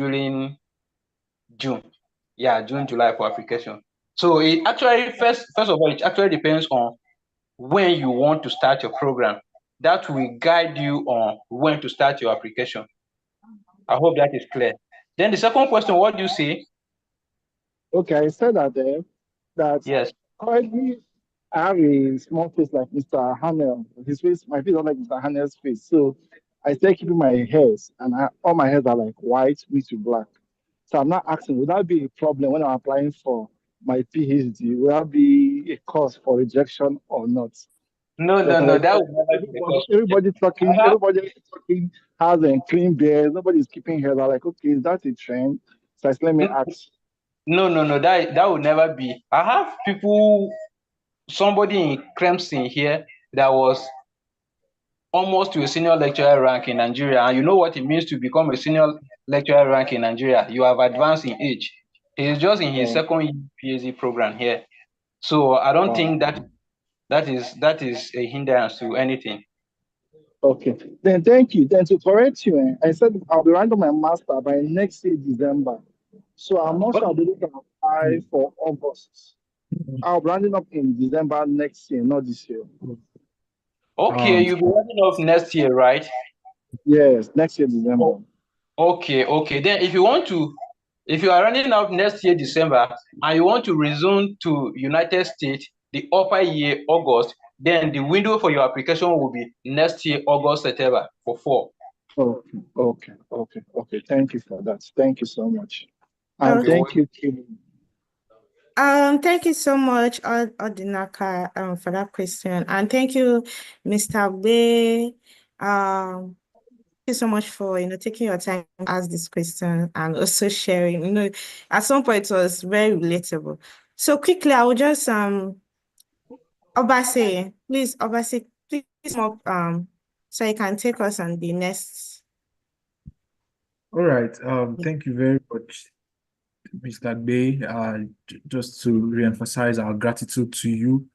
Yeah, June, July for application. So it actually first of all, it actually depends on when you want to start your program. That will guide you on when to start your application. I hope that is clear. Then the second question, what do you say? Okay, I said that Yes. currently I have a small face like Mr. Hanel. His face, my face is like Mr. Hanel's face. So I start keeping my hairs, and all my hairs are like white mixed with black. So I'm not asking, would that be a problem when I'm applying for my PhD? Will that be a cause for rejection or not? No, Because that would never be the cause. everybody talking has a clean beard. Nobody's keeping hair. They're like, okay, is that a trend? So I said, let me ask. No, that would never be. I have people, somebody in Clemson here that was almost to a senior lecturer rank in Nigeria. And you know what it means to become a senior lecturer rank in Nigeria? You have advanced in age. He is just in his second year PhD program here. So I don't think that is a hindrance to anything. Okay. Then thank you. Then to correct you, I said I'll be writing my master by next year, December. So I'm not sure I'll be able to apply for August. I'll be rounding up in December next year, not this year. Okay, you'll be rounding up next year, right? Yes, next year, December. Okay. Then if you are running out next year, December, and you want to resume to United States, the upper year, August, then the window for your application will be next year, August, September for 4. Okay. Thank you for that. Thank you so much. And Okay. thank you, Kim. Thank you so much, Odinaka, for that question. And thank you, Mr. B. Thank you so much for taking your time to ask this question and also sharing. At some point it was very relatable. So quickly, I will just Obase, please come up so you can take us on the next. All right. Thank you very much, Mr. Bay. Just to reemphasize our gratitude to you.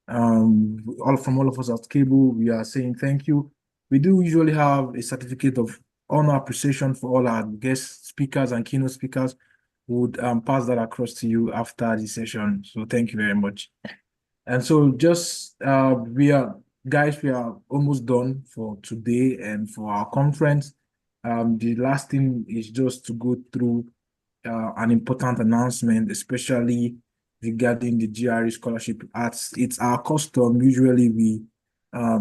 All of us at C.A.B.L.E, we are saying thank you. We do usually have a certificate of honor appreciation for all our guest speakers and keynote speakers. We would pass that across to you after the session. So thank you very much. And so just we are almost done for today and for our conference. The last thing is just to go through an important announcement, especially regarding the GRE scholarship. As it's our custom, usually we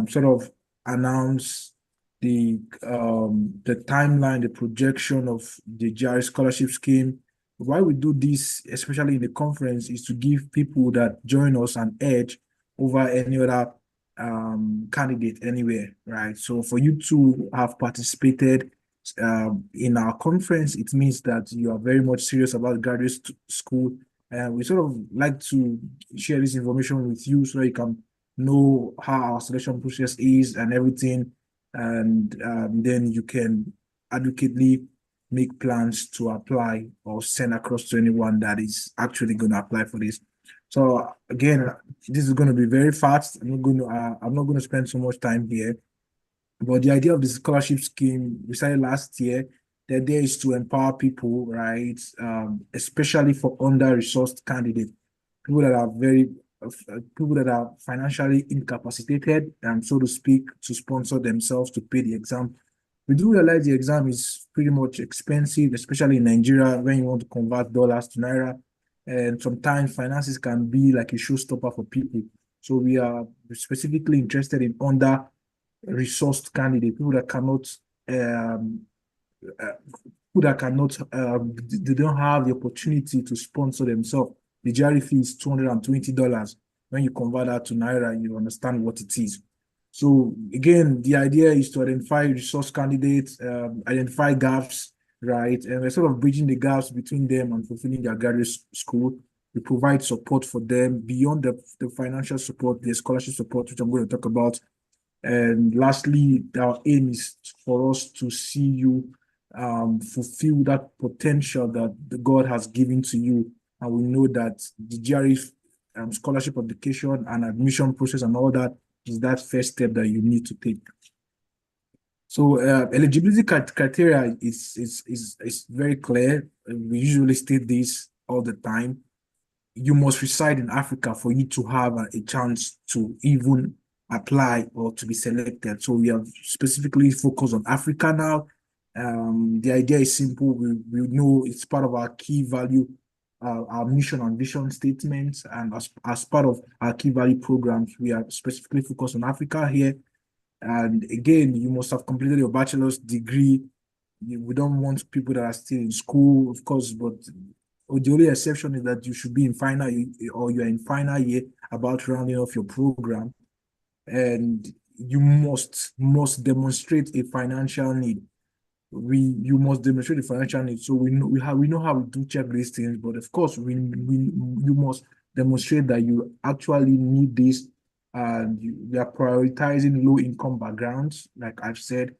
sort of announce the timeline, the projection of the GRE scholarship scheme. Why we do this, especially in the conference, is to give people that join us an edge over any other candidate anywhere, right? So for you to have participated in our conference, it means that you are very much serious about graduate school. And we sort of like to share this information with you so you can know how our selection process is and everything. And then you can adequately make plans to apply or send across to anyone that is actually going to apply for this. So again, this is going to be very fast. I'm not going to spend so much time here. But the idea of the scholarship scheme, we started last year. The idea is to empower people, right? Especially for under-resourced candidates, people that are people that are financially incapacitated, so to speak, to sponsor themselves to pay the exam. We do realize the exam is pretty much expensive, especially in Nigeria when you want to convert dollars to naira. And sometimes finances can be like a showstopper for people. So we are specifically interested in under-resourced candidates, people that cannot um, uh, people that cannot, they don't have the opportunity to sponsor themselves. The GRE fee is $220. When you convert that to Naira, you understand what it is. So again, the idea is to identify resource candidates, identify gaps, right? And we're sort of bridging the gaps between them and fulfilling their graduate school. We provide support for them beyond the financial support, the scholarship support, which I'm going to talk about. And lastly, our aim is for us to see you fulfill that potential that the God has given to you. And we know that the GRE scholarship application and admission process and all that is that first step that you need to take. So eligibility criteria is very clear. We usually state this all the time. You must reside in Africa for you to have a chance to even apply or to be selected. So we have specifically focused on Africa now. The idea is simple. We know it's part of our key value, our mission and vision statements. And as part of our key value programs, we are specifically focused on Africa here. And again, you must have completed your bachelor's degree. We don't want people that are still in school, of course, but the only exception is that you should be in final or you're in final year about rounding off your program, and you must demonstrate a financial need. You must demonstrate a financial need. So we know how we do check these things, but of course you must demonstrate that you actually need this, and we are prioritizing low income backgrounds, like I've said.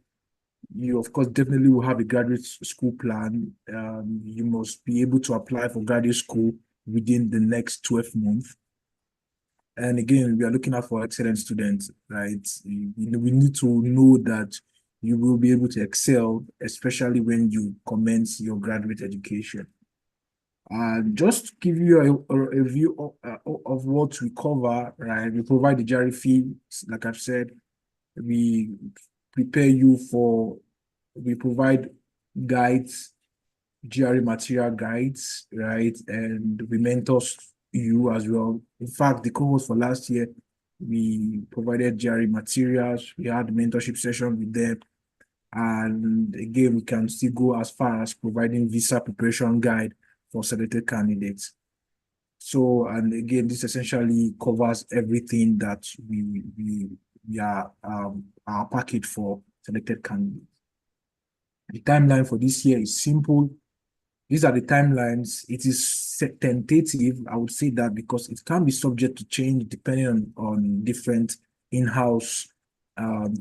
You, of course, definitely will have a graduate school plan. You must be able to apply for graduate school within the next 12 months. And again, we are looking out for excellent students, right? We need to know that you will be able to excel, especially when you commence your graduate education. Just to give you a view of what we cover, right? We provide the GRE fee, like I've said. We prepare you for we provide guides, GRE material guides, right? And we mentor you as well. In fact, the cohort for last year, we provided GRE materials. We had mentorship session with them. And again, we can still go as far as providing visa preparation guide for selected candidates. So, and again, this essentially covers everything that we are our package for selected candidates. The timeline for this year is simple. These are the timelines. It is tentative. I would say that because it can be subject to change depending on different in-house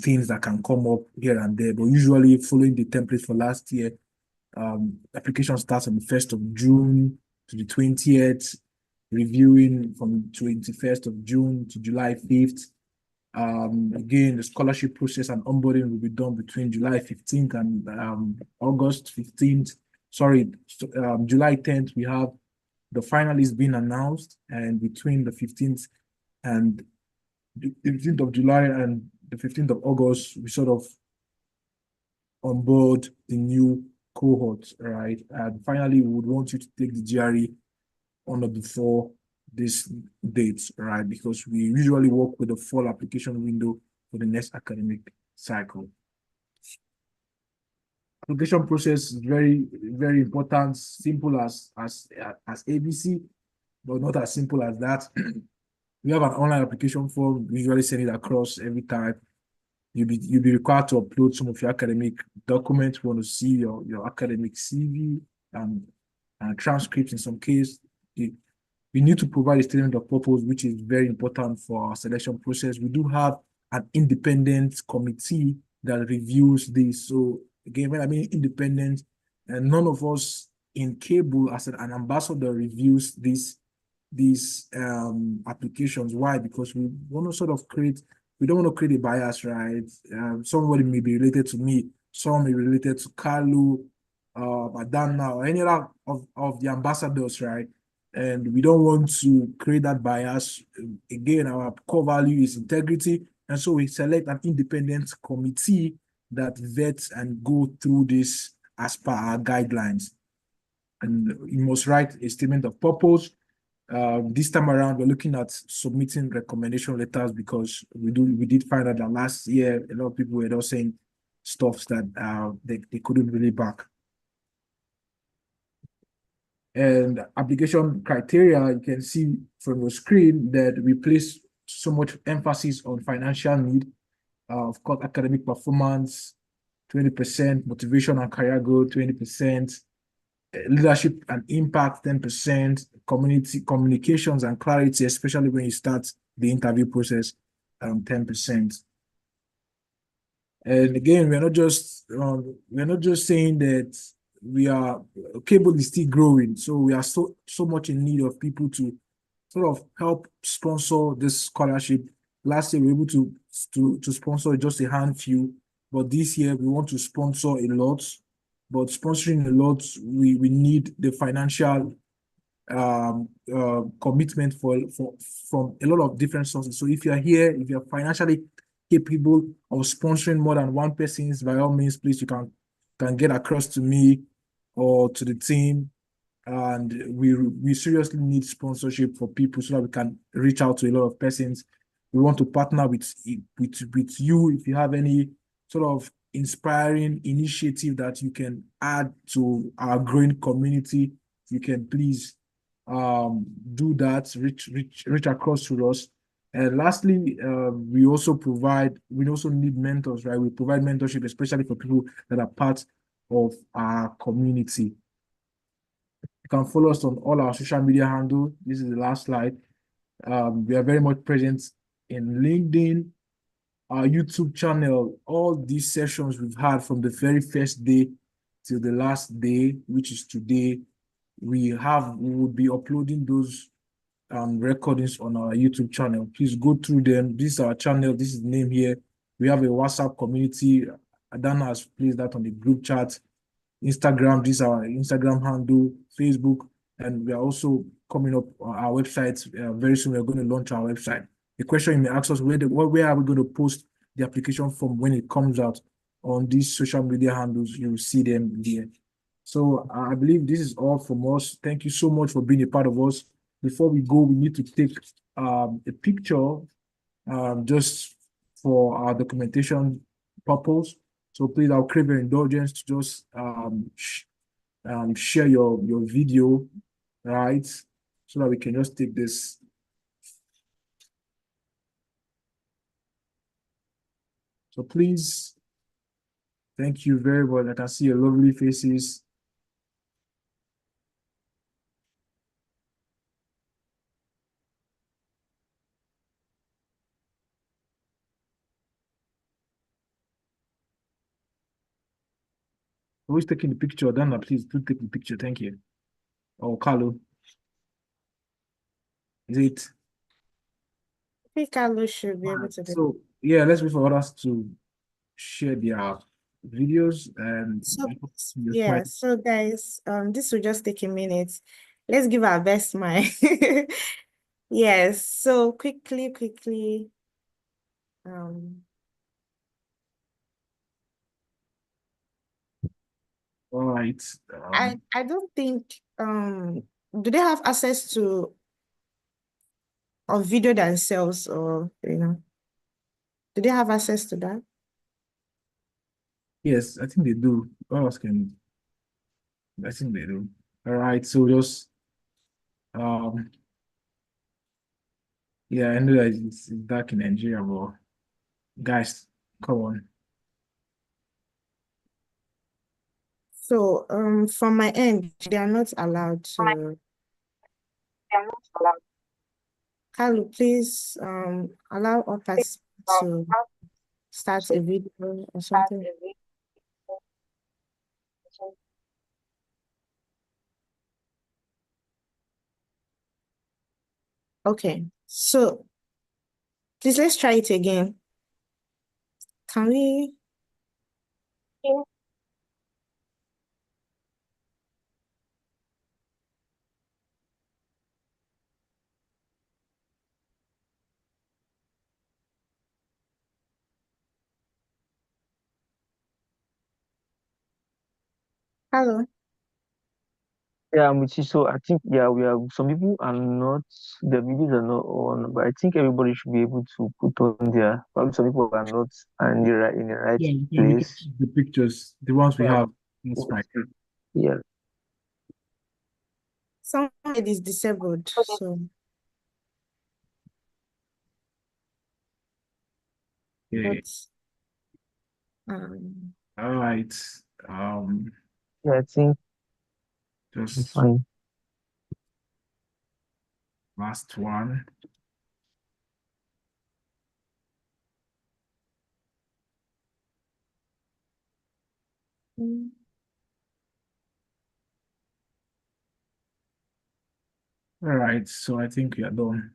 things that can come up here and there. But usually following the template for last year, application starts on the 1st of June to the 20th, reviewing from 21st of June to July 5th. Again, the scholarship process and onboarding will be done between July 15th and August 15th. Sorry, July 10th, we have the finalists being announced, and between the 15th and the 15th of July and the 15th of August, we sort of onboard the new cohort, right? And finally, we would want you to take the GRE on or before this dates, right? Because we usually work with the fall application window for the next academic cycle. Application process is very, very important, simple as ABC, but not as simple as that. We have an online application form. We usually send it across every time. You'll be required to upload some of your academic documents. We want to see your academic CV and transcripts in some case. We need to provide a statement of purpose, which is very important for our selection process. We do have an independent committee that reviews this. So again, when I mean independent, and none of us in C.A.B.L.E as an ambassador reviews these applications. Why? Because we want to sort of we don't want to create a bias, right? Somebody may be related to me, some may be related to Carlo, Adana or any other of the ambassadors, right? And we don't want to create that bias. Again, our core value is integrity. And so we select an independent committee that vets and go through this as per our guidelines. And you must write a statement of purpose. This time around, we're looking at submitting recommendation letters because we did find out that last year a lot of people were just saying stuff that they couldn't really back. And application criteria, you can see from your screen that we place so much emphasis on financial need, of course, academic performance, 20%, motivation and career growth, 20%, leadership and impact, 10%, community communications and clarity, especially when you start the interview process, 10%. And again, we're not just saying that C.A.B.L.E is still growing, so we are so much in need of people to sort of help sponsor this scholarship. Last year we were able to sponsor just a handful, but this year we want to sponsor a lot. But sponsoring a lot, we need the financial commitment from a lot of different sources. So if you're here, if you're financially capable of sponsoring more than one person's, by all means, please, you can get across to me or to the team. And we seriously need sponsorship for people so that we can reach out to a lot of persons. We want to partner with you if you have any sort of inspiring initiative that you can add to our growing community. You can please do that, reach across to us. And lastly, we also need mentors, right? We provide mentorship, especially for people that are part of our community. You can follow us on all our social media handle. This is the last slide. We are very much present in LinkedIn, our YouTube channel. All these sessions we've had from the very first day till the last day, which is today, we will be uploading those recordings on our YouTube channel. Please go through them. This is our channel. This is the name here. We have a WhatsApp community. Adana has placed that on the group chat. Instagram, this is our Instagram handle, Facebook, and we are also coming up on our website. Very soon, we're going to launch our website. The question you may ask us, where are we going to post the application form when it comes out? On these social media handles, you will see them there. So I believe this is all from us. Thank you so much for being a part of us. Before we go, we need to take a picture just for our documentation purpose. So please, I'll crave your indulgence to just share your video, right? So that we can just take this. So please, thank you very much. I can see your lovely faces. Who's taking the picture? Dana, please do take the picture. Thank you. Oh, Carlo. Is it? I think Carlos should be able to do. So yeah, let's wait for others to share their videos and so yeah. So guys, this will just take a minute. Let's give our best smile. Yes. So quickly. All right. I don't think do they have access to a video themselves, or do they have access to that? Yes, I think they do. What else can I think they do. All right, so just yeah, I know that it's dark in Nigeria, but guys, come on. So from my end, they are not allowed to. Carlo, please allow us to start a video or something. Okay, so please let's try it again. Can we? Hello. Yeah, I'm with you. So I think we have some people are not the videos are not on, but I think everybody should be able to put on there. Probably some people are not in the right Yeah, we can place. see the pictures, the ones we have. That's fine. Yeah. Someone is disabled, so Yeah. but All right. Yeah, I think Just fine. last one. All right, so I think we are done.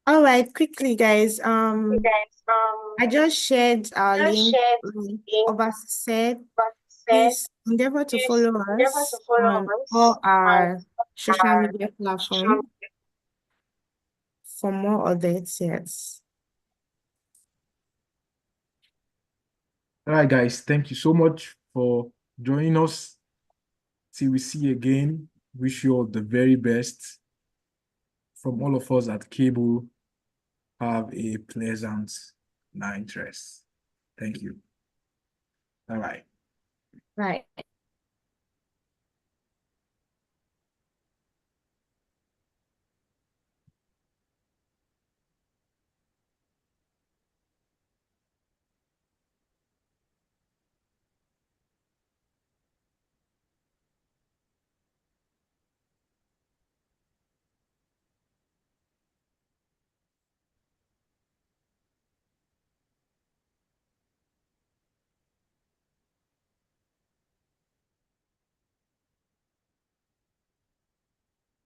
all right, quickly, guys. I just shared our link of as said. Please endeavor to follow us on all our social media platforms for more updates. Yes. All right, guys, thank you so much for joining us. Till we see you again, wish you all the very best. From all of us at C.A.B.L.E, have a pleasant night rest. Thank you. Bye-bye. Right.